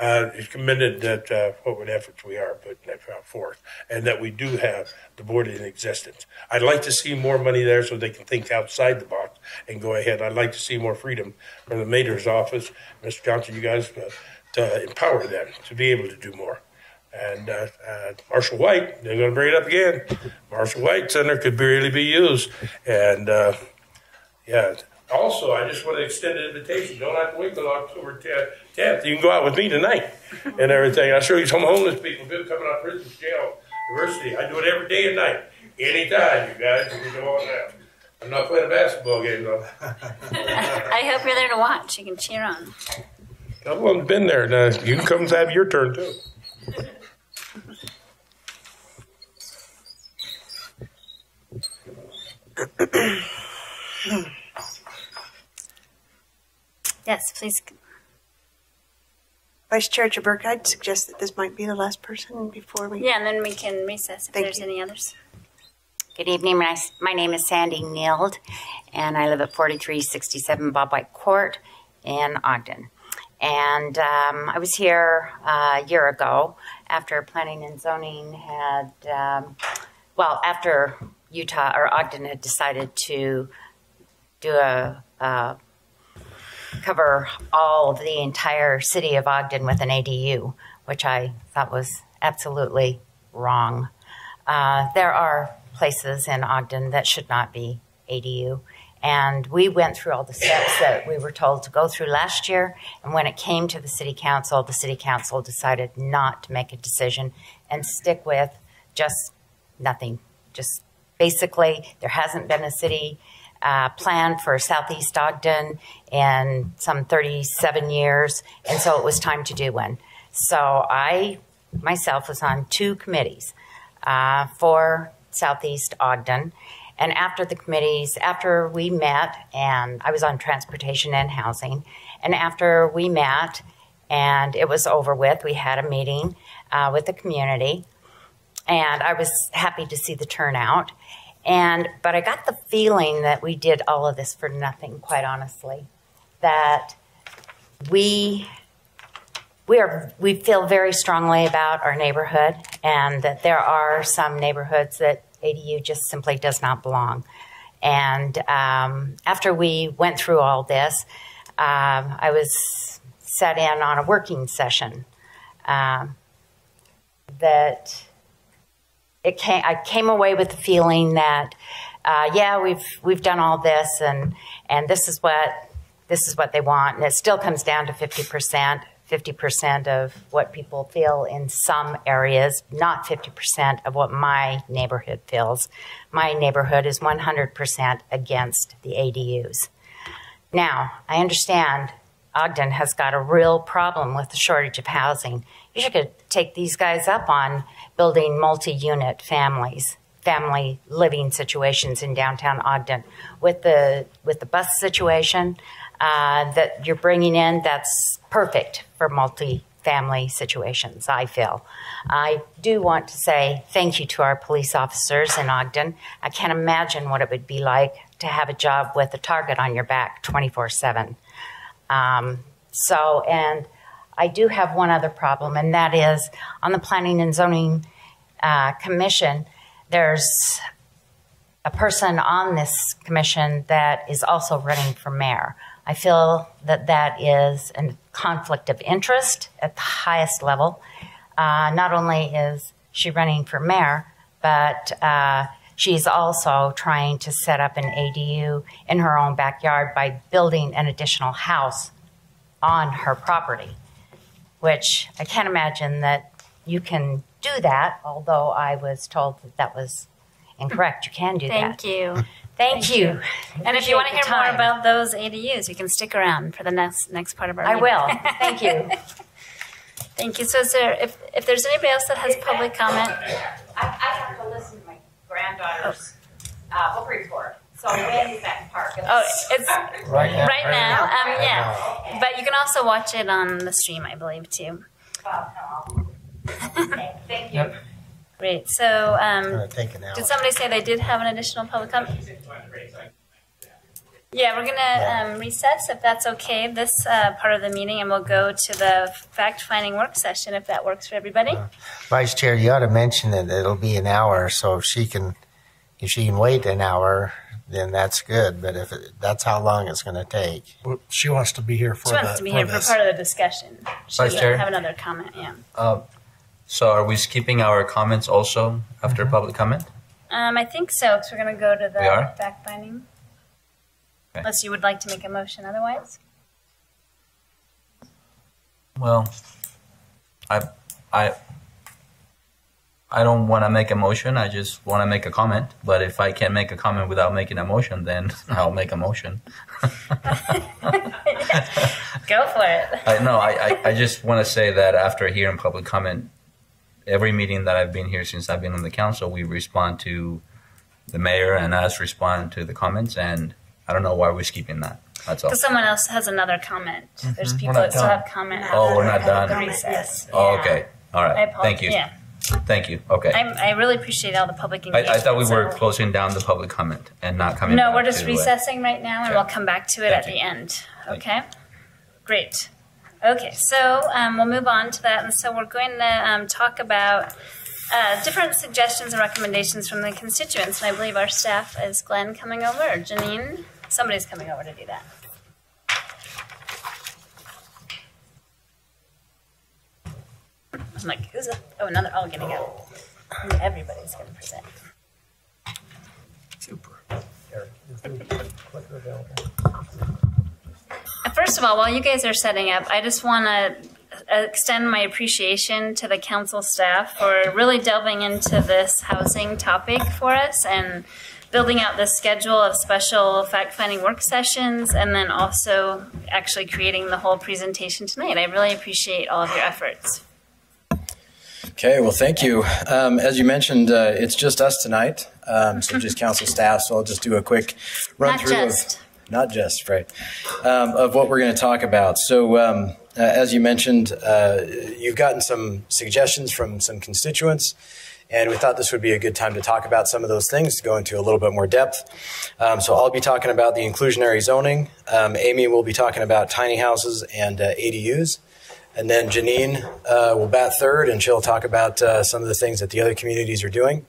It's commended that what efforts we are putting that forth, and that we do have the board in existence. I'd like to see more money there so they can think outside the box and go ahead. I'd like to see more freedom from the mayor's office, Mr. Johnson, you guys, to empower them to be able to do more. And Marshall White, they're going to bring it up again. Marshall White Center could really be used. And yeah. Also, I just want to extend an invitation. Don't have to wait till October 10th. You can go out with me tonight and everything. I'll show you some homeless people coming out of prison, jail, university. I do it every day and night. Anytime, you guys. You can go on now. I'm not playing a basketball game, though. I hope you're there to watch. You can cheer on. I've been there. Now, you can come and have your turn, too. Yes, please. Vice Chair Jaberka, I'd suggest that this might be the last person before we... Yeah, and then we can recess if there's any others. Good evening. My name is Sandy Nield, and I live at 4367 Bob White Court in Ogden. And I was here a year ago after Planning and Zoning had, after Utah or Ogden had decided to do cover all of the entire city of Ogden with an ADU, which I thought was absolutely wrong. There are places in Ogden that should not be ADU. And we went through all the steps that we were told to go through last year. And when it came to the city council decided not to make a decision and stick with just nothing. Just basically, there hasn't been a city plan for Southeast Ogden in some 37 years, and so it was time to do one. So I myself was on 2 committees for Southeast Ogden, and after we met, and I was on transportation and housing, and after we met and it was over with, we had a meeting with the community, and I was happy to see the turnout. But I got the feeling that we did all of this for nothing, quite honestly. That we feel very strongly about our neighborhood, and that there are some neighborhoods that ADU just simply does not belong. And after we went through all this, I was set in on a working session that. I came away with the feeling that, we've done all this, and this is what they want, and it still comes down to 50% of what people feel in some areas, not 50% of what my neighborhood feels. My neighborhood is 100% against the ADUs. Now, I understand Ogden has got a real problem with the shortage of housing. You should take these guys up on building multi-unit family living situations in downtown Ogden. With the bus situation that you're bringing in, that's perfect for multi-family situations, I feel. I do want to say thank you to our police officers in Ogden. I can't imagine what it would be like to have a job with a target on your back 24/7. And I do have one other problem, and that is on the Planning and Zoning Commission, there's a person on this commission that is also running for mayor. I feel that that is a conflict of interest at the highest level. Not only is she running for mayor, but she's also trying to set up an ADU in her own backyard by building an additional house on her property, which I can't imagine that you can do that, although I was told that that was incorrect. You can do that. Thank you. Thank you. And if you want to hear more about those ADUs, you can stick around for the next part of our meeting. I will. Thank you. Thank you. So is there, if there's anybody else that has public comment? I have to listen to my granddaughter's book report. So when is that park? It's right now. Yeah. But you can also watch it on the stream, I believe, too. Thank you. Great. So take an hour. did somebody say they did have an additional public comment? Yeah, we're going to recess, if that's okay, this part of the meeting, and we'll go to the fact-finding work session, if that works for everybody. Vice Chair, you ought to mention that it'll be an hour, so if she can wait an hour, then that's good. But that's how long it's going to take. Well, she wants to be here for She wants to be here for part of the discussion. She Vice doesn't Chair? have another comment, yeah. So are we skipping our comments also after public comment? I think so, because we're going to go to the We are? fact-finding. Okay. Unless you would like to make a motion otherwise. Well, I don't want to make a motion. I just want to make a comment. But if I can make a comment without making a motion, then I'll make a motion. Go for it. I just want to say that after hearing public comment, every meeting that I've been here since I've been on the council, we respond to the mayor and us respond to the comments. And I don't know why we're skipping that. That's all. Because someone else has another comment. There's people We're not that still done. have comment. Oh, we're not done. Recess. Oh, Yeah. okay. All I right. apologize. Thank you. Yeah. Thank you. Okay. I really appreciate all the public engagement. I thought we were so- closing down the public comment and not coming No, back we're just to, recessing right now, and we'll come back to it Thank at the end. Okay? Great. Okay, so we'll move on to that. And so we're going to talk about different suggestions and recommendations from the constituents. And I believe our staff is Glenn coming over, or Janine. Somebody's coming over to do that. I'm like, who's that? Oh, another. Oh, gonna go. Everybody's going to present. First of all, while you guys are setting up, I just want to extend my appreciation to the council staff for really delving into this housing topic for us and building out this schedule of special fact-finding work sessions, and then also actually creating the whole presentation tonight. I really appreciate all of your efforts. Okay, well, thank you. As you mentioned, it's just us tonight, so just council staff, so I'll just do a quick run through of what we're going to talk about. So as you mentioned, you've gotten some suggestions from some constituents, and we thought this would be a good time to talk about some of those things, to go into a little bit more depth. So I'll be talking about the inclusionary zoning. Amy will be talking about tiny houses and ADUs. And then Janine will bat third, and she'll talk about some of the things that the other communities are doing,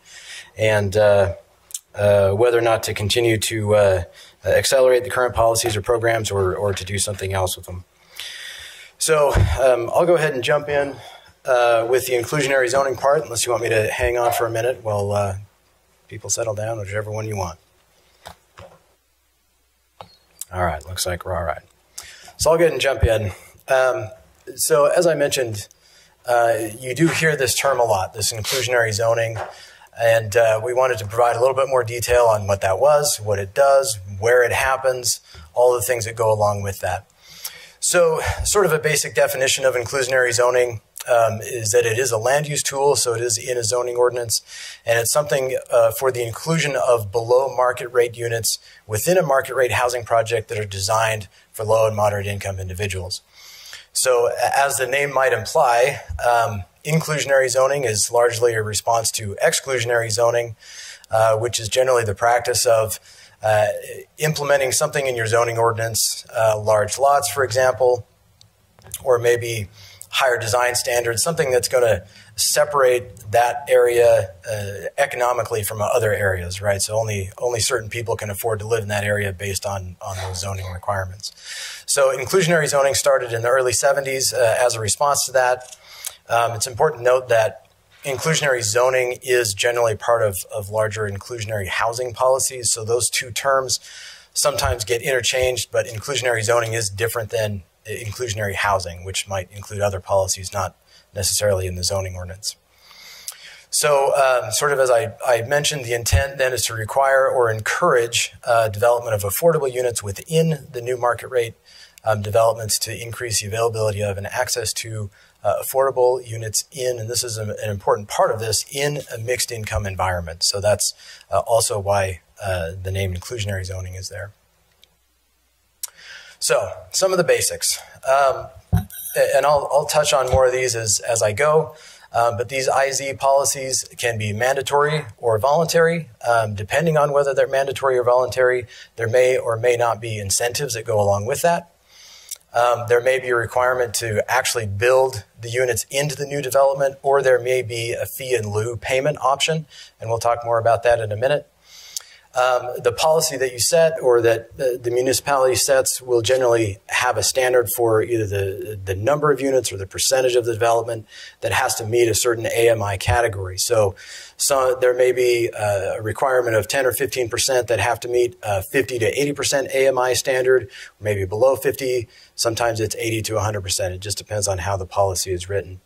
and whether or not to continue to accelerate the current policies or programs, or to do something else with them. So I'll go ahead and jump in with the inclusionary zoning part, unless you want me to hang on for a minute while people settle down, whichever one you want. All right, looks like we're all right. So I'll go ahead and jump in. So as I mentioned, you do hear this term a lot, this inclusionary zoning, and we wanted to provide a little bit more detail on what that was, what it does, where it happens, all the things that go along with that. So sort of a basic definition of inclusionary zoning is that it is a land use tool, so it is in a zoning ordinance, and it's something for the inclusion of below market rate units within a market rate housing project that are designed for low and moderate income individuals. So as the name might imply, inclusionary zoning is largely a response to exclusionary zoning, which is generally the practice of implementing something in your zoning ordinance, large lots, for example, or maybe higher design standards, something that's going to separate that area economically from other areas, right? So only certain people can afford to live in that area based on those zoning requirements. So inclusionary zoning started in the early 70s as a response to that. It's important to note that inclusionary zoning is generally part of larger inclusionary housing policies. So those two terms sometimes get interchanged, but inclusionary zoning is different than inclusionary housing, which might include other policies not necessarily in the zoning ordinance. So sort of as I mentioned, the intent then is to require or encourage development of affordable units within the new market rate developments to increase the availability of and access to affordable units in, and this is an important part of this, in a mixed income environment. So that's also why the name inclusionary zoning is there. So some of the basics, and I'll touch on more of these as I go, but these IZ policies can be mandatory or voluntary. Depending on whether they're mandatory or voluntary, there may or may not be incentives that go along with that. There may be a requirement to actually build the units into the new development, or there may be a fee in lieu payment option, and we'll talk more about that in a minute. The policy that you set or that the municipality sets will generally have a standard for either the number of units or the percentage of the development that has to meet a certain AMI category. So there may be a requirement of 10 or 15% that have to meet 50 to 80% AMI standard, maybe below 50. Sometimes it's 80 to 100%. It just depends on how the policy is written.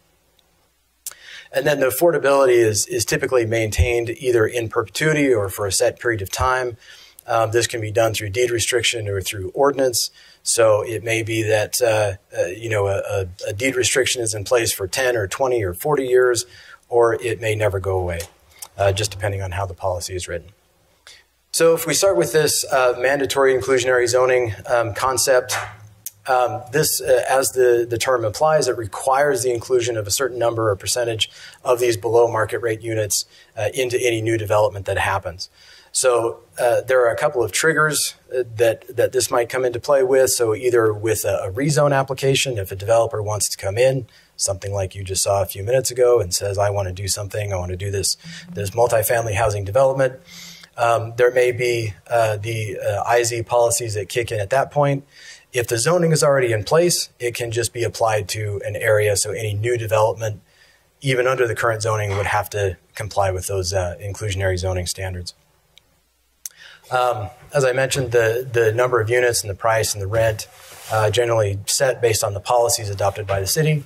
And then the affordability is typically maintained either in perpetuity or for a set period of time. This can be done through deed restriction or through ordinance. So it may be that a deed restriction is in place for 10 or 20 or 40 years, or it may never go away, just depending on how the policy is written. So if we start with this mandatory inclusionary zoning concept, this, as the term implies, it requires the inclusion of a certain number or percentage of these below market rate units into any new development that happens. So there are a couple of triggers that this might come into play with. So either with a rezone application, if a developer wants to come in, something like you just saw a few minutes ago, and says, I want to do something, I want to do this multifamily housing development. There may be the IZ policies that kick in at that point. If the zoning is already in place, it can just be applied to an area. So any new development, even under the current zoning, would have to comply with those inclusionary zoning standards. As I mentioned, the number of units and the price and the rent generally set based on the policies adopted by the city.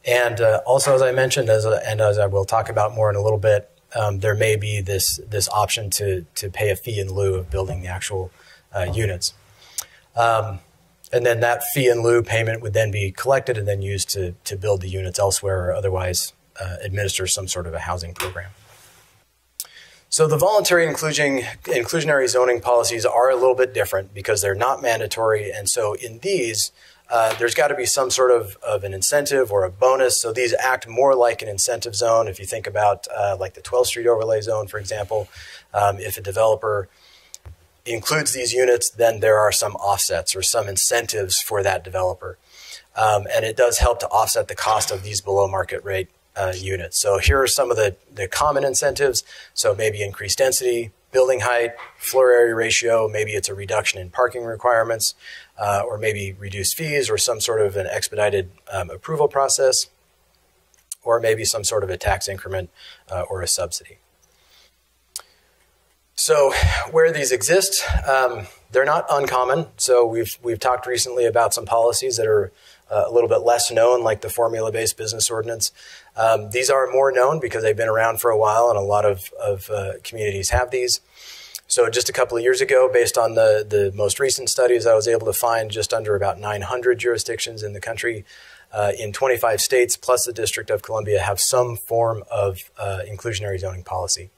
And also, as I mentioned, as I will talk about more in a little bit, there may be this option to pay a fee in lieu of building the actual units. And then that fee in lieu payment would then be collected and then used to build the units elsewhere or otherwise administer some sort of a housing program. So the voluntary inclusionary zoning policies are a little bit different because they're not mandatory. And so in these, there's got to be some sort of an incentive or a bonus. So these act more like an incentive zone. If you think about like the 12th Street overlay zone, for example, if a developer includes these units, then there are some offsets or some incentives for that developer. And it does help to offset the cost of these below market rate units. So here are some of the common incentives. So maybe increased density, building height, floor area ratio, maybe it's a reduction in parking requirements, or maybe reduced fees or some sort of an expedited approval process, or maybe some sort of a tax increment or a subsidy. So where these exist, they're not uncommon. So we've talked recently about some policies that are a little bit less known, like the formula-based business ordinance. These are more known because they've been around for a while, and a lot of communities have these. So just a couple of years ago, based on the most recent studies, I was able to find just under about 900 jurisdictions in the country in 25 states, plus the District of Columbia, have some form of inclusionary zoning policy.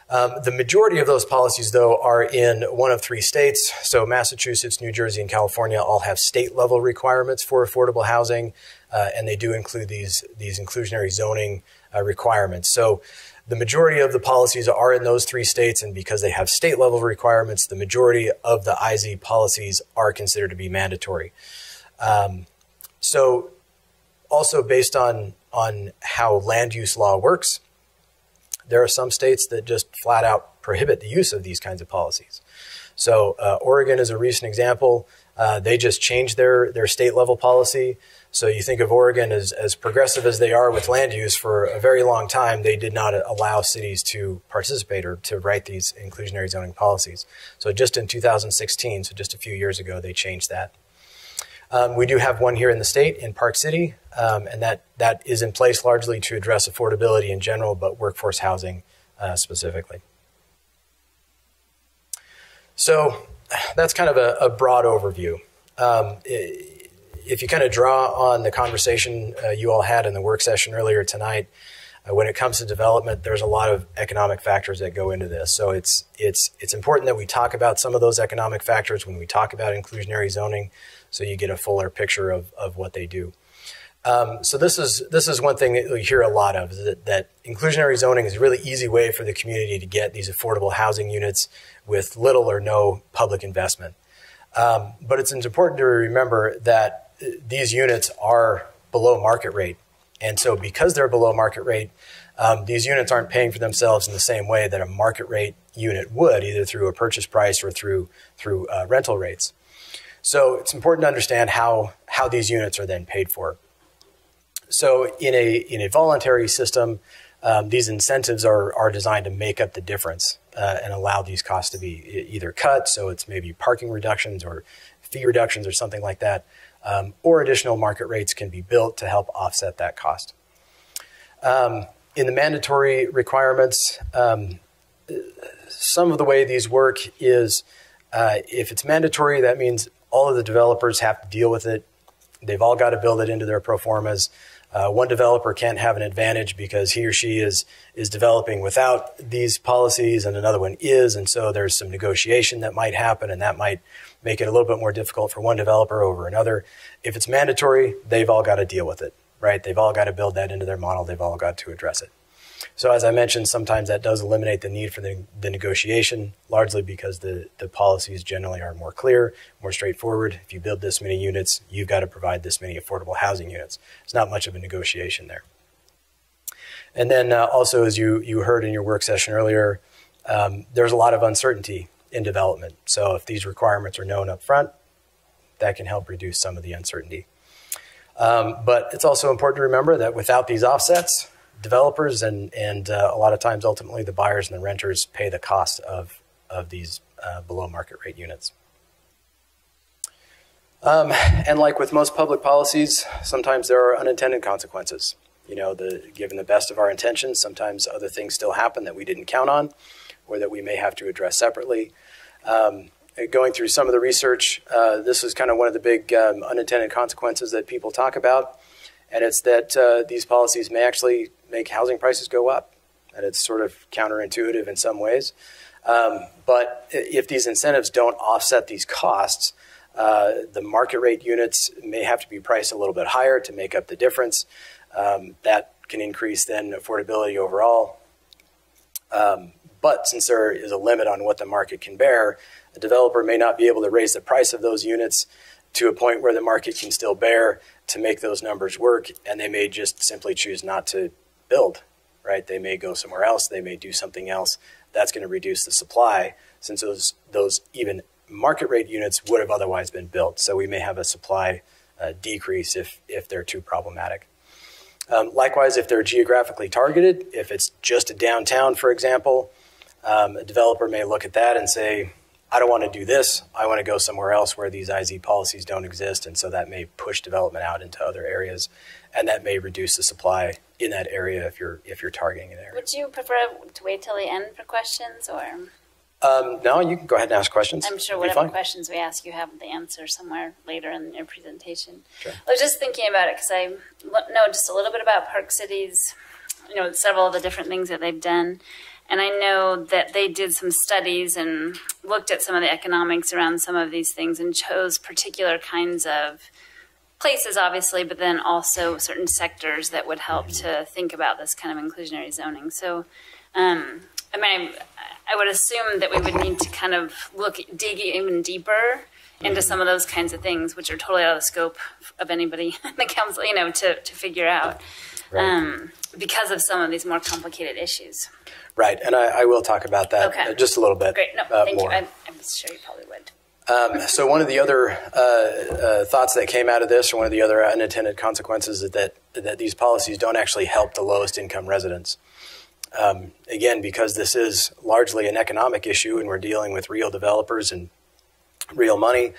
The majority of those policies, though, are in one of three states. So Massachusetts, New Jersey, and California all have state-level requirements for affordable housing, and they do include these inclusionary zoning requirements. So the majority of the policies are in those three states, and because they have state-level requirements, the majority of the IZ policies are considered to be mandatory. So also based on how land use law works, there are some states that just flat out prohibit the use of these kinds of policies. So Oregon is a recent example. They just changed their state level policy. So you think of Oregon as progressive as they are with land use. For a very long time, they did not allow cities to participate or to write these inclusionary zoning policies. So just in 2016, so just a few years ago, they changed that. We do have one here in the state, in Park City, and that is in place largely to address affordability in general, but workforce housing specifically. So that's kind of a broad overview. If you kind of draw on the conversation you all had in the work session earlier tonight, when it comes to development, there's a lot of economic factors that go into this. So it's important that we talk about some of those economic factors when we talk about inclusionary zoning, so you get a fuller picture of what they do. So this is one thing that we hear a lot of, is that inclusionary zoning is a really easy way for the community to get these affordable housing units with little or no public investment. But it's important to remember that these units are below market rate. And so because they're below market rate, these units aren't paying for themselves in the same way that a market rate unit would, either through a purchase price or through rental rates. So it's important to understand how these units are then paid for. So in a voluntary system, these incentives are designed to make up the difference and allow these costs to be either cut, so it's maybe parking reductions or fee reductions or something like that, or additional market rates can be built to help offset that cost. In the mandatory requirements, some of the way these work is if it's mandatory, that means all of the developers have to deal with it. They've all got to build it into their pro formas. One developer can't have an advantage because he or she is developing without these policies, and another one is, and so there's some negotiation that might happen, and that might make it a little bit more difficult for one developer over another. If it's mandatory, they've all got to deal with it, right? They've all got to build that into their model. They've all got to address it. So as I mentioned, sometimes that does eliminate the need for the negotiation, largely because the policies generally are more clear, more straightforward. If you build this many units, you've got to provide this many affordable housing units. It's not much of a negotiation there. And then also, as you heard in your work session earlier, there's a lot of uncertainty in development. So if these requirements are known up front, that can help reduce some of the uncertainty. But it's also important to remember that without these offsets, developers and a lot of times ultimately the buyers and the renters pay the cost of these below market rate units. And like with most public policies, sometimes there are unintended consequences. You know, given the best of our intentions, sometimes other things still happen that we didn't count on or that we may have to address separately. Going through some of the research, this is kind of one of the big unintended consequences that people talk about. And it's that these policies may actually make housing prices go up. And it's sort of counterintuitive in some ways. But if these incentives don't offset these costs, the market rate units may have to be priced a little bit higher to make up the difference. That can increase then affordability overall. But since there is a limit on what the market can bear, a developer may not be able to raise the price of those units to a point where the market can still bear to make those numbers work, and they may just simply choose not to build, right? They may go somewhere else, they may do something else. That's going to reduce the supply, since those even market rate units would have otherwise been built. So we may have a supply decrease if they're too problematic. Likewise, if they're geographically targeted, if it's just a downtown, for example, a developer may look at that and say, I don't want to do this. I want to go somewhere else where these IZ policies don't exist. And so that may push development out into other areas, and that may reduce the supply in that area if you're targeting an area. Would you prefer to wait till the end for questions, or? No, you can go ahead and ask questions. I'm sure whatever questions we ask, you have the answer somewhere later in your presentation. Sure. I was just thinking about it because I know just a little bit about Park City's, several of the different things that they've done. And I know that they did some studies and looked at some of the economics around some of these things and chose particular kinds of places, obviously, but then also certain sectors that would help to think about this kind of inclusionary zoning. So, I would assume that we would need to kind of dig even deeper into some of those kinds of things, which are totally out of the scope of anybody in the council, to figure out, right. Because of some of these more complicated issues. Right, and I will talk about that just a little bit. Great, no, thank more. you. I'm sure you probably would. So one of the other thoughts that came out of this, or one of the other unintended consequences, is that these policies don't actually help the lowest income residents. Again, because this is largely an economic issue and we're dealing with real developers and real money,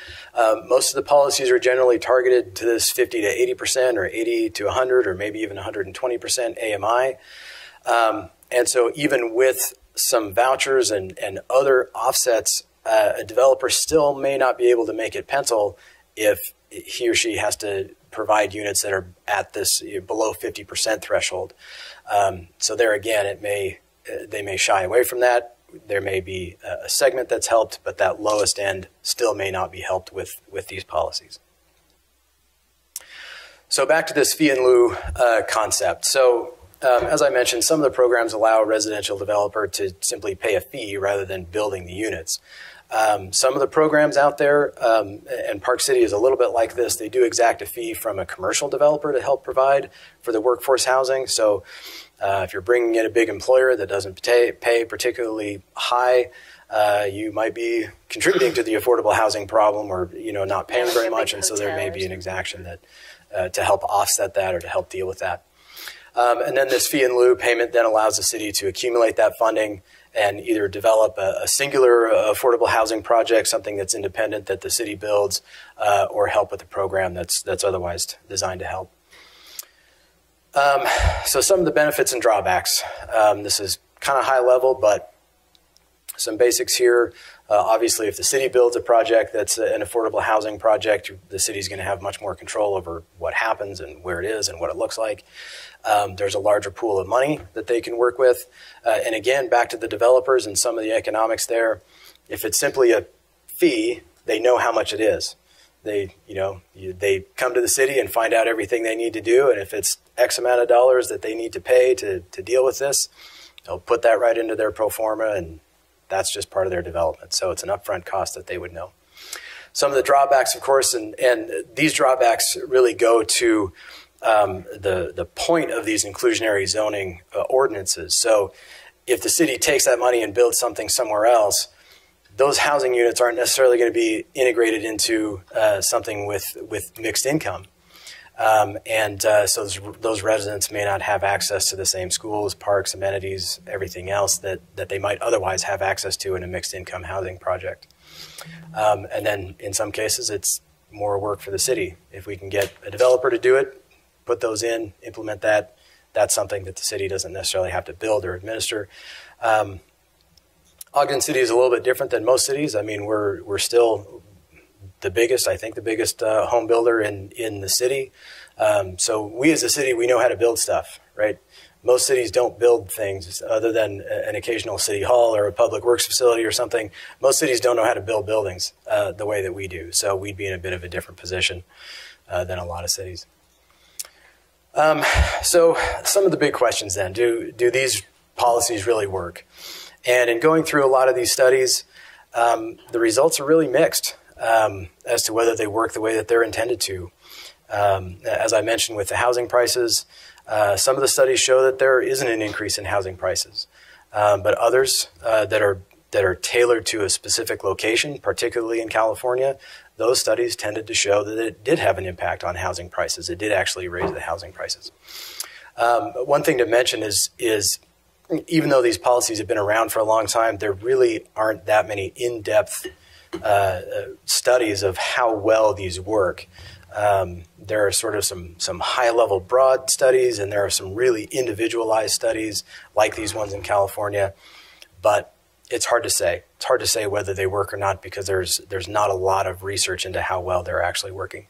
most of the policies are generally targeted to this 50 to 80% or 80 to 100 or maybe even 120% AMI. And so even with some vouchers and other offsets, a developer still may not be able to make it pencil if he or she has to provide units that are at this below 50% threshold. So there again, they may shy away from that. There may be a segment that's helped, but that lowest end still may not be helped with these policies. So back to this fee in lieu concept. So as I mentioned, some of the programs allow a residential developer to simply pay a fee rather than building the units. Some of the programs out there, and Park City is a little bit like this, they do exact a fee from a commercial developer to help provide for the workforce housing. So if you're bringing in a big employer that doesn't pay particularly high, you might be contributing to the affordable housing problem, or not paying very much, and so there may be an exaction that to help offset that or to help deal with that. And then this fee in lieu payment then allows the city to accumulate that funding and either develop a singular affordable housing project, something that's independent that the city builds, or help with a program that's otherwise designed to help. So some of the benefits and drawbacks. This is kind of high level, but some basics here. Obviously, if the city builds a project that's an affordable housing project, the city's going to have much more control over what happens and where it is and what it looks like. There's a larger pool of money that they can work with. And again, back to the developers and some of the economics there, if it's simply a fee, they know how much it is. They come to the city and find out everything they need to do. And if it's X amount of dollars that they need to pay to deal with this, they'll put that right into their pro forma, and that's just part of their development. So it's an upfront cost that they would know. Some of the drawbacks, of course, and these drawbacks really go to the point of these inclusionary zoning ordinances. So if the city takes that money and builds something somewhere else, those housing units aren't necessarily going to be integrated into something with mixed income. So those residents may not have access to the same schools, parks, amenities, everything else that they might otherwise have access to in a mixed income housing project. And then in some cases, it's more work for the city. If we can get a developer to do it, put those in, implement that, that's something that the city doesn't necessarily have to build or administer. Ogden City is a little bit different than most cities. I mean, we're still the biggest home builder in the city. So we as a city, we know how to build stuff, right? Most cities don't build things other than an occasional city hall or a public works facility or something. Most cities don't know how to build buildings the way that we do. So we'd be in a bit of a different position than a lot of cities. So some of the big questions then, do these policies really work? And in going through a lot of these studies, the results are really mixed as to whether they work the way that they're intended to. As I mentioned with the housing prices, some of the studies show that there isn't an increase in housing prices, but others that are tailored to a specific location, particularly in California, those studies tended to show that it did have an impact on housing prices. It did actually raise the housing prices. One thing to mention is even though these policies have been around for a long time, there really aren't that many in-depth studies of how well these work. There are sort of some high-level broad studies, and there are some really individualized studies like these ones in California, but it's hard to say. It's hard to say whether they work or not because there's not a lot of research into how well they're actually working.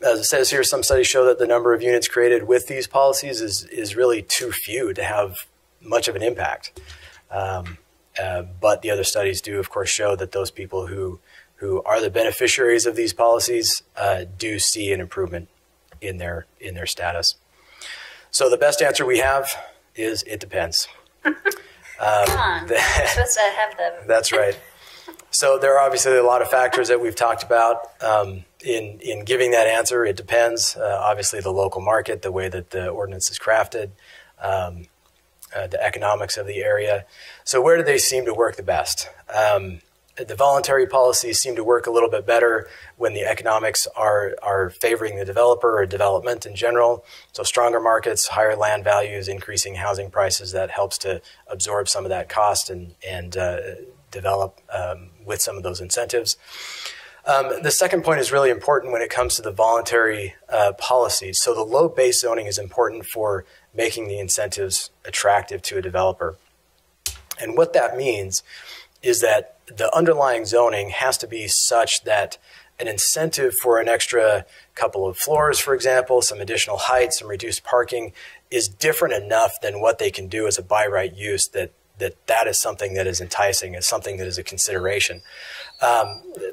As it says here, some studies show that the number of units created with these policies is really too few to have much of an impact. But the other studies do, of course, show that those people who are the beneficiaries of these policies do see an improvement in their status. So the best answer we have is it depends. That's right. So there are obviously a lot of factors that we've talked about in giving that answer. It depends. Obviously, the local market, the way that the ordinance is crafted, the economics of the area. So where do they seem to work the best? The voluntary policies seem to work a little bit better when the economics are favoring the developer or development in general. So stronger markets, higher land values, increasing housing prices, that helps to absorb some of that cost and develop with some of those incentives. The second point is really important when it comes to the voluntary policies. So the low base zoning is important for making the incentives attractive to a developer. And what that means is that the underlying zoning has to be such that an incentive for an extra couple of floors, for example, some additional height, some reduced parking, is different enough than what they can do as a by right use that is something that is enticing, is something that is a consideration.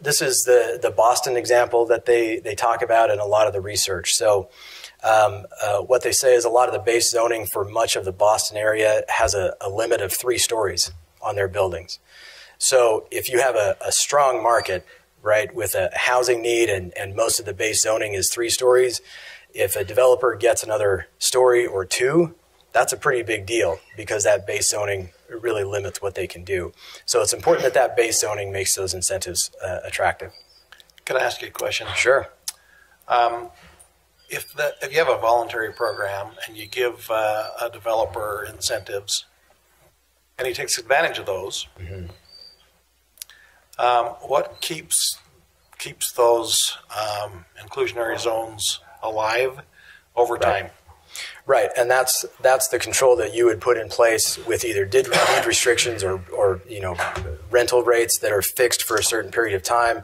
This is the Boston example that they talk about in a lot of the research. So what they say is a lot of the base zoning for much of the Boston area has a limit of 3 stories on their buildings. So if you have a strong market, right, with a housing need and most of the base zoning is 3 stories, if a developer gets another story or 2, that's a pretty big deal because that base zoning really limits what they can do. So it's important that base zoning makes those incentives attractive. Can I ask you a question? Sure. If you have a voluntary program and you give a developer incentives and he takes advantage of those, what keeps those inclusionary zones alive over time? Right, and that's the control that you would put in place with either deed restrictions or rental rates that are fixed for a certain period of time.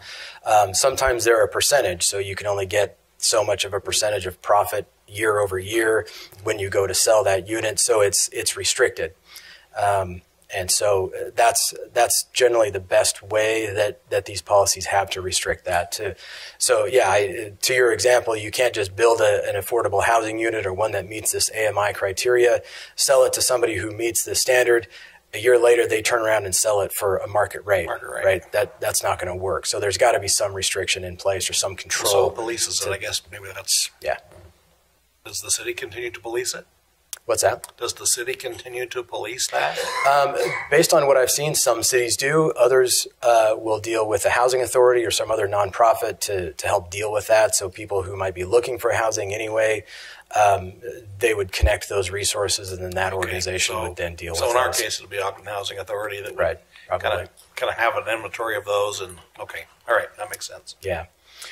Sometimes they're a percentage, so you can only get so much of a percentage of profit year over year when you go to sell that unit, so it's restricted. And so that's generally the best way that these policies have to restrict that. To your example, you can't just build an affordable housing unit or one that meets this AMI criteria, sell it to somebody who meets the standard. A year later, they turn around and sell it for a market rate. Right? That's not going to work. So there's got to be some restriction in place or some control. So polices it, I guess maybe that's... Yeah. Does the city continue to police it? What's that? Does the city continue to police that? Based on what I've seen, some cities do. Others will deal with a housing authority or some other nonprofit to help deal with that. So people who might be looking for housing anyway, they would connect those resources, and then that organization would then deal with those. So in our case, it'll be Ogden Housing Authority that would kind of have an inventory of those. And okay, all right, that makes sense. Yeah.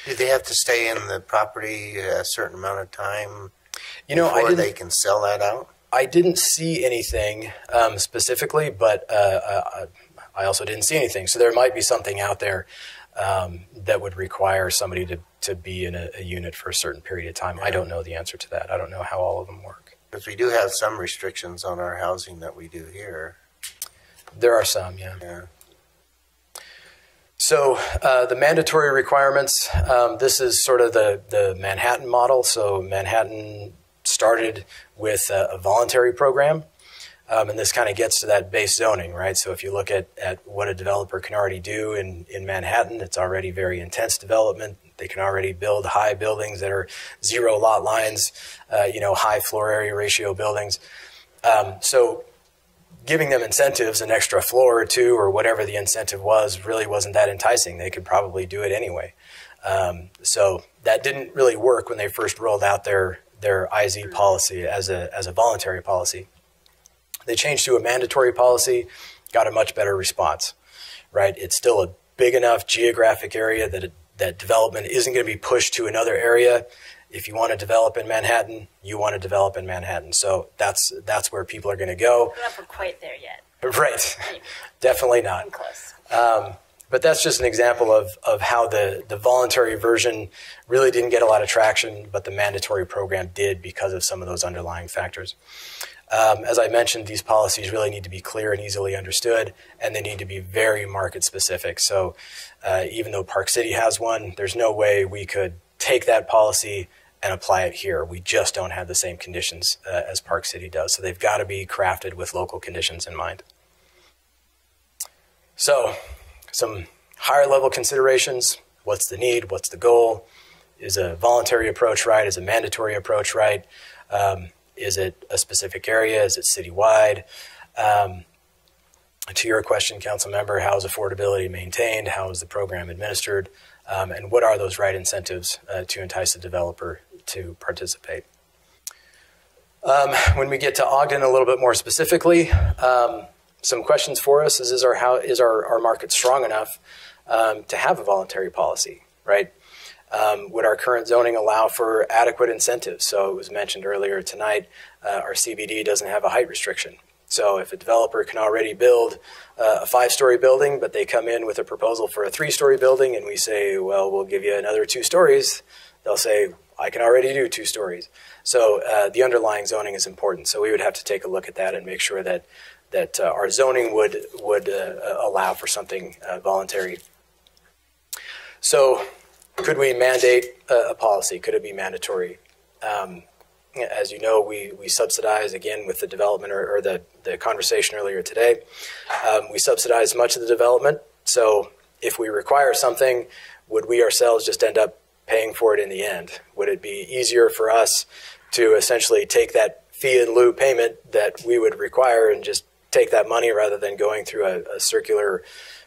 Do they have to stay in the property a certain amount of time? Before they can sell that out? I didn't see anything specifically, but I also didn't see anything. So there might be something out there that would require somebody to be in a unit for a certain period of time. I don't know the answer to that. I don't know how all of them work. Because we do have some restrictions on our housing that we do here. There are some, yeah. So the mandatory requirements, this is sort of the Manhattan model. So Manhattan started with a voluntary program, and this kind of gets to that base zoning, right? So if you look at what a developer can already do in Manhattan, it's already very intense development. They can already build high buildings that are 0 lot lines, high floor area ratio buildings. So giving them incentives, an extra floor or two or whatever the incentive was, really wasn't that enticing. They could probably do it anyway. So that didn't really work when they first rolled out their IZ policy as a voluntary policy. They changed to a mandatory policy, got a much better response, right? It's still a big enough geographic area that development isn't going to be pushed to another area. If you want to develop in Manhattan, you want to develop in Manhattan. So that's where people are going to go. We're not quite there yet. Right. Definitely not. I'm close. But that's just an example of how the voluntary version really didn't get a lot of traction, but the mandatory program did because of some of those underlying factors. As I mentioned, these policies really need to be clear and easily understood, and they need to be very market specific. So even though Park City has one, there's no way we could take that policy and apply it here. We just don't have the same conditions as Park City does. So they've got to be crafted with local conditions in mind. So some higher level considerations. What's the need? What's the goal? Is a voluntary approach right? Is a mandatory approach right? Is it a specific area? Is it citywide? To your question, Council Member, how is affordability maintained? How is the program administered? And what are those right incentives to entice the developer to participate? When we get to Ogden a little bit more specifically, some questions for us is our market strong enough to have a voluntary policy, right? Would our current zoning allow for adequate incentives? So it was mentioned earlier tonight, our CBD doesn't have a height restriction. So if a developer can already build a 5-story building, but they come in with a proposal for a 3-story building and we say, well, we'll give you another 2 stories, they'll say, I can already do 2 stories. So the underlying zoning is important. So we would have to take a look at that and make sure that our zoning would allow for something voluntary. So could we mandate a policy? Could it be mandatory? As you know, we subsidize, again, with the development or the conversation earlier today, we subsidize much of the development. So if we require something, would we ourselves just end up paying for it in the end? Would it be easier for us to essentially take that fee in lieu payment that we would require and just take that money rather than going through a circular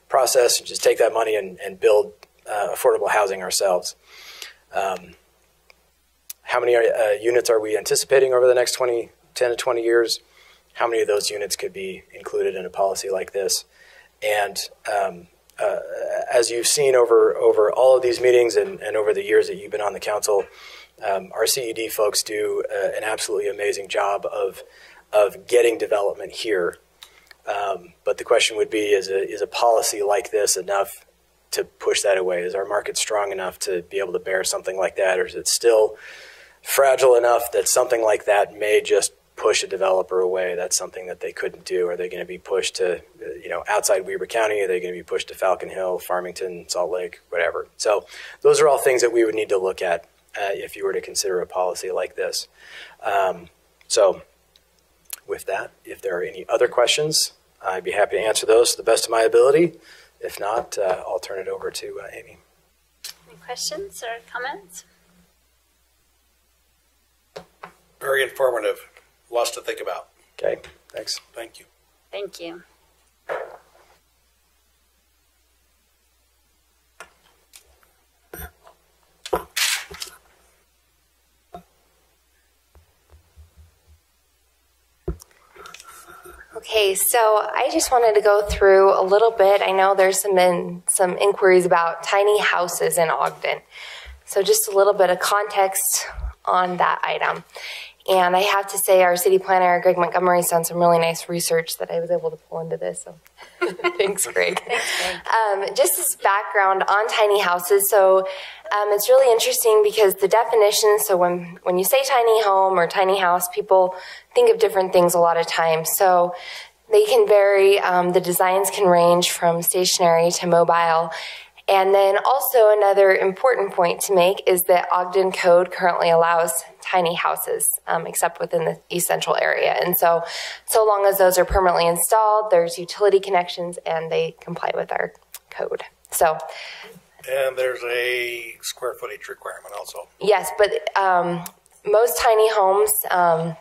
process and just take that money and build affordable housing ourselves? How many units are we anticipating over the next 10 to 20 years? How many of those units could be included in a policy like this? And as you've seen over all of these meetings and over the years that you've been on the council, Our CED folks do an absolutely amazing job of getting development here. But the question would be, is a policy like this enough to push that away? Is our market strong enough to be able to bear something like that? Or is it still fragile enough that something like that may just push a developer away? That's something that they couldn't do. Are they going to be pushed to, outside Weber County? Are they going to be pushed to Falcon Hill, Farmington, Salt Lake, whatever? So those are all things that we would need to look at if you were to consider a policy like this. So with that, if there are any other questions, I'd be happy to answer those to the best of my ability. If not, I'll turn it over to Amy. Any questions or comments? Very informative. Lots to think about. Okay, thanks. Thank you. Thank you. Okay, so I just wanted to go through a little bit. I know there's been some inquiries about tiny houses in Ogden. So just a little bit of context on that item. And I have to say our city planner, Greg Montgomery's done some really nice research that I was able to pull into this. So thanks, Greg. Just as background on tiny houses. So it's really interesting because the definition, so when you say tiny home or tiny house, people think of different things a lot of times. So they can vary. The designs can range from stationary to mobile. And then also another important point to make is that Ogden Code currently allows tiny houses, except within the East Central area. And so long as those are permanently installed, there's utility connections and they comply with our code. So, and there's a square footage requirement also. Yes, but most tiny homes are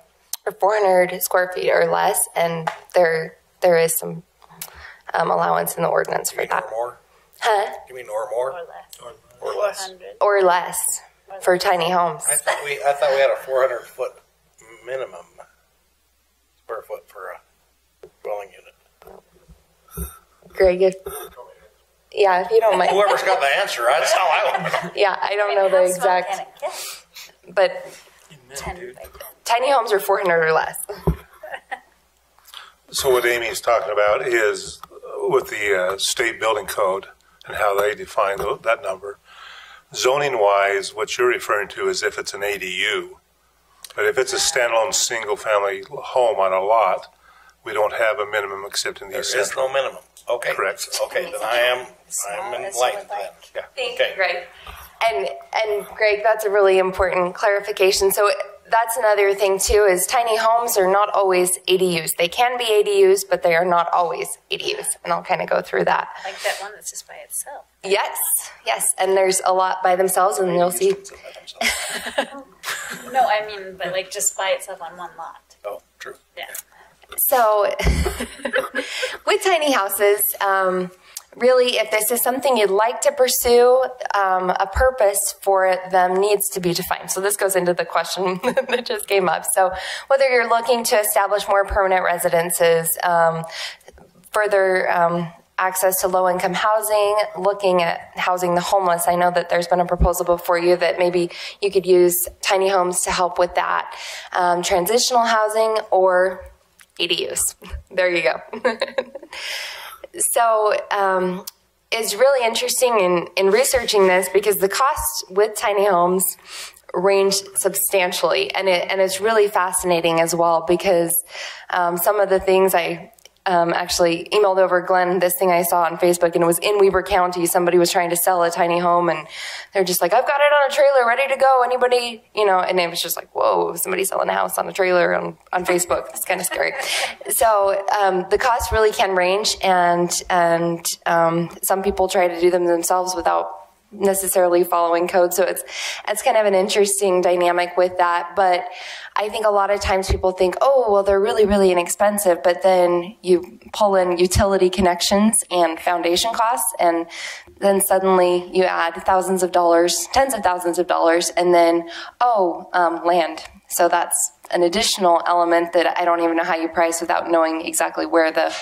400 square feet or less, and there is some allowance in the ordinance for that. Or more? Huh? You mean or more? Or less. Or less for tiny homes. I thought we had a 400-foot minimum square foot for a dwelling unit. Greg, if you don't mind. Whoever's got the answer, that's how I want to know. Yeah, I don't know the exact. But tiny homes are 400 or less. So what Amy's talking about is with the state building code and how they define that number. Zoning-wise, what you're referring to is if it's an ADU. But if it's a standalone single-family home on a lot, we don't have a minimum except in the There is no minimum. Okay. Correct. Okay, then I'm enlightened then. Yeah. Thank you, Greg. And Greg, that's a really important clarification. So that's another thing too, is tiny homes are not always ADUs. They can be ADUs, but they are not always ADUs. And I'll kind of go through that. Like that one that's just by itself. Yes. And there's a lot by themselves, and you'll see. No, I mean, but like just by itself on one lot. Oh, true. Yeah. So with tiny houses, really, if this is something you'd like to pursue, a purpose for them needs to be defined. So this goes into the question that just came up. So whether you're looking to establish more permanent residences, further access to low-income housing, looking at housing the homeless. I know that there's been a proposal before you that maybe you could use tiny homes to help with that. Transitional housing or ADUs. There you go. So it's really interesting in researching this because the costs with tiny homes range substantially, and it's really fascinating as well because some of the things I actually emailed over Glenn this thing I saw on Facebook, and it was in Weber County. Somebody was trying to sell a tiny home, and they're just like, I've got it on a trailer ready to go. Anybody, and it was just like, whoa, somebody selling a house on a trailer on Facebook. It's kind of scary. So the costs really can range, and some people try to do them themselves without necessarily following code. So it's kind of an interesting dynamic with that. But I think a lot of times people think, oh, well, they're really, really inexpensive. But then you pull in utility connections and foundation costs, and then suddenly you add thousands of dollars, tens of thousands of dollars, and then, land. So that's an additional element that I don't even know how you price without knowing exactly where the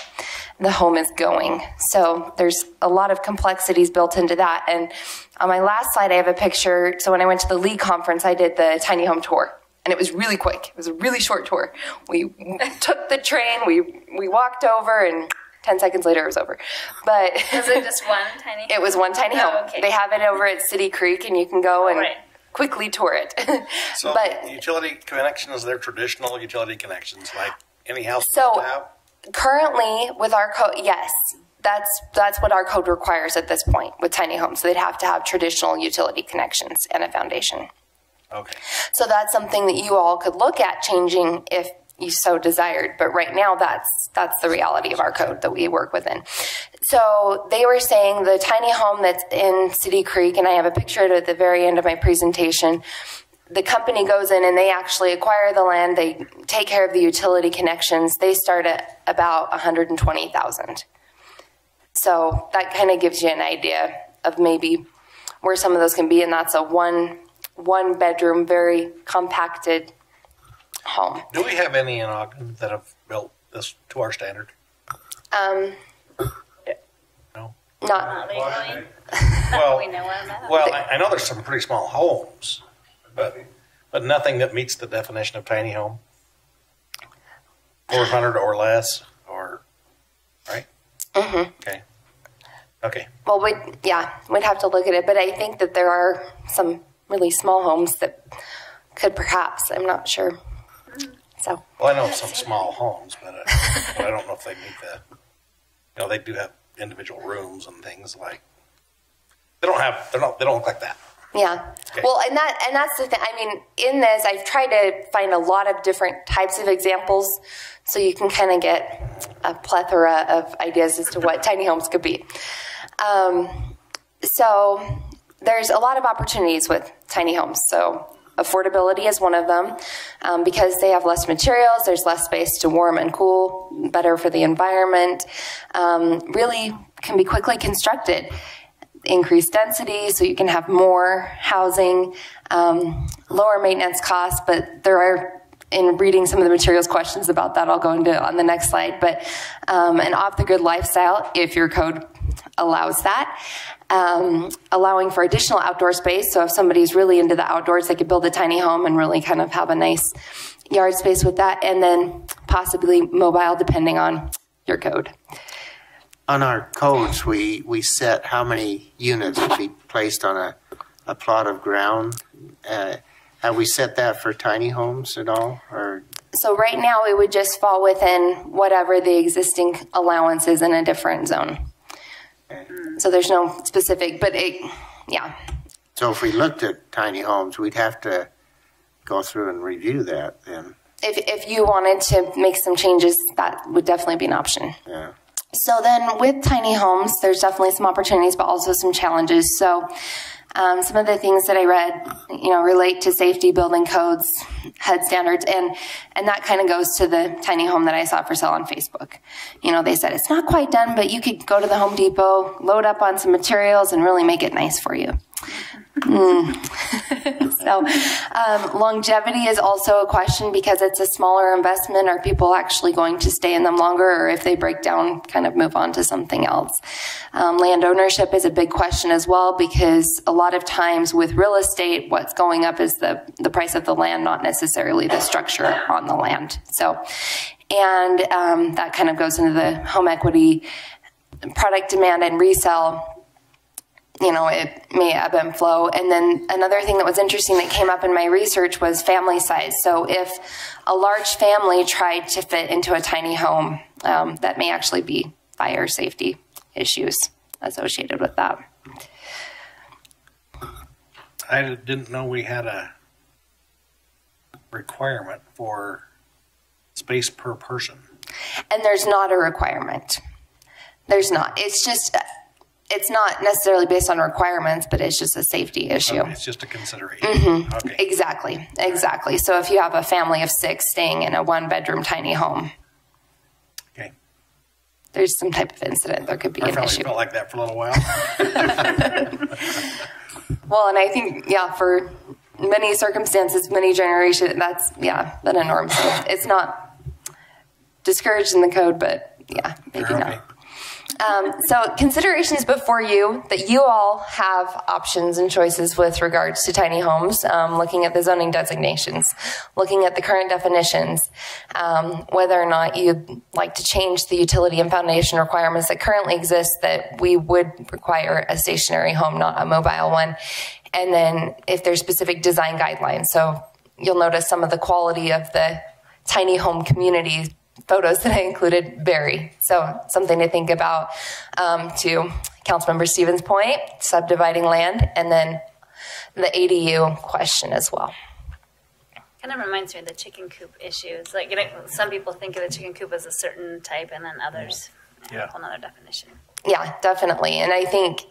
the home is going. So there's a lot of complexities built into that. And on my last slide, I have a picture. So when I went to the League conference, I did the tiny home tour. And it was really quick. It was a really short tour. We took the train, we walked over, and 10 seconds later it was over. But was it just one tiny home? It was one tiny home. Oh, okay. They have it over at City Creek, and you can go and quickly tour it. So but utility connections, they're traditional utility connections, like any house so have? currently with our code, yes. That's what our code requires at this point with tiny homes. So they'd have to have traditional utility connections and a foundation. Okay. So that's something that you all could look at changing if you so desired. But right now, that's the reality of our code that we work within. So they were saying the tiny home that's in City Creek, and I have a picture of it at the very end of my presentation, the company goes in and they actually acquire the land, they take care of the utility connections, they start at about $120,000. So that kind of gives you an idea of maybe where some of those can be, and that's a one bedroom, very compacted home. Do we have any in Ogden that have built this to our standard? No. Not legally. Well, we know about. Well, I know there's some pretty small homes, but nothing that meets the definition of tiny home. 400 or less, or right? Mm-hmm. Okay. Well, we'd have to look at it, but I think that there are some really small homes that could perhaps, I'm not sure. So. Well, I know some small homes, but I don't know if they meet that. You know, they do have individual rooms and things like. They don't look like that. Yeah. Okay. Well, and that's the thing. I mean, in this, I've tried to find a lot of different types of examples, so you can kind of get a plethora of ideas as to what tiny homes could be. So there's a lot of opportunities with tiny homes. So affordability is one of them. Because they have less materials, there's less space to warm and cool, better for the environment, really can be quickly constructed. Increased density, so you can have more housing, lower maintenance costs, but there are, in reading some of the materials questions about that, I'll go into on the next slide, but an off-the-grid lifestyle, if your code allows that, allowing for additional outdoor space, so if somebody's really into the outdoors, they could build a tiny home and really kind of have a nice yard space with that, and then possibly mobile depending on your code. On our codes, we set how many units to be placed on a plot of ground. Have we set that for tiny homes at all? Or so right now it would just fall within whatever the existing allowance is in a different zone. Okay. So there's no specific, but yeah. So if we looked at tiny homes, we'd have to go through and review that then. If you wanted to make some changes, that would definitely be an option. Yeah. So then with tiny homes, there's definitely some opportunities, but also some challenges. So some of the things that I read, relate to safety, building codes, HUD standards, and that kind of goes to the tiny home that I saw for sale on Facebook. They said it's not quite done, but you could go to the Home Depot, load up on some materials, and really make it nice for you. So longevity is also a question because it's a smaller investment. Are people actually going to stay in them longer, or if they break down, kind of move on to something else? Land ownership is a big question as well, because a lot of times with real estate, what's going up is the price of the land, not necessarily the structure on the land. So, and that kind of goes into the home equity, product demand and resale. It may ebb and flow. And then another thing that was interesting that came up in my research was family size. So if a large family tried to fit into a tiny home, that may actually be fire safety issues associated with that. I didn't know we had a requirement for space per person. And there's not a requirement. There's not. It's just... It's not necessarily based on requirements, but it's just a safety issue. Okay, it's just a consideration. Mm-hmm. Okay. Exactly. So if you have a family of 6 staying in a 1-bedroom tiny home, okay, there's some type of incident. There could be an issue. Felt like that for a little while. Well, and I think, for many circumstances, many generations, that's been a norm. So it's not discouraged in the code, but Yeah, maybe not. So considerations before you that you all have options and choices with regards to tiny homes, looking at the zoning designations, looking at the current definitions, whether or not you'd like to change the utility and foundation requirements that currently exist, that we would require a stationary home, not a mobile one. And then if there's specific design guidelines. So you'll notice some of the quality of the tiny home community photos that I included vary. So something to think about. To Councilmember Stevens' point, subdividing land, and then the ADU question as well. Kind of reminds me of the chicken coop issues. Like, some people think of the chicken coop as a certain type, and then others have another definition. Yeah, definitely. And I think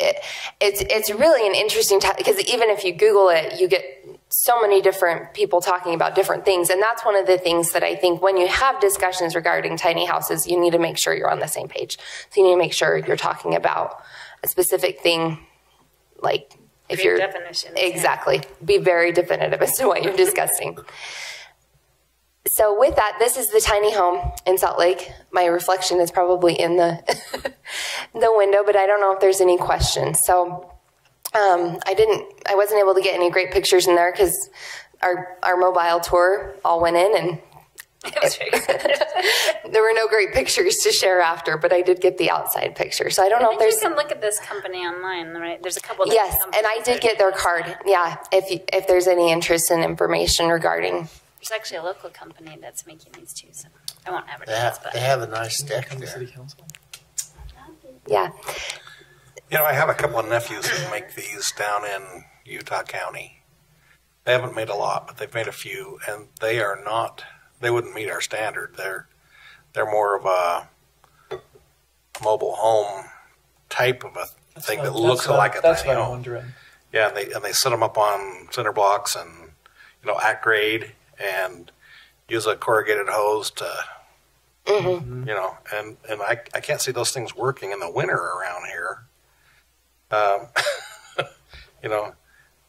it's really an interesting topic, because even if you Google it, you get so many different people talking about different things. And that's one of the things that I think when you have discussions regarding tiny houses, you need to make sure you're on the same page. So you need to make sure you're talking about a specific thing, like if you're definitions. Exactly. Be very definitive as to what you're discussing. So with that, this is the tiny home in Salt Lake. My reflection is probably in the the window, but I don't know if there's any questions. So I wasn't able to get any great pictures in there because our mobile tour all went in, and there were no great pictures to share after, but I did get the outside picture. So I don't know if there's. You can look at this company online, right? There's a couple. Yes, and I did get their card. Yeah, if there's any interest in information regarding. There's actually a local company that's making these too, so I won't advertise. They have a nice deck there. City Council. Yeah. You know, I have a couple of nephews who make these down in Utah County. They haven't made a lot, but they've made a few, and they wouldn't meet our standard. They're more of a mobile home type of a thing that looks like a tiny home. Wondering. Yeah, and they set them up on cinder blocks and, at grade, and use a corrugated hose to, and I can't see those things working in the winter around here. The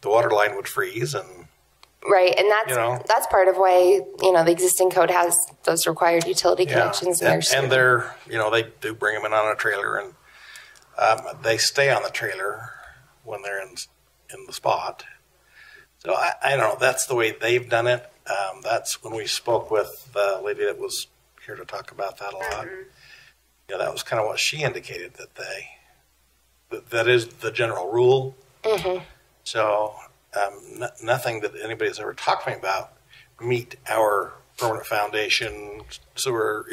water line would freeze, and right, and that's part of why the existing code has those required utility connections. And they're they do bring them in on a trailer, and they stay on the trailer when they're in the spot. So I don't know. That's the way they've done it. That's when we spoke with the lady that was here to talk about that a lot. Mm-hmm. That was kind of what she indicated, that is the general rule. Mm-hmm. So nothing that anybody's ever talked to me about meet our permanent foundation, sewer,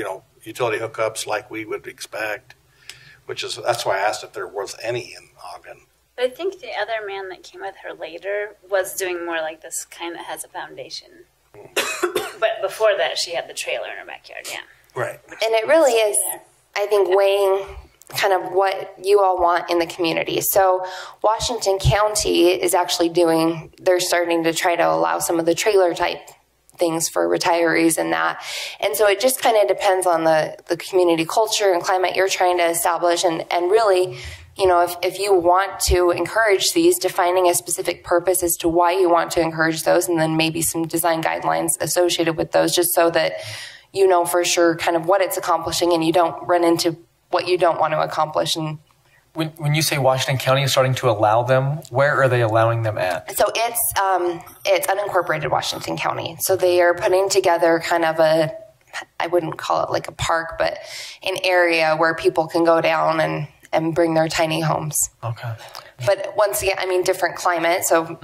utility hookups like we would expect. That's why I asked if there was any in Ogden. I think the other man that came with her later was doing more like this kind that has a foundation. But before that, she had the trailer in her backyard, yeah. Right. And it really is, I think, weighing kind of what you all want in the community. So Washington County is actually they're starting to try to allow some of the trailer type things for retirees and that. And so it just kind of depends on the community culture and climate you're trying to establish. And really, if you want to encourage these, defining a specific purpose as to why you want to encourage those, and then maybe some design guidelines associated with those, just so that you know for sure kind of what it's accomplishing and you don't run into what you don't want to accomplish. And when you say Washington County is starting to allow them, where are they allowing them at? So it's unincorporated Washington County. So they are putting together kind of I wouldn't call it like a park, but an area where people can go down and bring their tiny homes. Okay. But once again, different climate. So,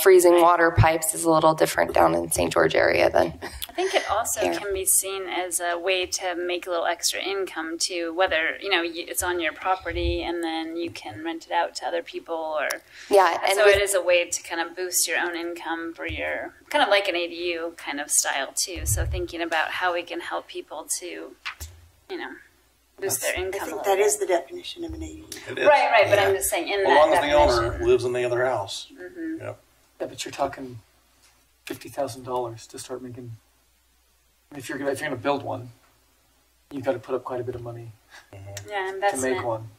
freezing water pipes is a little different down in St. George area than I think it also can be seen as a way to make a little extra income too, whether, it's on your property and then you can rent it out to other people or. Yeah. And so it is a way to kind of boost your own income for your, kind of like an ADU kind of style too. So thinking about how we can help people to, boost their income. I think that is the definition of an ADU. Right. But I'm just saying in that long as definition. the owner lives in the other house. Mm-hmm. Yep. Yeah, but you're talking $50,000 to start making. If you're gonna build one, you've got to put up quite a bit of money. Yeah, investment. To make one.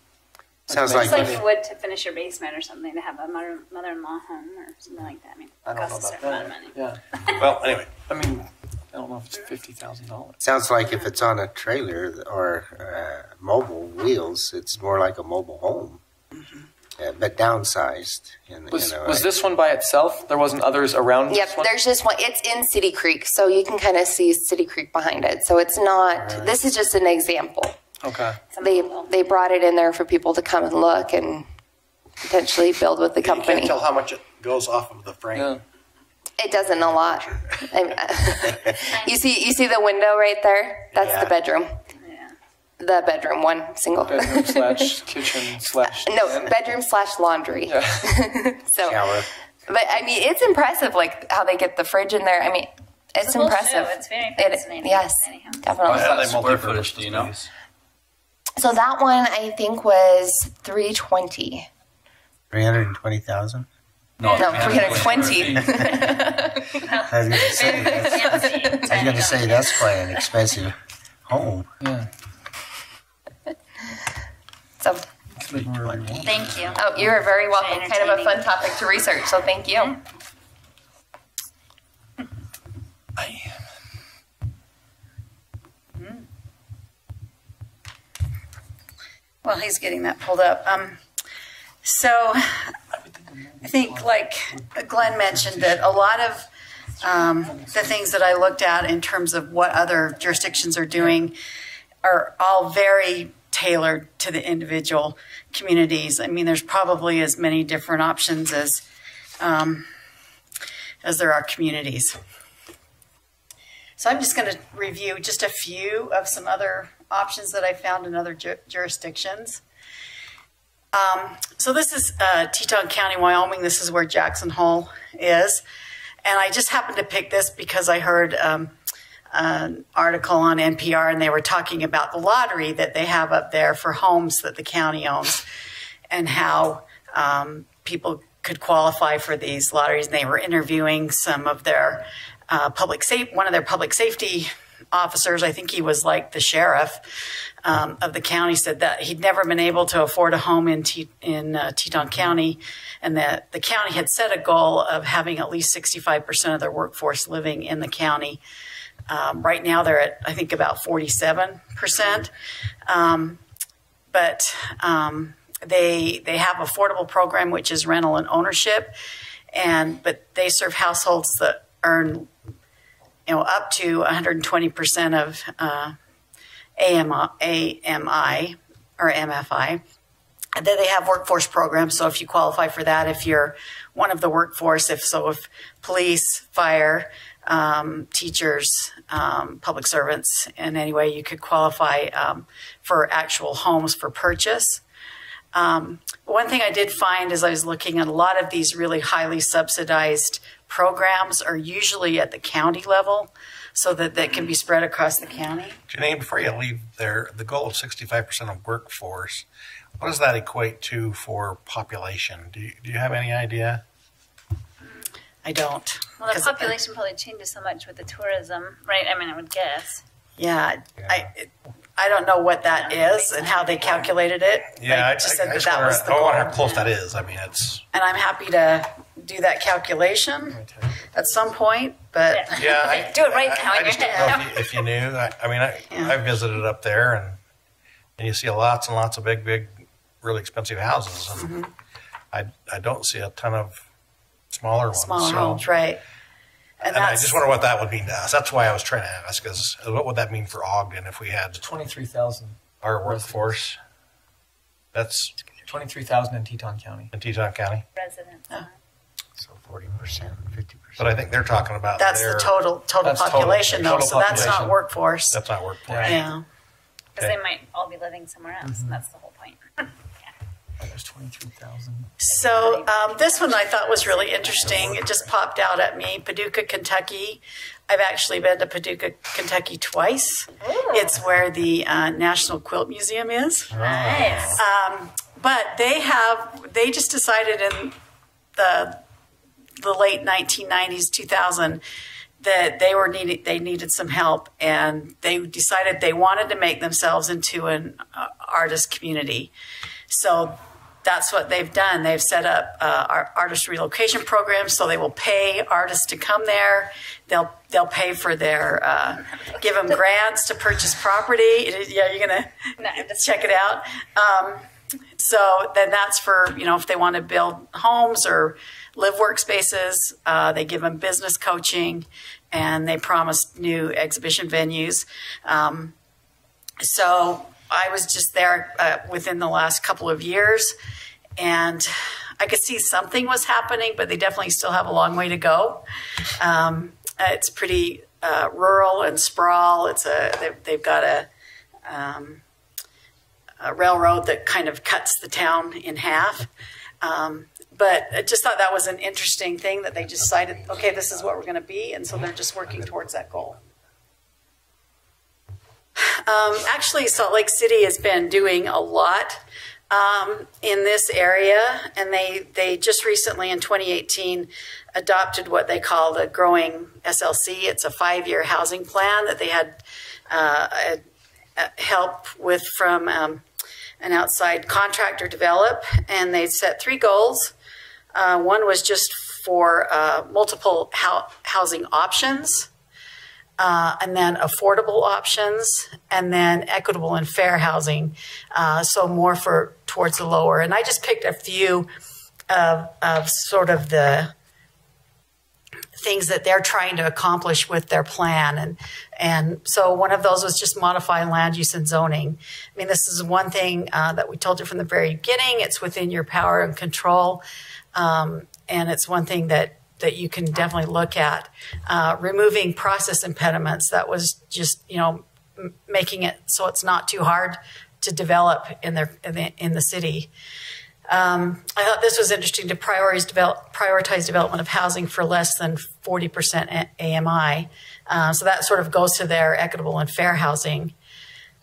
Sounds it's like you would to finish your basement or something, to have a mother-in-law home or something like that. I don't know it costs about a certain amount of money. Yeah. Well, anyway. I don't know if it's $50,000. Sounds like if it's on a trailer or mobile wheels, it's more like a mobile home, but downsized. Was this one by itself? There wasn't others around? Yep, there's just one. It's in City Creek, so you can kind of see City Creek behind it. So it's not, this is just an example. Okay. They brought it in there for people to come and look and potentially build with the company. You can't tell how much it goes off of the frame. Yeah. It doesn't a lot. You see the window right there? That's the bedroom. The bedroom, one single. Bedroom slash kitchen slash. No, bedroom slash laundry. Yeah. So, shower. but I mean, it's impressive, like how they get the fridge in there. I mean, it's the whole impressive. show. It's very fascinating. Yes, definitely. What square footage do you know? So that one I think was 320. 320,000. No, 320. I was going to say that's quite an expensive home. Yeah. So, Thank you. oh, you're very welcome. Very Kind of a fun entertaining. topic to research, so thank you. While he's getting that pulled up. So I think, like Glenn mentioned, that a lot of the things that I looked at in terms of what other jurisdictions are doing are all very tailored to the individual communities. I mean, there's probably as many different options as there are communities. So I'm just going to review just a few of some other options that I found in other jurisdictions. So this is Teton County, Wyoming. This is where Jackson Hole is. And I just happened to pick this because I heard an article on NPR, and they were talking about the lottery that they have up there for homes that the county owns and how people could qualify for these lotteries. And they were interviewing some of their one of their public safety officers. I think he was like the sheriff of the county, said that he'd never been able to afford a home in Teton County, and that the county had set a goal of having at least 65% of their workforce living in the county. Right now they're at, I think, about 47%. But they have affordable program, which is rental and ownership, but they serve households that earn up to 120% of AMI or MFI. And then they have workforce programs. So if you qualify for that, if you're one of the workforce, if police, fire, teachers, public servants in any way, you could qualify for actual homes for purchase. One thing I did find as I was looking at a lot of these really highly subsidized programs are usually at the county level, so that they can be spread across the county. Janine, before you leave there, the goal of 65% of workforce, what does that equate to for population? Do you have any idea? I don't. Well, the population probably changes so much with the tourism, right? I mean, I would guess. Yeah. I don't know what that is and how they calculated it. Yeah, I just said that was the goal. I goal. wonder how close that is. I mean, it's... And I'm happy to do that calculation at some point, but yeah, do it right now in your just don't know if you knew. I visited up there, and you see lots and lots of big, really expensive houses, and I don't see a ton of smaller ones. Smaller homes, right. And I just wonder what that would mean to us. That's why I was trying to ask, is what would that mean for Ogden if we had 23,000 our workforce? That's 23,000 in Teton County. In Teton County, residents. So 40%, 50%. But I think they're talking about that's the total population, though. So that's not workforce. That's not workforce. Right. Yeah. Because they might all be living somewhere else, and that's the whole point. There's 23,000. So this one I thought was really interesting. It just popped out at me. Paducah, Kentucky. I've actually been to Paducah, Kentucky twice. It's where the National Quilt Museum is. Nice. But they just decided in the late 1990s, 2000, that they needed some help, and they decided they wanted to make themselves into an artist community. So that's what they've done. They've set up artist relocation programs, so they will pay artists to come there. They'll pay for their give them grants to purchase property. Yeah, you're gonna check it out. So then that's for, you know, if they want to build homes or live workspaces, they give them business coaching, and they promise new exhibition venues. So I was just there within the last couple of years, and I could see something was happening, but they definitely still have a long way to go. It's pretty rural and sprawl. They've got a railroad that kind of cuts the town in half. But I just thought that was an interesting thing that they decided, okay, this is what we're going to be, and so they're just working towards that goal. Actually, Salt Lake City has been doing a lot in this area, and they just recently in 2018 adopted what they call the Growing SLC. It's a 5-year housing plan that they had help with from an outside contractor develop, and they set 3 goals. One was just for multiple housing options, and then affordable options, and then equitable and fair housing, so more towards the lower. And I just picked a few of sort of the things that they're trying to accomplish with their plan. And so one of those was just modify land use and zoning. I mean, this is one thing that we told you from the very beginning. It's within your power and control. And it's one thing that you can definitely look at. Removing process impediments, that was just, you know, making it so it's not too hard to develop in the city. I thought this was interesting, to prioritize development of housing for less than 40% AMI. So that sort of goes to their equitable and fair housing.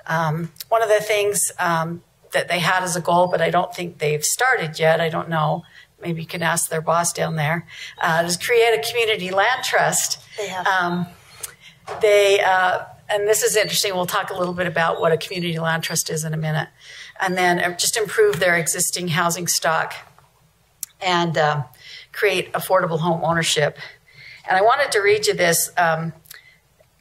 One of the things that they had as a goal, but I don't think they've started yet, I don't know, maybe you can ask their boss down there, is create a community land trust. They have. And this is interesting. We'll talk a little bit about what a community land trust is in a minute. And then just improve their existing housing stock and create affordable home ownership. And I wanted to read you this.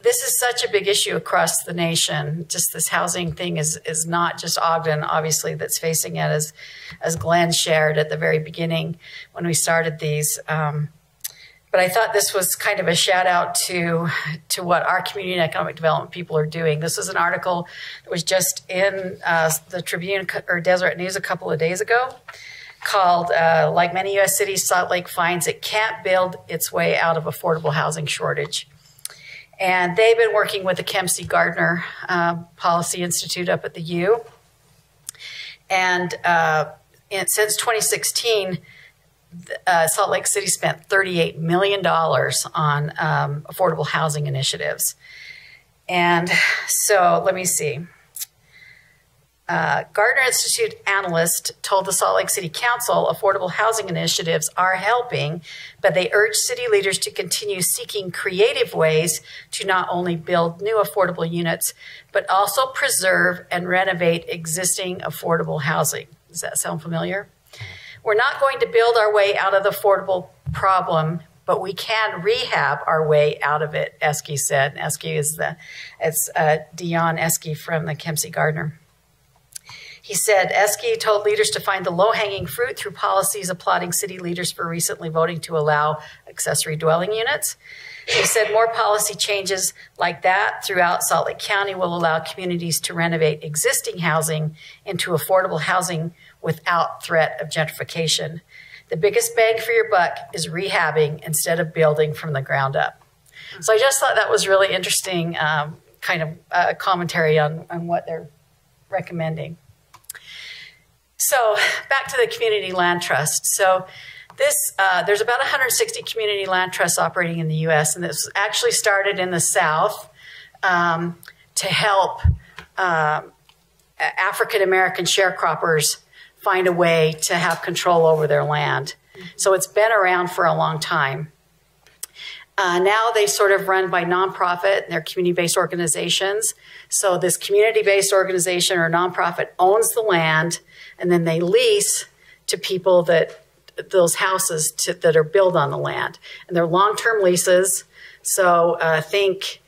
This is such a big issue across the nation. Just this housing thing is not just Ogden, obviously, that's facing it, as Glenn shared at the very beginning when we started these. But I thought this was kind of a shout out to what our community and economic development people are doing. This was an article that was just in the Tribune or Deseret News a couple of days ago called, like many U.S. cities, Salt Lake finds it can't build its way out of affordable housing shortage. And they've been working with the Kempsey Gardner Policy Institute up at the U. And since 2016, Salt Lake City spent $38 million on affordable housing initiatives. And so let me see. Gardner Institute analyst told the Salt Lake City Council affordable housing initiatives are helping, but they urge city leaders to continue seeking creative ways to not only build new affordable units, but also preserve and renovate existing affordable housing. Does that sound familiar? We're not going to build our way out of the affordable problem, but we can rehab our way out of it, Esky said. Esky is Dion Esky from the Kempsey Gardner. He said, Esky told leaders to find the low-hanging fruit through policies applauding city leaders for recently voting to allow accessory dwelling units. He said more policy changes like that throughout Salt Lake County will allow communities to renovate existing housing into affordable housing without threat of gentrification. The biggest bang for your buck is rehabbing instead of building from the ground up. So I just thought that was really interesting kind of commentary on what they're recommending. So back to the Community Land Trust. So there's about 160 community land trusts operating in the U.S., and this actually started in the South to help African-American sharecroppers find a way to have control over their land. So it's been around for a long time. Now they sort of run by nonprofit, and they're community-based organizations. So this community-based organization or nonprofit owns the land, and then they lease to people that those houses that are built on the land. And they're long-term leases. So think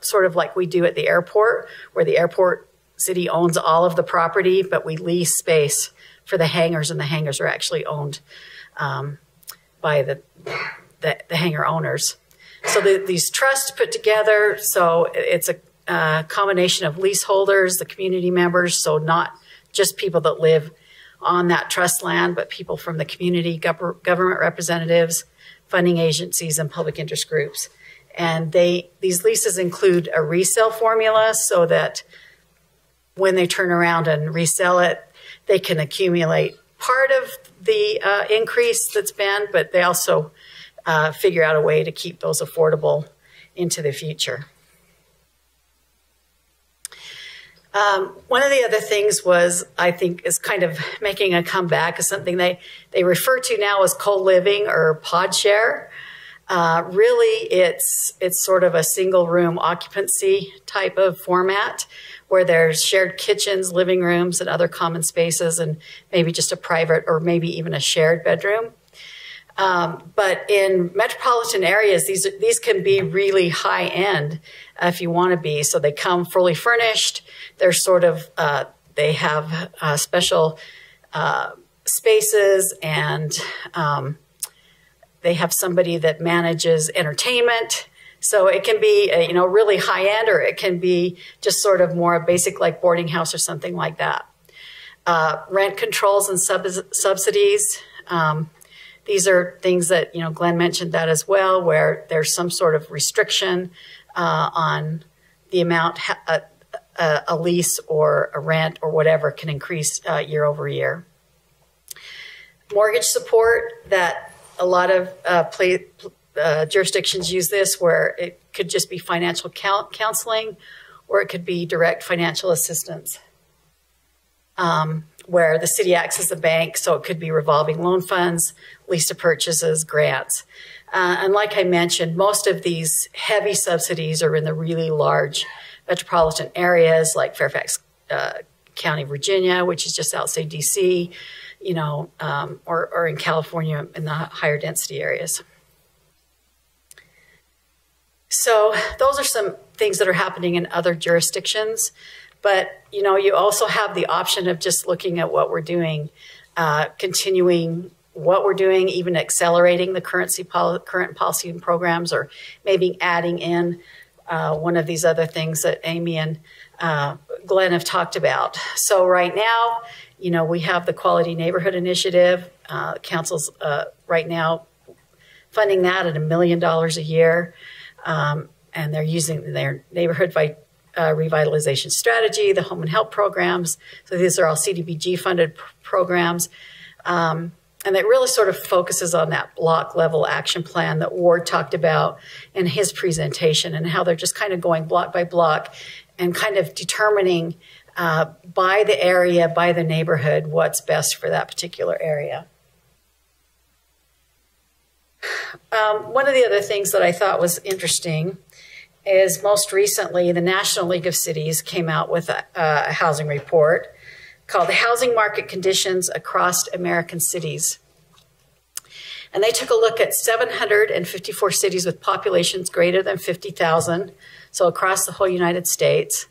sort of like we do at the airport, where the airport city owns all of the property, but we lease space for the hangars, and the hangars are actually owned by the hangar owners. So these trusts put together, so it's a combination of leaseholders, the community members, so not just people that live on that trust land, but people from the community, government representatives, funding agencies, and public interest groups. And these leases include a resale formula so that when they turn around and resell it, they can accumulate part of the increase that's been, but they also figure out a way to keep those affordable into the future. One of the other things was, I think, is kind of making a comeback, is something they refer to now as co-living or pod share. Really, it's sort of a single room occupancy type of format where there's shared kitchens, living rooms, and other common spaces, and maybe just a private or maybe even a shared bedroom. But in metropolitan areas, these can be really high end if you want to be. So they come fully furnished. They're sort of, they have special spaces, and they have somebody that manages entertainment. So it can be, really high end, or it can be just sort of more basic, like boarding house or something like that. Rent controls and subsidies. These are things that, Glenn mentioned that as well, where there's some sort of restriction on the amount a lease or a rent or whatever can increase year over year. Mortgage support, that a lot of jurisdictions use this, where it could just be financial counseling, or it could be direct financial assistance, where the city acts as the bank, so it could be revolving loan funds, lease to purchases, grants. And like I mentioned, most of these heavy subsidies are in the really large metropolitan areas like Fairfax County, Virginia, which is just outside DC, or in California in the higher density areas. So those are some things that are happening in other jurisdictions. But, you also have the option of just looking at what we're doing, continuing what we're doing, even accelerating the current policy and programs, or maybe adding in one of these other things that Amy and Glenn have talked about. So right now, we have the Quality Neighborhood Initiative. Council's right now funding that at $1 million a year. And they're using their neighborhood revitalization strategy, the home and help programs. So these are all CDBG funded programs. And it really sort of focuses on that block level action plan that Ward talked about in his presentation, and how they're just kind of going block by block and kind of determining by the area, by the neighborhood, what's best for that particular area. One of the other things that I thought was interesting is most recently the National League of Cities came out with a housing report called Housing Market Conditions Across American Cities. And they took a look at 754 cities with populations greater than 50,000, so across the whole United States,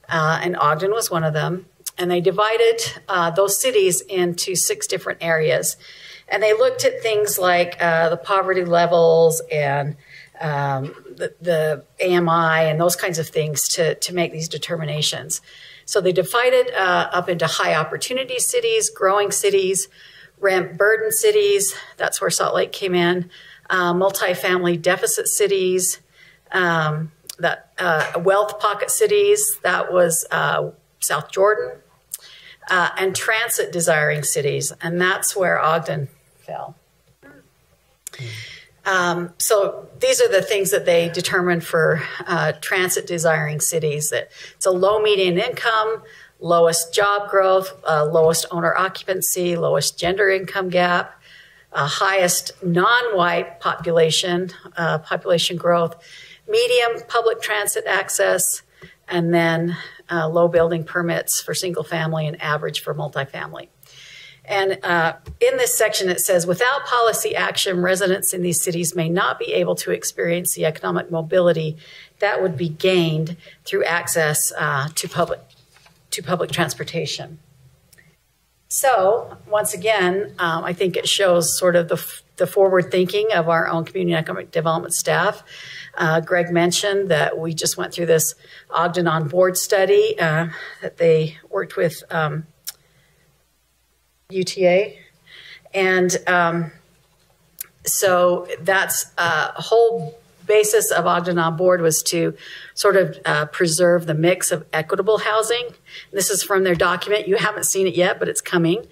and Ogden was one of them. And they divided those cities into 6 different areas. And they looked at things like the poverty levels and the AMI and those kinds of things to make these determinations. So they divided up into high opportunity cities, growing cities, rent burden cities, that's where Salt Lake came in, multifamily deficit cities, wealth pocket cities, that was South Jordan, and transit desiring cities, and that's where Ogden fell. So these are the things that they determined for transit desiring cities. That it's a low median income, lowest job growth, lowest owner occupancy, lowest gender income gap, highest non-white population growth, medium public transit access, and then low building permits for single family and average for multifamily. And in this section, it says, without policy action, residents in these cities may not be able to experience the economic mobility that would be gained through access to public transportation. So once again, I think it shows sort of the forward thinking of our own community and economic development staff. Greg mentioned that we just went through this Ogden on Board study that they worked with UTA. And so that's a whole basis of Ogden on Board was to sort of preserve the mix of equitable housing. This is from their document. You haven't seen it yet, but it's coming.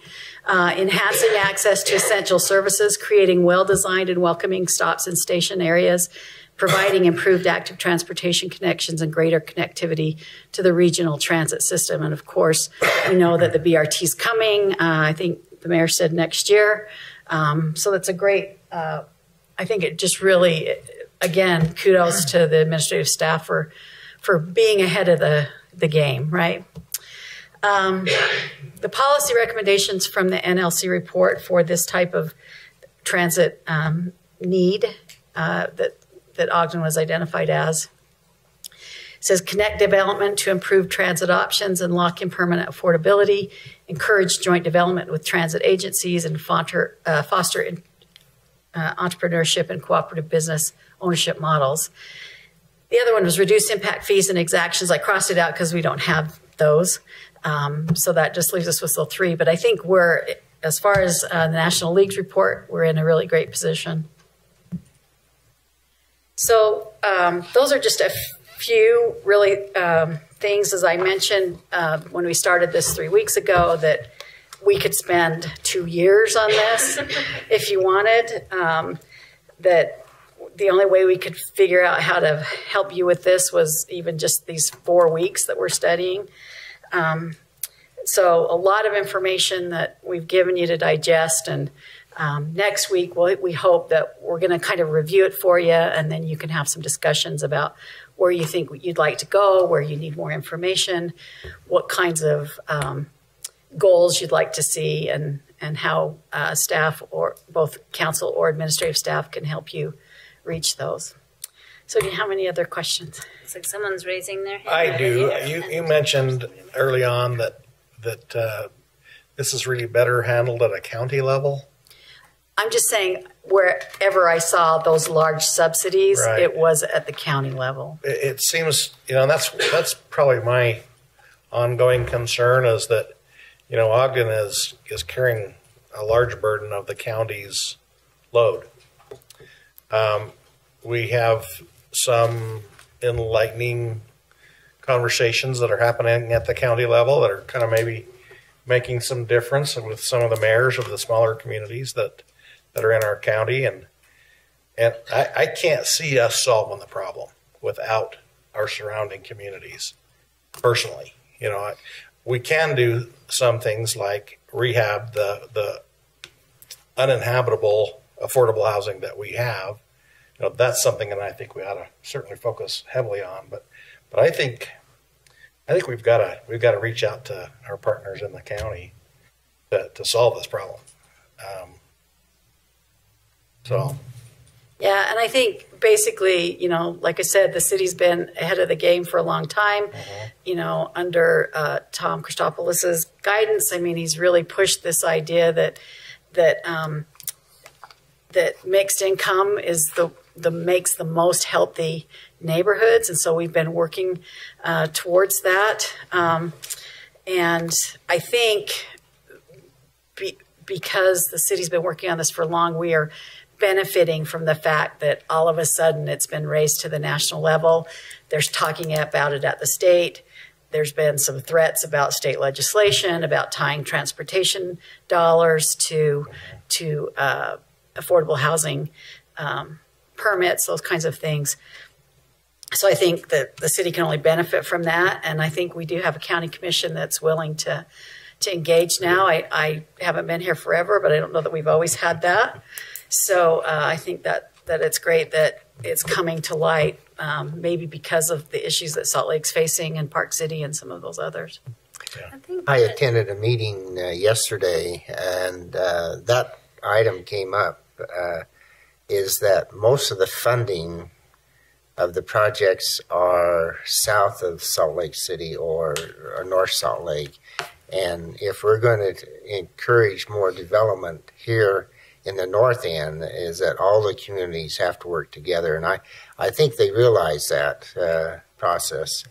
Enhancing access to essential services, creating well-designed and welcoming stops and station areas, providing improved active transportation connections and greater connectivity to the regional transit system. And of course, we know that the BRT is coming. I think the mayor said next year. So that's a great, I think it just really, again, kudos to the administrative staff for being ahead of the game, right? The policy recommendations from the NLC report for this type of transit need that Ogden was identified as. It says connect development to improve transit options and lock in permanent affordability, encourage joint development with transit agencies, and foster entrepreneurship and cooperative business ownership models. The other one was reduce impact fees and exactions. I crossed it out because we don't have those. So that just leaves us with still 3. But I think we're, as far as the National League's report, we're in a really great position. So those are just a few really things, as I mentioned when we started this 3 weeks ago, that we could spend 2 years on this if you wanted. That the only way we could figure out how to help you with this was even just these 4 weeks that we're studying. So a lot of information that we've given you to digest, and next week we hope that we're going to kind of review it for you, and then you can have some discussions about where you think you'd like to go, where you need more information, what kinds of goals you'd like to see, and how staff, or both council or administrative staff, can help you reach those. So do you have any other questions? It's like someone's raising their hand. I do. You mentioned early on that this is really better handled at a county level. I'm just saying, wherever I saw those large subsidies, right, it was at the county level. It seems, and that's probably my ongoing concern, is that, Ogden is carrying a large burden of the county's load. We have some enlightening conversations that are happening at the county level that are kind of maybe making some difference with some of the mayors of the smaller communities that are in our county. And I can't see us solving the problem without our surrounding communities, personally. We can do some things like rehab the uninhabitable affordable housing that we have. That's something that I think we ought to certainly focus heavily on. But I think we've got to reach out to our partners in the county to solve this problem. Yeah, and I think basically, like I said, the city's been ahead of the game for a long time. Under Tom Christopoulos's guidance, he's really pushed this idea that mixed income is makes the most healthy neighborhoods, and so we've been working towards that. And I think because the city's been working on this for long, we are benefiting from the fact that all of a sudden it's been raised to the national level. There's talking about it at the state. There's been some threats about state legislation about tying transportation dollars to affordable housing permits, those kinds of things. So I think that the city can only benefit from that, and I think we do have a county commission that's willing to engage now. I haven't been here forever, but I don't know that we've always had that. So I think that it's great that it's coming to light, maybe because of the issues that Salt Lake's facing and Park City and some of those others. I attended a meeting yesterday, and that item came up, is that most of the funding of the projects are south of Salt Lake City or North Salt Lake. And if we're going to encourage more development here in the north end, is that all the communities have to work together. And I think they realize that process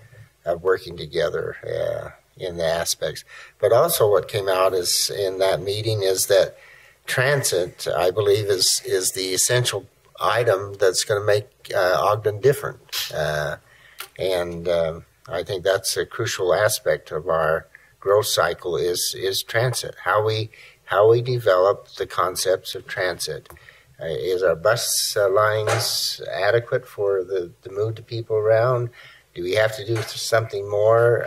of working together in the aspects. But also what came out is in that meeting is that transit, I believe, is the essential item that's going to make Ogden different. And I think that's a crucial aspect of our growth cycle is transit, how we develop the concepts of transit. Is our bus lines adequate for the move to people around? Do we have to do something more?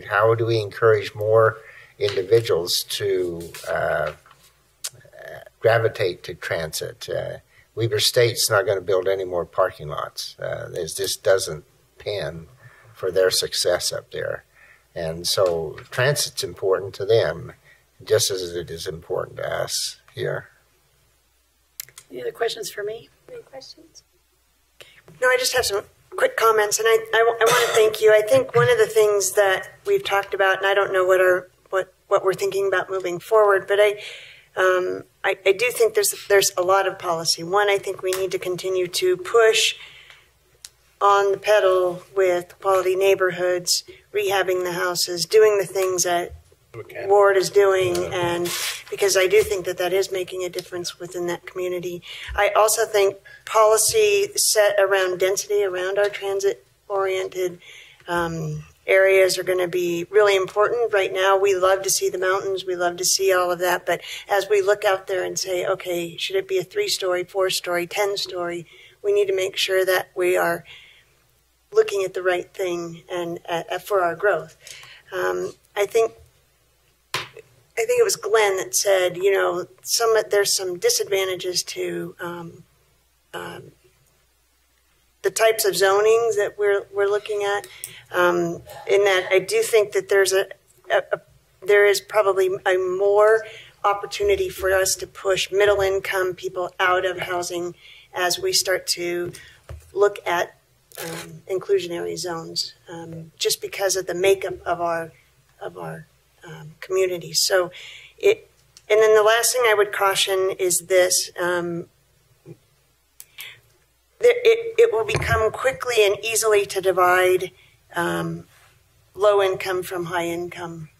How do we encourage more individuals to gravitate to transit? Weber State's not going to build any more parking lots. It just doesn't pen for their success up there. And so transit's important to them, just as it is important to us here. Any other questions for me? Any questions? No, I just have some quick comments, and I want to thank you. I think one of the things that we've talked about, and I don't know what we're thinking about moving forward, but I do think there's a lot of policy. One, I think we need to continue to push on the pedal with quality neighborhoods, rehabbing the houses, doing the things that Ward is doing, and because I do think that is making a difference within that community. I also think policy set around density, around our transit-oriented areas are going to be really important. Right now, we love to see the mountains, we love to see all of that, but as we look out there and say, okay, should it be a 3-story, 4-story, 10-story, we need to make sure that we are looking at the right thing and for our growth. I think it was Glenn that said, you know, there's some disadvantages to the types of zonings that we're looking at. In that, I do think that there is probably a more opportunity for us to push middle income people out of housing as we start to look at inclusionary zones, just because of the makeup of our community. So and then the last thing I would caution is this: it will become quickly and easily to divide low income from high income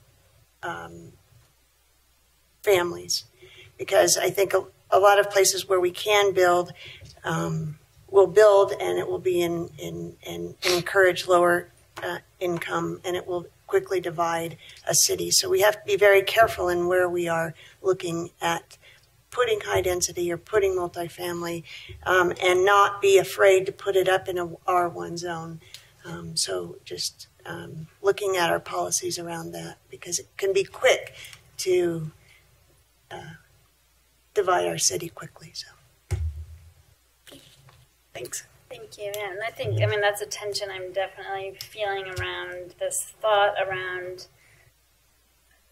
families, because I think a lot of places where we can build will build, and it will be and encourage lower income, and it will quickly divide a city. So we have to be very careful in where we are looking at putting high density or putting multifamily, and not be afraid to put it up in a R1 zone. So just looking at our policies around that, because it can be quick to divide our city quickly. So. Thanks. Thank you. And I think, that's a tension I'm definitely feeling around this thought around,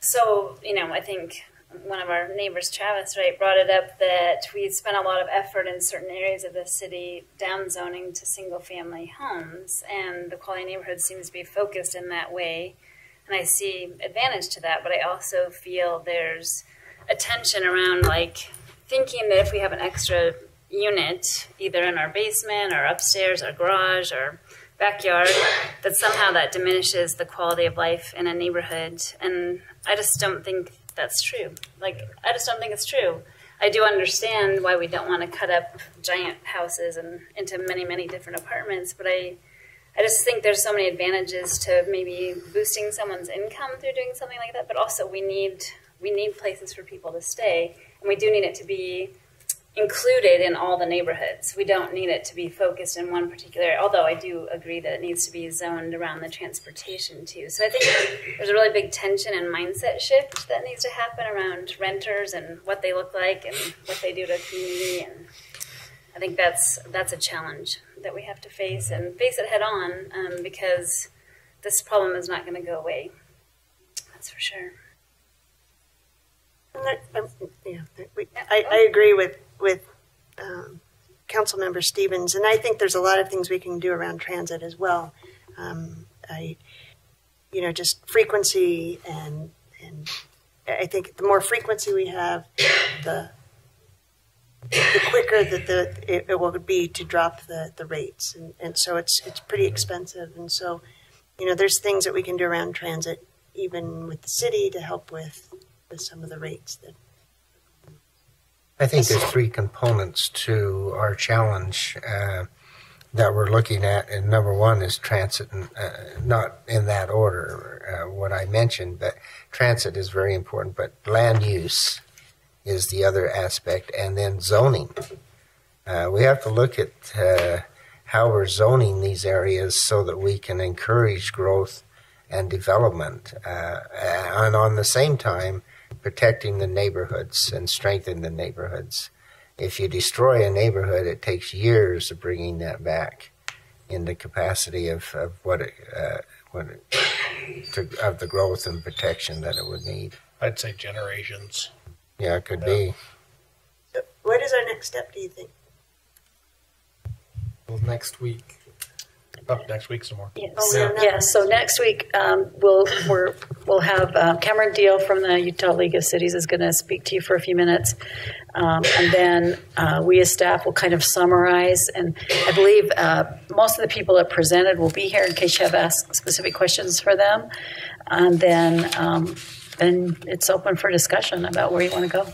so, I think one of our neighbors, Travis, brought it up that we spent a lot of effort in certain areas of the city downzoning to single-family homes, and the quality neighborhood seems to be focused in that way, and I see advantage to that, but I also feel there's a tension around, thinking that if we have an extra unit, either in our basement or upstairs, our garage or backyard, that somehow that diminishes the quality of life in a neighborhood. And I just don't think that's true. I just don't think it's true. I do understand why we don't want to cut up giant houses and into many, many different apartments, but I just think there's so many advantages to maybe boosting someone's income through doing something like that, but also we need places for people to stay, and we do need it to be included in all the neighborhoods. We don't need it to be focused in one particular area, although I do agree that it needs to be zoned around the transportation too. So I think there's a really big tension and mindset shift that needs to happen around renters and what they look like and what they do to a community, and I think that's a challenge that we have to face and face it head on, because this problem is not going to go away. sure. I agree with Councilmember Stevens, and I think there's a lot of things we can do around transit as well. Just frequency, and I think the more frequency we have, the quicker that it will be to drop the rates, and so it's pretty expensive, and so there's things that we can do around transit, even with the city, to help with some of the rates that. I think there's three components to our challenge that we're looking at, and number one is transit, and not in that order, what I mentioned, but transit is very important, but land use is the other aspect, and then zoning. We have to look at how we're zoning these areas so that we can encourage growth and development, and on the same time, protecting the neighborhoods and strengthening the neighborhoods. If you destroy a neighborhood, it takes years of bringing that back in the capacity of the growth and protection that it would need. I'd say generations. Yeah, it could be. So what is our next step, do you think? Well, next week. Next week some more. Yes. Yes. So next week we'll have Cameron Deal from the Utah League of Cities is going to speak to you for a few minutes, and then we as staff will kind of summarize. And I believe most of the people that presented will be here in case you have asked specific questions for them. And then it's open for discussion about where you want to go.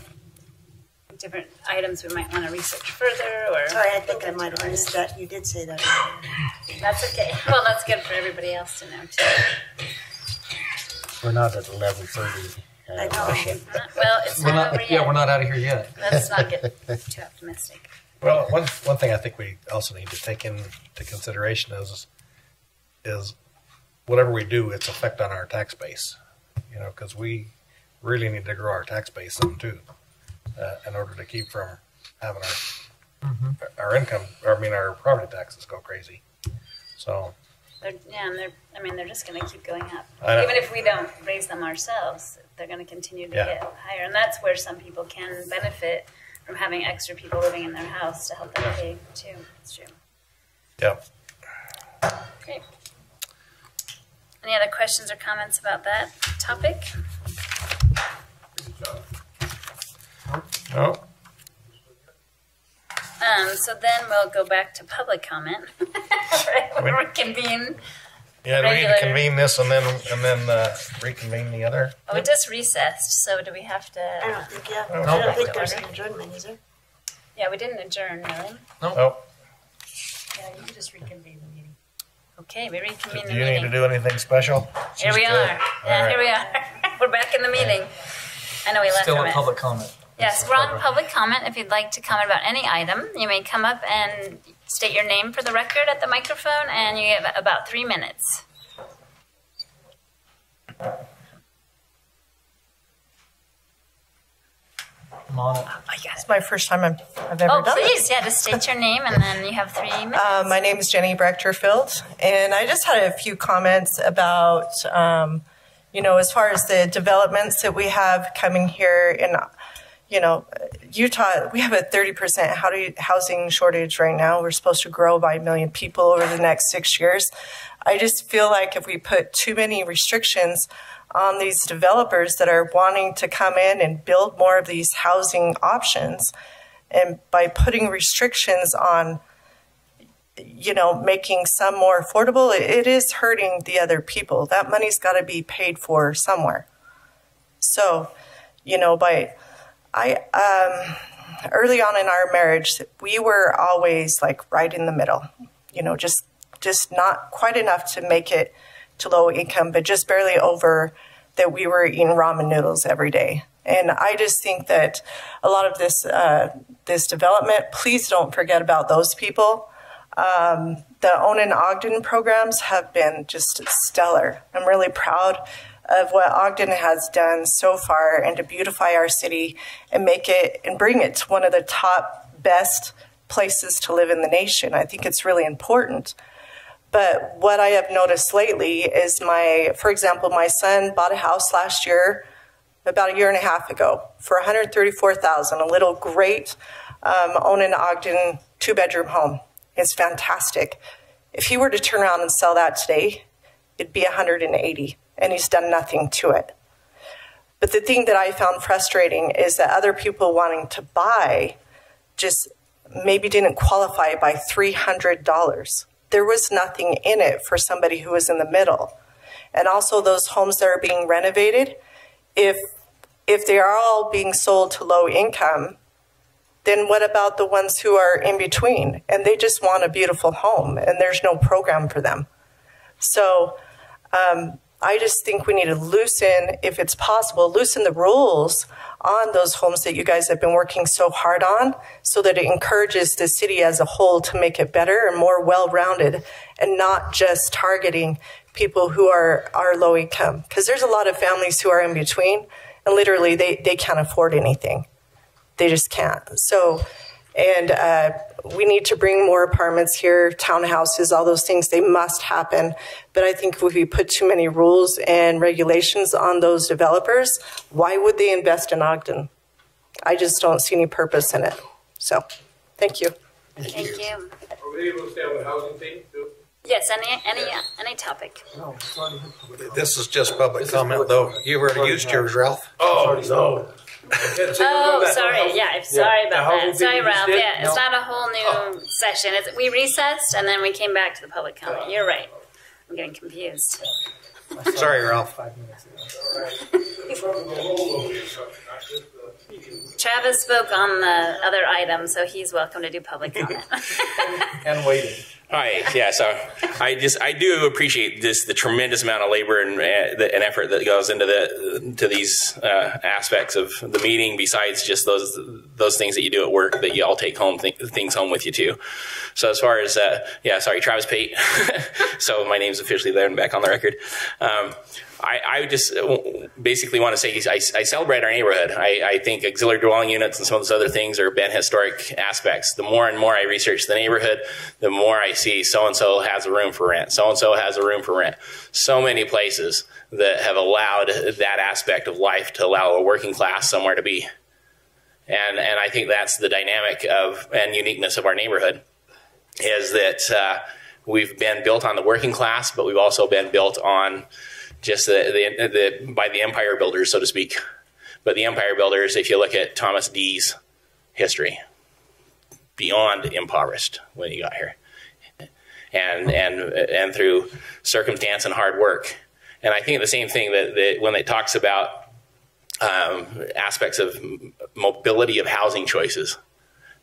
Different items we might want to research further, or sorry, I think I might have missed that. You did say that. That's okay. Well, that's good for everybody else to know too. We're not at 11:30. I know. Well, it's not over yet. Yeah, we're not out of here yet. Let's not get too optimistic. Well, one thing I think we also need to take into consideration is whatever we do, its effect on our tax base. Because we really need to grow our tax base some too. In order to keep from having our income, our property taxes go crazy. So. They're just going to keep going up. Even if we don't raise them ourselves, they're going to continue to get higher. And that's where some people can benefit from having extra people living in their house to help them pay too. That's true. Yep. Great. Any other questions or comments about that topic? No. So then we'll go back to public comment. Right? We'll reconvene. Yeah, do we need to convene this and then reconvene the other? Oh, it just recessed. So do we have to? I don't think. I don't think there's an adjournment, is there? Yeah, we didn't adjourn, really. No. Yeah, you can just reconvene the meeting. Okay, we reconvene the meeting. Do you need to do anything special? Here we are. Yeah, here we are. We're back in the meeting. I know we left Still from a public comment. Yes, we're on public comment. If you'd like to comment about any item, you may come up and state your name for the record at the microphone, and you have about 3 minutes. I'm on it. It's my first time I've ever done please, just state your name, and then you have 3 minutes. My name is Jenny Brechterfield, and I just had a few comments about, as far as the developments that we have coming here in, Utah. We have a 30% housing shortage right now. We're supposed to grow by 1 million people over the next 6 years. I just feel like if we put too many restrictions on these developers that are wanting to come in and build more of these housing options, and by putting restrictions on, making some more affordable, it is hurting the other people. That money's got to be paid for somewhere. So, early on in our marriage, we were always like right in the middle, just not quite enough to make it to low income, but just barely over that we were eating ramen noodles every day. And I just think that a lot of this development, please don't forget about those people. The Own in Ogden programs have been just stellar. I'm really proud of what Ogden has done so far, and to beautify our city and make it and bring it to one of the top best places to live in the nation. I think it's really important. But what I have noticed lately is for example, my son bought a house last year, about a year and a half ago, for $134,000, a little great own in Ogden 2-bedroom home. It's fantastic. If he were to turn around and sell that today, it'd be $180,000, and he's done nothing to it. But the thing that I found frustrating is that other people wanting to buy just maybe didn't qualify by $300. There was nothing in it for somebody who was in the middle. And also those homes that are being renovated, if they are all being sold to low income, then what about the ones who are in between and they just want a beautiful home and there's no program for them? So I just think we need to loosen, if it's possible, loosen the rules on those homes that you guys have been working so hard on, so that it encourages the city as a whole to make it better and more well-rounded, and not just targeting people who are low income. Because there's a lot of families who are in between, and literally they can't afford anything. They just can't. So, and we need to bring more apartments here, townhouses, all those things. They must happen. But I think if we put too many rules and regulations on those developers, why would they invest in Ogden? I just don't see any purpose in it. So, thank you. Thank you. Are we able to stay on the housing thing too? Yes, any topic. This is just public comment, though. You already used yours, Ralph. Oh, no. Oh, sorry. Yeah, I'm sorry about that. Sorry, Ralph. Yeah, it's No. not a whole new session. We recessed and then we came back to the public comment. You're right. I'm getting confused. Sorry, Ralph. Travis spoke on the other item, so he's welcome to do public comment. And waited. Hi, yeah, so I do appreciate the tremendous amount of labor and effort that goes into these aspects of the meeting, besides just those things that you do at work that you all take home, things home with you too. So as far as, Travis Pate. So my name's officially there and back on the record. I just basically want to say I celebrate our neighborhood. I think auxiliary dwelling units and some of those other things are been historic aspects. The more and more I research the neighborhood, the more I see so-and-so has a room for rent. So-and-so has a room for rent. So many places that have allowed that aspect of life to allow a working class somewhere to be. And I think that's the dynamic of and uniqueness of our neighborhood, is that we've been built on the working class, but we've also been built on just by the empire builders, so to speak. But the empire builders, if you look at Thomas D's history, beyond impoverished when he got here, and through circumstance and hard work. And I think the same thing that when it talks about aspects of mobility of housing choices,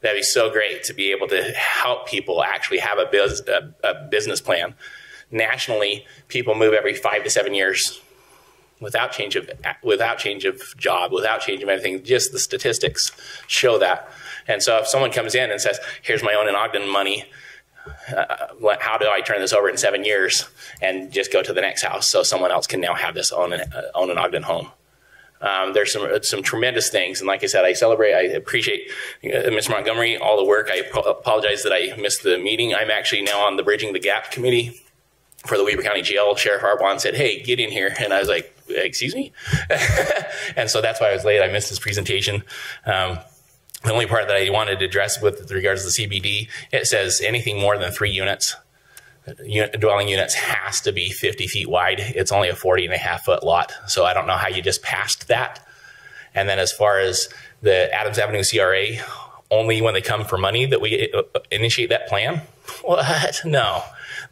that'd be so great to be able to help people actually have a business plan. Nationally, people move every 5 to 7 years without change of job, without change of anything. Just the statistics show that. And so if someone comes in and says, here's my own in Ogden money, how do I turn this over in 7 years and just go to the next house so someone else can now have this own an Ogden home? There's some tremendous things. And like I said, I appreciate Ms. Montgomery, all the work. I apologize that I missed the meeting. I'm actually now on the Bridging the Gap committee for the Weber County Jail. Sheriff Arbonne said, hey, get in here. And I was like, excuse me? And so that's why I was late. I missed his presentation. The only part that I wanted to address with regards to the CBD, it says anything more than 3 units, dwelling units, has to be 50 feet wide. It's only a 40.5-foot lot. So I don't know how you just passed that. And then as far as the Adams Avenue CRA, only when they come for money that we initiate that plan? What? No.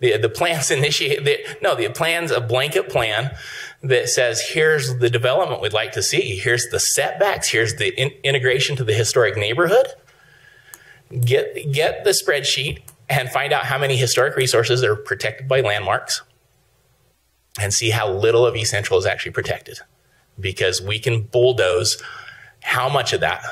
The plan's the plan's a blanket plan that says, here's the development we'd like to see. Here's the setbacks. Here's the integration to the historic neighborhood. Get the spreadsheet and find out how many historic resources are protected by landmarks and see how little of East Central is actually protected. Because we can bulldoze how much of that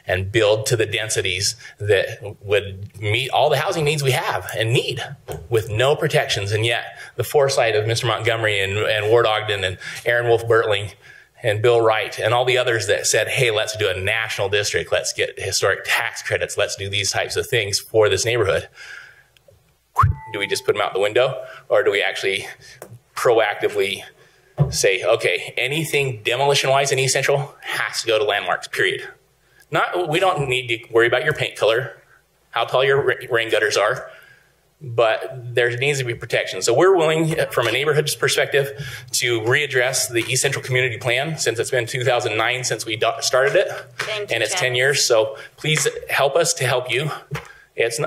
and build to the densities that would meet all the housing needs we have and need with no protections. And yet the foresight of Mr. Montgomery and Ward Ogden and Aaron Wolf Bertling and Bill Wright and all the others that said, hey, let's do a national district. Let's get historic tax credits. Let's do these types of things for this neighborhood. do we just put them out the window, or do we actually proactively say, okay, anything demolition-wise in East Central has to go to landmarks, period. We don't need to worry about your paint color, how tall your rain gutters are, but there needs to be protection. So we're willing, from a neighborhood's perspective, to readdress the East Central Community Plan, since it's been 2009 since we started it, and it's 10 years. So please help us to help you.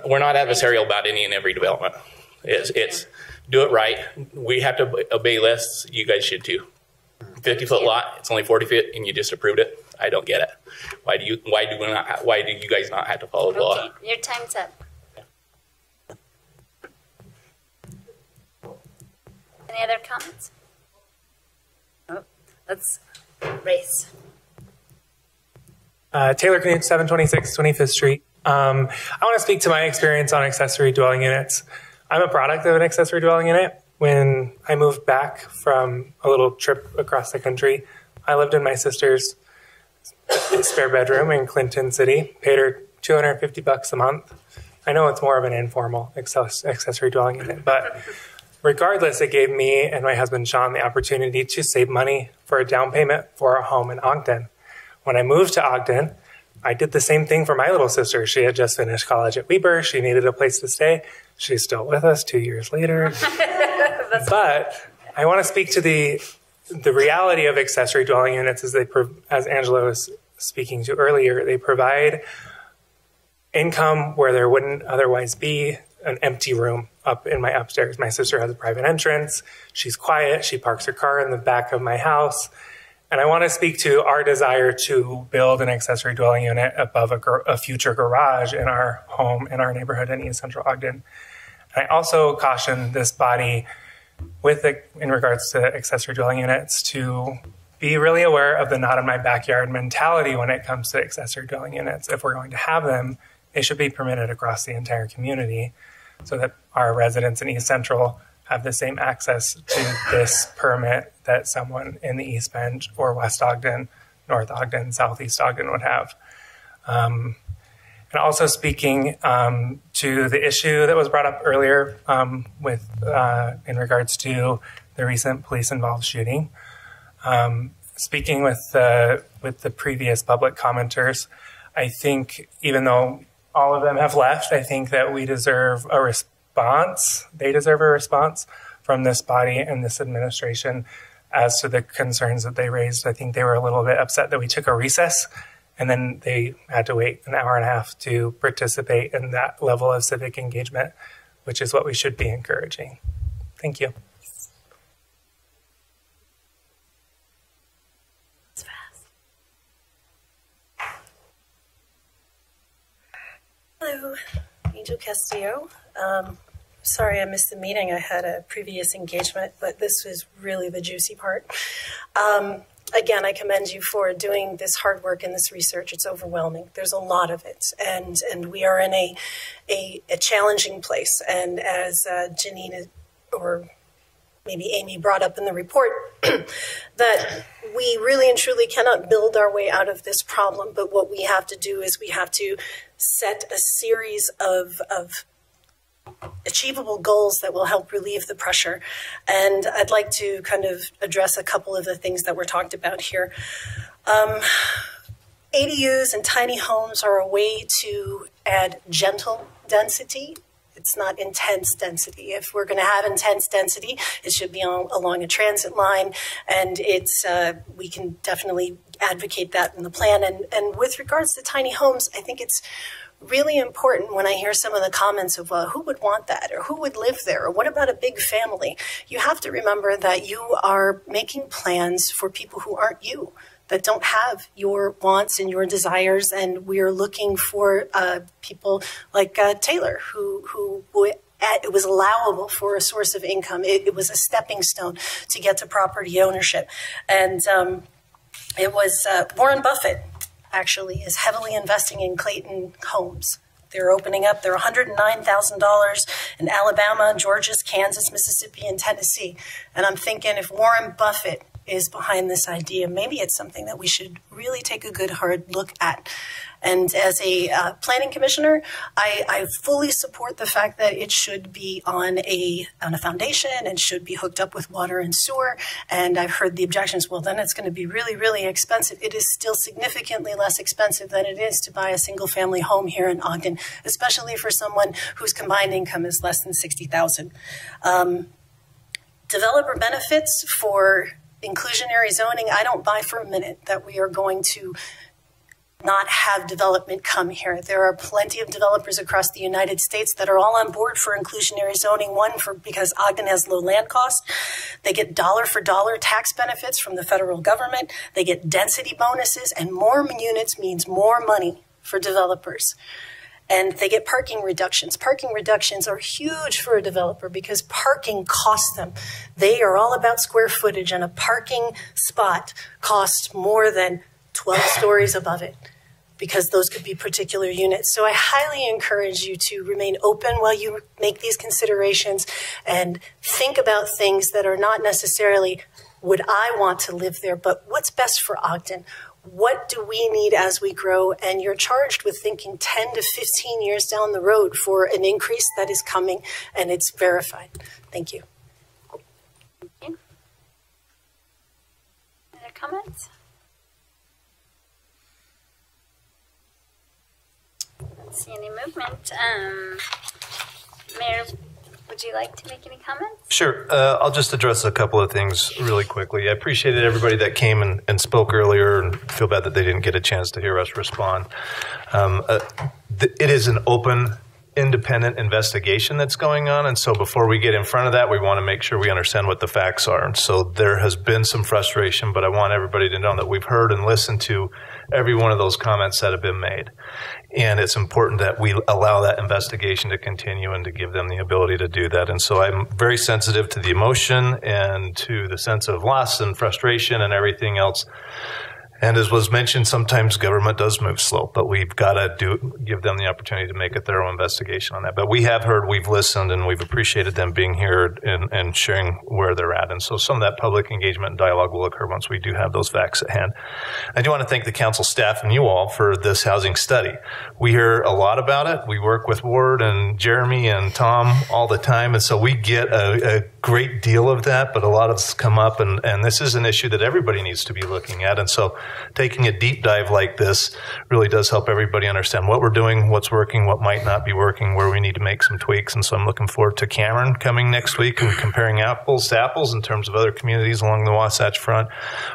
We're not adversarial about any and every development. It's do it right. We have to obey lists. You guys should too. 50-foot lot. It's only 40 feet, and you just approved it. I don't get it. Why do you guys not have to follow the law? Your time's up. Any other comments? Oh, let's race. Taylor Knut, 726 25th Street. I want to speak to my experience on accessory dwelling units. I'm a product of an accessory dwelling unit. When I moved back from a little trip across the country, I lived in my sister's spare bedroom in Clinton City, paid her $250 a month. I know it's more of an informal accessory dwelling unit, but regardless, it gave me and my husband Sean the opportunity to save money for a down payment for a home in Ogden. When I moved to Ogden, I did the same thing for my little sister. She had just finished college at Weber. She needed a place to stay. She's still with us 2 years later. But I want to speak to the reality of accessory dwelling units as Angela was speaking to earlier. They provide income where there wouldn't otherwise be an empty room up in my upstairs. My sister has a private entrance. She's quiet. She parks her car in the back of my house. And I want to speak to our desire to build an accessory dwelling unit above a future garage in our home, in our neighborhood in East Central Ogden. And I also caution this body in regards to accessory dwelling units to be really aware of the not in my backyard mentality when it comes to accessory dwelling units. If we're going to have them, they should be permitted across the entire community so that our residents in East Central have the same access to this permit that someone in the East Bend or West Ogden, North Ogden, Southeast Ogden would have. And also speaking to the issue that was brought up earlier in regards to the recent police-involved shooting. Speaking with the previous public commenters, I think even though all of them have left, I think that we deserve a response. They deserve a response from this body and this administration as to the concerns that they raised. I think they were a little bit upset that we took a recess and then they had to wait an hour and a half to participate in that level of civic engagement, which is what we should be encouraging. Thank you. Hello, Angel Castillo. Sorry I missed the meeting. I had a previous engagement, but this was really the juicy part. Again, I commend you for doing this hard work and this research. It's overwhelming. There's a lot of it, and we are in a challenging place. And as Janine or maybe Amy brought up in the report, that we really and truly cannot build our way out of this problem. But what we have to do is we have to set a series of achievable goals that will help relieve the pressure. And I'd like to kind of address a couple of the things that were talked about here. ADUs and tiny homes are a way to add gentle density. It's not intense density. If we're going to have intense density, it should be along a transit line, and we can definitely advocate that in the plan. And with regards to tiny homes, I think it's really important when I hear some of the comments of who would want that, or who would live there, or what about a big family? You have to remember that you are making plans for people who aren't you, that don't have your wants and your desires, and we are looking for people like Taylor, who it was allowable for a source of income. It was a stepping stone to get to property ownership. And it was Warren Buffett actually is heavily investing in Clayton homes. They're opening up. They're $109,000 in Alabama, Georgia, Kansas, Mississippi, and Tennessee. And I'm thinking if Warren Buffett is behind this idea. Maybe it's something that we should really take a good hard look at. And as a planning commissioner, I fully support the fact that it should be on a foundation and should be hooked up with water and sewer. And I've heard the objections, well, then it's going to be really, really expensive. It is still significantly less expensive than it is to buy a single family home here in Ogden, especially for someone whose combined income is less than $60,000. Developer benefits for inclusionary zoning, I don't buy for a minute that we are going to not have development come here. There are plenty of developers across the United States that are all on board for inclusionary zoning. One, because Ogden has low land costs. They get dollar for dollar tax benefits from the federal government. They get density bonuses, and more units means more money for developers. And they get parking reductions. Parking reductions are huge for a developer because parking costs them. They are all about square footage, and a parking spot costs more than 12 stories above it, because those could be particular units. So I highly encourage you to remain open while you make these considerations and think about things that are not necessarily would I want to live there, but what's best for Ogden? What do we need as we grow? And you're charged with thinking 10 to 15 years down the road for an increase that is coming, and it's verified. Thank you. Thank you. Other comments? See any movement. Mayor, would you like to make any comments? Sure. I'll just address a couple of things really quickly. I appreciated everybody that came and spoke earlier, and feel bad that they didn't get a chance to hear us respond. It is an open, independent investigation that's going on, and so before we get in front of that, we want to make sure we understand what the facts are. And so there has been some frustration, but I want everybody to know that we've heard and listened to every one of those comments that have been made. And it's important that we allow that investigation to continue and to give them the ability to do that. And so I'm very sensitive to the emotion and to the sense of loss and frustration and everything else. And as was mentioned, sometimes government does move slow, but we've got to give them the opportunity to make a thorough investigation on that. But we have heard, we've listened, and we've appreciated them being here and sharing where they're at. And so some of that public engagement and dialogue will occur once we do have those facts at hand. I do want to thank the council staff and you all for this housing study. We hear a lot about it. We work with Ward and Jeremy and Tom all the time, and so we get a great deal of that, but a lot of it's come up, and this is an issue that everybody needs to be looking at. And so taking a deep dive like this really does help everybody understand what we're doing, what's working, what might not be working, where we need to make some tweaks. And so I'm looking forward to Cameron coming next week and comparing apples to apples in terms of other communities along the Wasatch Front.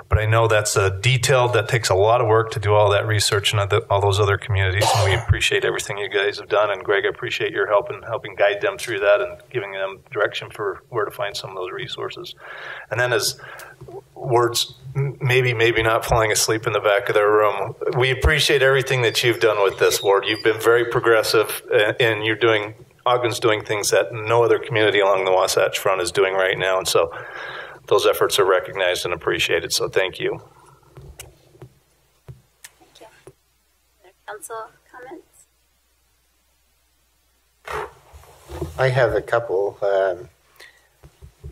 But I know that's that takes a lot of work to do all that research and all those other communities, and we appreciate everything you guys have done. And Greg, I appreciate your help in helping guide them through that and giving them direction for where to find some of those resources. And then as Ward's maybe not falling asleep in the back of their room, we appreciate everything that you've done with this, Ward. You've been very progressive, and Ogden's doing things that no other community along the Wasatch Front is doing right now. And so those efforts are recognized and appreciated. So thank you. Thank you. Other council comments? I have a couple.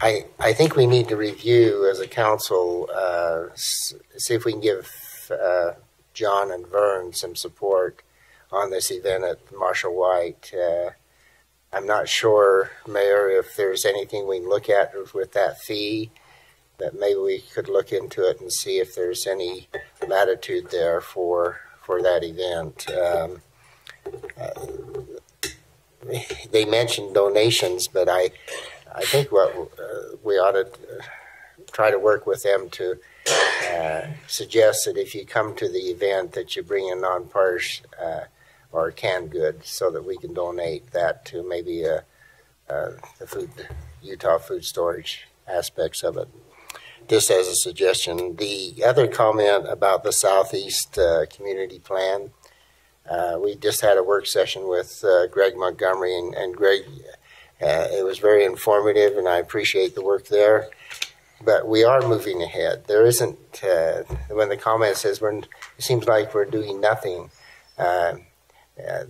I think we need to review as a council, see if we can give John and Vern some support on this event at Marshall White. I'm not sure, Mayor, if there's anything we can look at with that fee, that maybe we could look into it and see if there's any latitude there for that event. They mentioned donations, but I think what we ought to try to work with them to suggest that if you come to the event that you bring a non-parish or canned goods so that we can donate that to maybe the Utah food storage aspects of it. Just as a suggestion. The other comment about the Southeast Community Plan, we just had a work session with Greg Montgomery, and Greg, it was very informative, and I appreciate the work there. But we are moving ahead. There isn't, when the comment says it seems like we're doing nothing,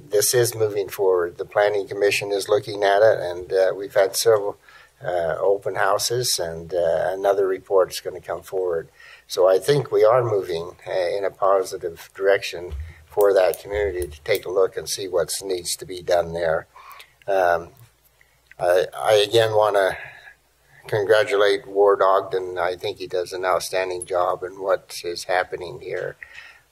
this is moving forward. The Planning Commission is looking at it, and we've had several open houses, and another report is going to come forward. So I think we are moving in a positive direction for that community to take a look and see what needs to be done there. I again want to congratulate Ward Ogden. I think he does an outstanding job in what is happening here.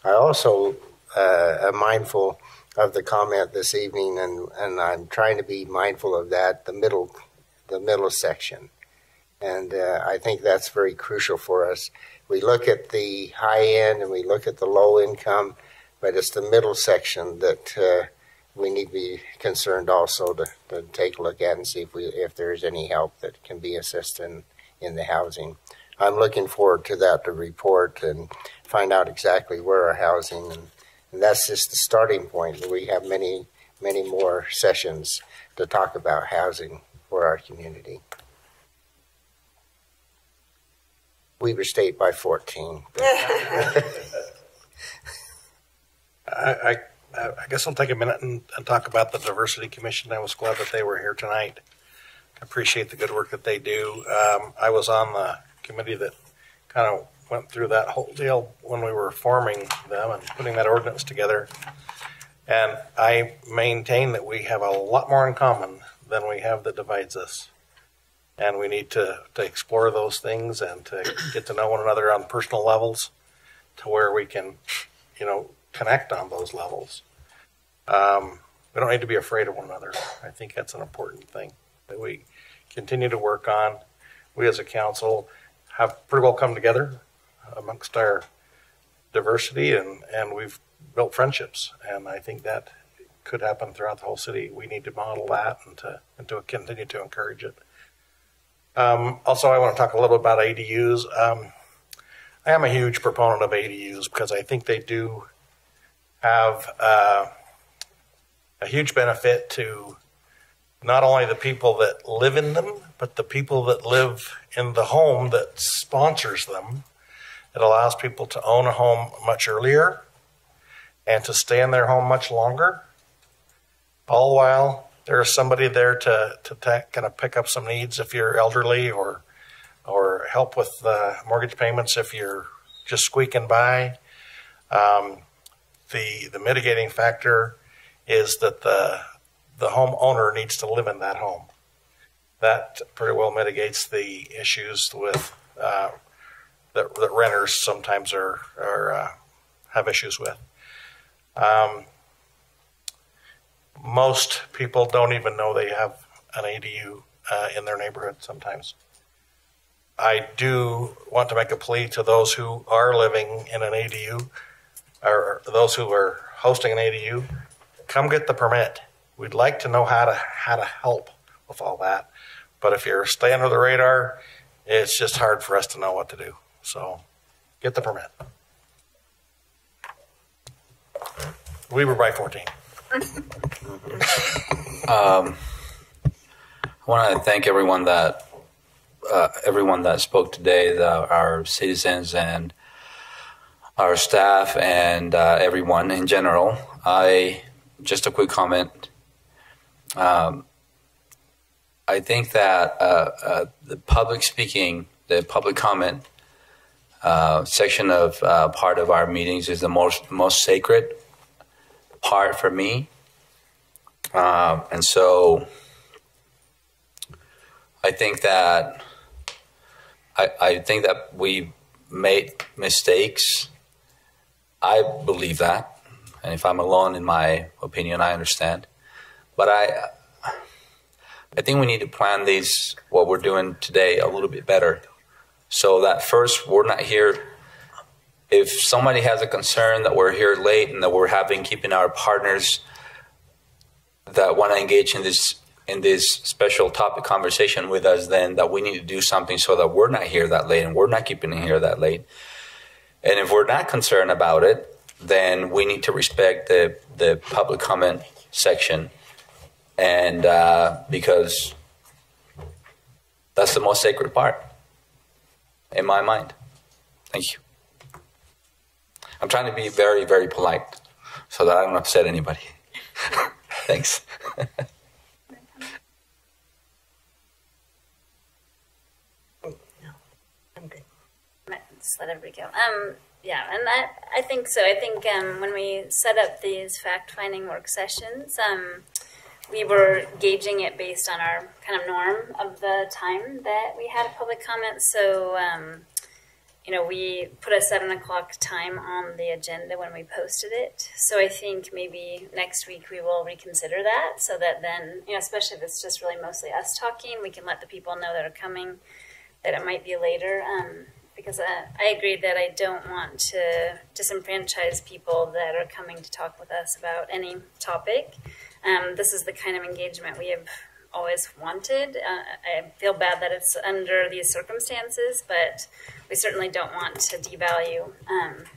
I also am mindful of the comment this evening, and I'm trying to be mindful of that, the middle section. And I think that's very crucial for us. We look at the high end and we look at the low income, but it's the middle section that we need to be concerned also to take a look at and see if there's any help that can be assisted in the housing. I'm looking forward to that, to report and find out exactly where our housing, and that's just the starting point. We have many, many more sessions to talk about housing for our community. Weber State by 14. I guess I'll take a minute and talk about the Diversity Commission. I was glad that they were here tonight. I appreciate the good work that they do. I was on the committee that kind of went through that whole deal when we were forming them and putting that ordinance together. And I maintain that we have a lot more in common than we have that divides us. And we need to explore those things and to get to know one another on personal levels to where we can, connect on those levels. We don't need to be afraid of one another. I think that's an important thing that we continue to work on. We as a council have pretty well come together amongst our diversity, and we've built friendships. And I think that could happen throughout the whole city. We need to model that and to continue to encourage it. Also, I want to talk a little bit about ADUs. I am a huge proponent of ADUs because I think they do have a huge benefit to not only the people that live in them, but the people that live in the home that sponsors them. It allows people to own a home much earlier and to stay in their home much longer, all while there's somebody there to kind of pick up some needs if you're elderly, or help with mortgage payments if you're just squeaking by. The mitigating factor is that the homeowner needs to live in that home. That pretty well mitigates the issues with that renters sometimes have issues with. Most people don't even know they have an ADU in their neighborhood sometimes. I do want to make a plea to those who are living in an ADU, or those who are hosting an ADU, come get the permit. We'd like to know how to help with all that. But if you're staying under the radar, it's just hard for us to know what to do. So get the permit. Weber by 14. I want to thank everyone that spoke today, our citizens and our staff and everyone in general. Just a quick comment. I think that the public speaking, the public comment section of part of our meetings is the most sacred part for me. And so I think that we made mistakes. I believe that. And if I'm alone in my opinion, I understand. But I think we need to plan what we're doing today, a little bit better. So that first, we're not here. If somebody has a concern that we're here late and that we're keeping our partners that want to engage in this special topic conversation with us, then that we need to do something so that we're not here that late and we're not keeping it here that late. And if we're not concerned about it, then we need to respect the public comment section, and because that's the most sacred part in my mind. Thank you. I'm trying to be very, very polite so that I don't upset anybody. Thanks. just let everybody go. Yeah, and I think so. I think when we set up these fact-finding work sessions, we were gauging it based on our kind of norm of the time that we had a public comment. So, you know, we put a 7 o'clock time on the agenda when we posted it. So I think maybe next week we will reconsider that, so that then, you know, especially if it's just really mostly us talking, we can let the people know that are coming that it might be later. Because I agree that I don't want to disenfranchise people that are coming to talk with us about any topic. This is the kind of engagement we have always wanted. I feel bad that it's under these circumstances, but we certainly don't want to devalue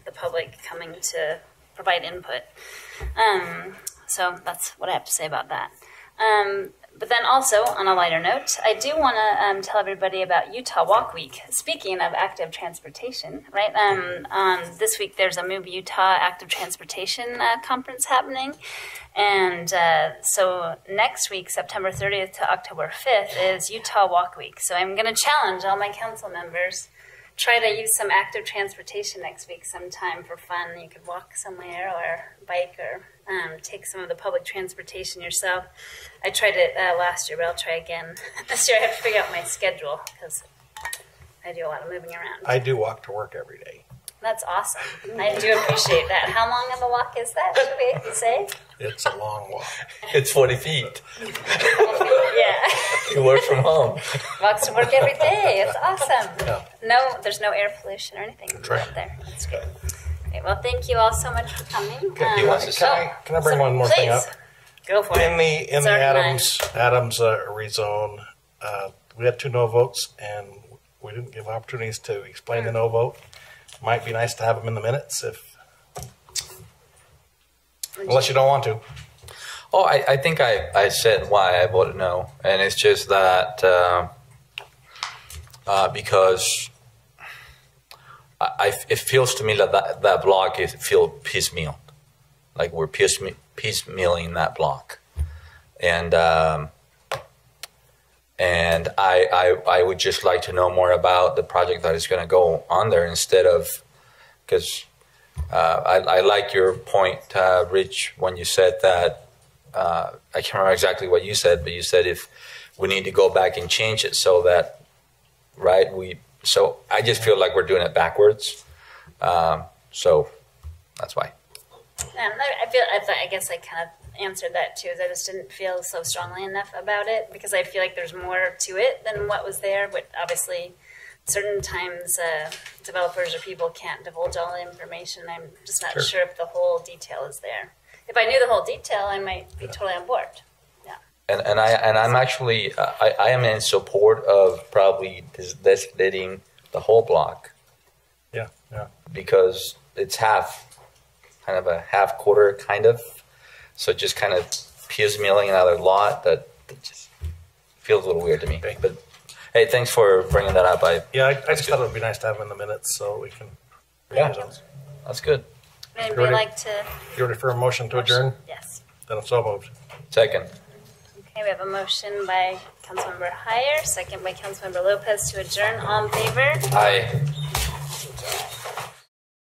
the public coming to provide input. So that's what I have to say about that. But then also, on a lighter note, I do want to tell everybody about Utah Walk Week. Speaking of active transportation, right? This week there's a Move Utah Active Transportation Conference happening. And so next week, September 30th to October 5th, is Utah Walk Week. So I'm going to challenge all my council members, try to use some active transportation next week sometime for fun. You could walk somewhere or bike or take some of the public transportation yourself. I tried it last year, but I'll try again. This year I have to figure out my schedule because I do a lot of moving around. I do walk to work every day. That's awesome. I do appreciate that. How long of a walk is that, should we say? It's a long walk. It's 40 feet. Yeah. You work from home. Walks to work every day. It's awesome. Yeah. No, there's no air pollution or anything up there. That's great. Okay, well, thank you all so much for coming. Can I bring one more thing up? Go for it. In the Adams rezone, we had 2 no votes, and we didn't give opportunities to explain the no vote. Might be nice to have them in the minutes, unless you don't want to. Oh, I think I said why I voted no, and it's just that because it feels to me that block feel piecemeal, like we're piecemealing that block, and I would just like to know more about the project that is going to go on there instead of, because I like your point, Rich, when you said that, I can't remember exactly what you said, but you said if we need to go back and change it so that, right, so I just feel like we're doing it backwards. So that's why. I guess I kind of answered that too, is I just didn't feel so strongly enough about it because I feel like there's more to it than what was there, but obviously certain times developers or people can't divulge all the information. I'm just not sure if the whole detail is there. If I knew the whole detail, I might be totally on board. Yeah. And I'm actually I am in support of probably designating the whole block. Yeah. Because it's kind of a half quarter kind of. So just kind of piecemealing another lot that just feels a little weird to me. But hey, thanks for bringing that up. I just thought it would be nice to have them in the minutes so we can. Yeah, that's good. Anybody like to? You ready for a motion to adjourn? Yes. Then it's so moved. Second. Okay, we have a motion by Councilmember Heyer, second by Councilmember Lopez to adjourn. All in favor? Aye.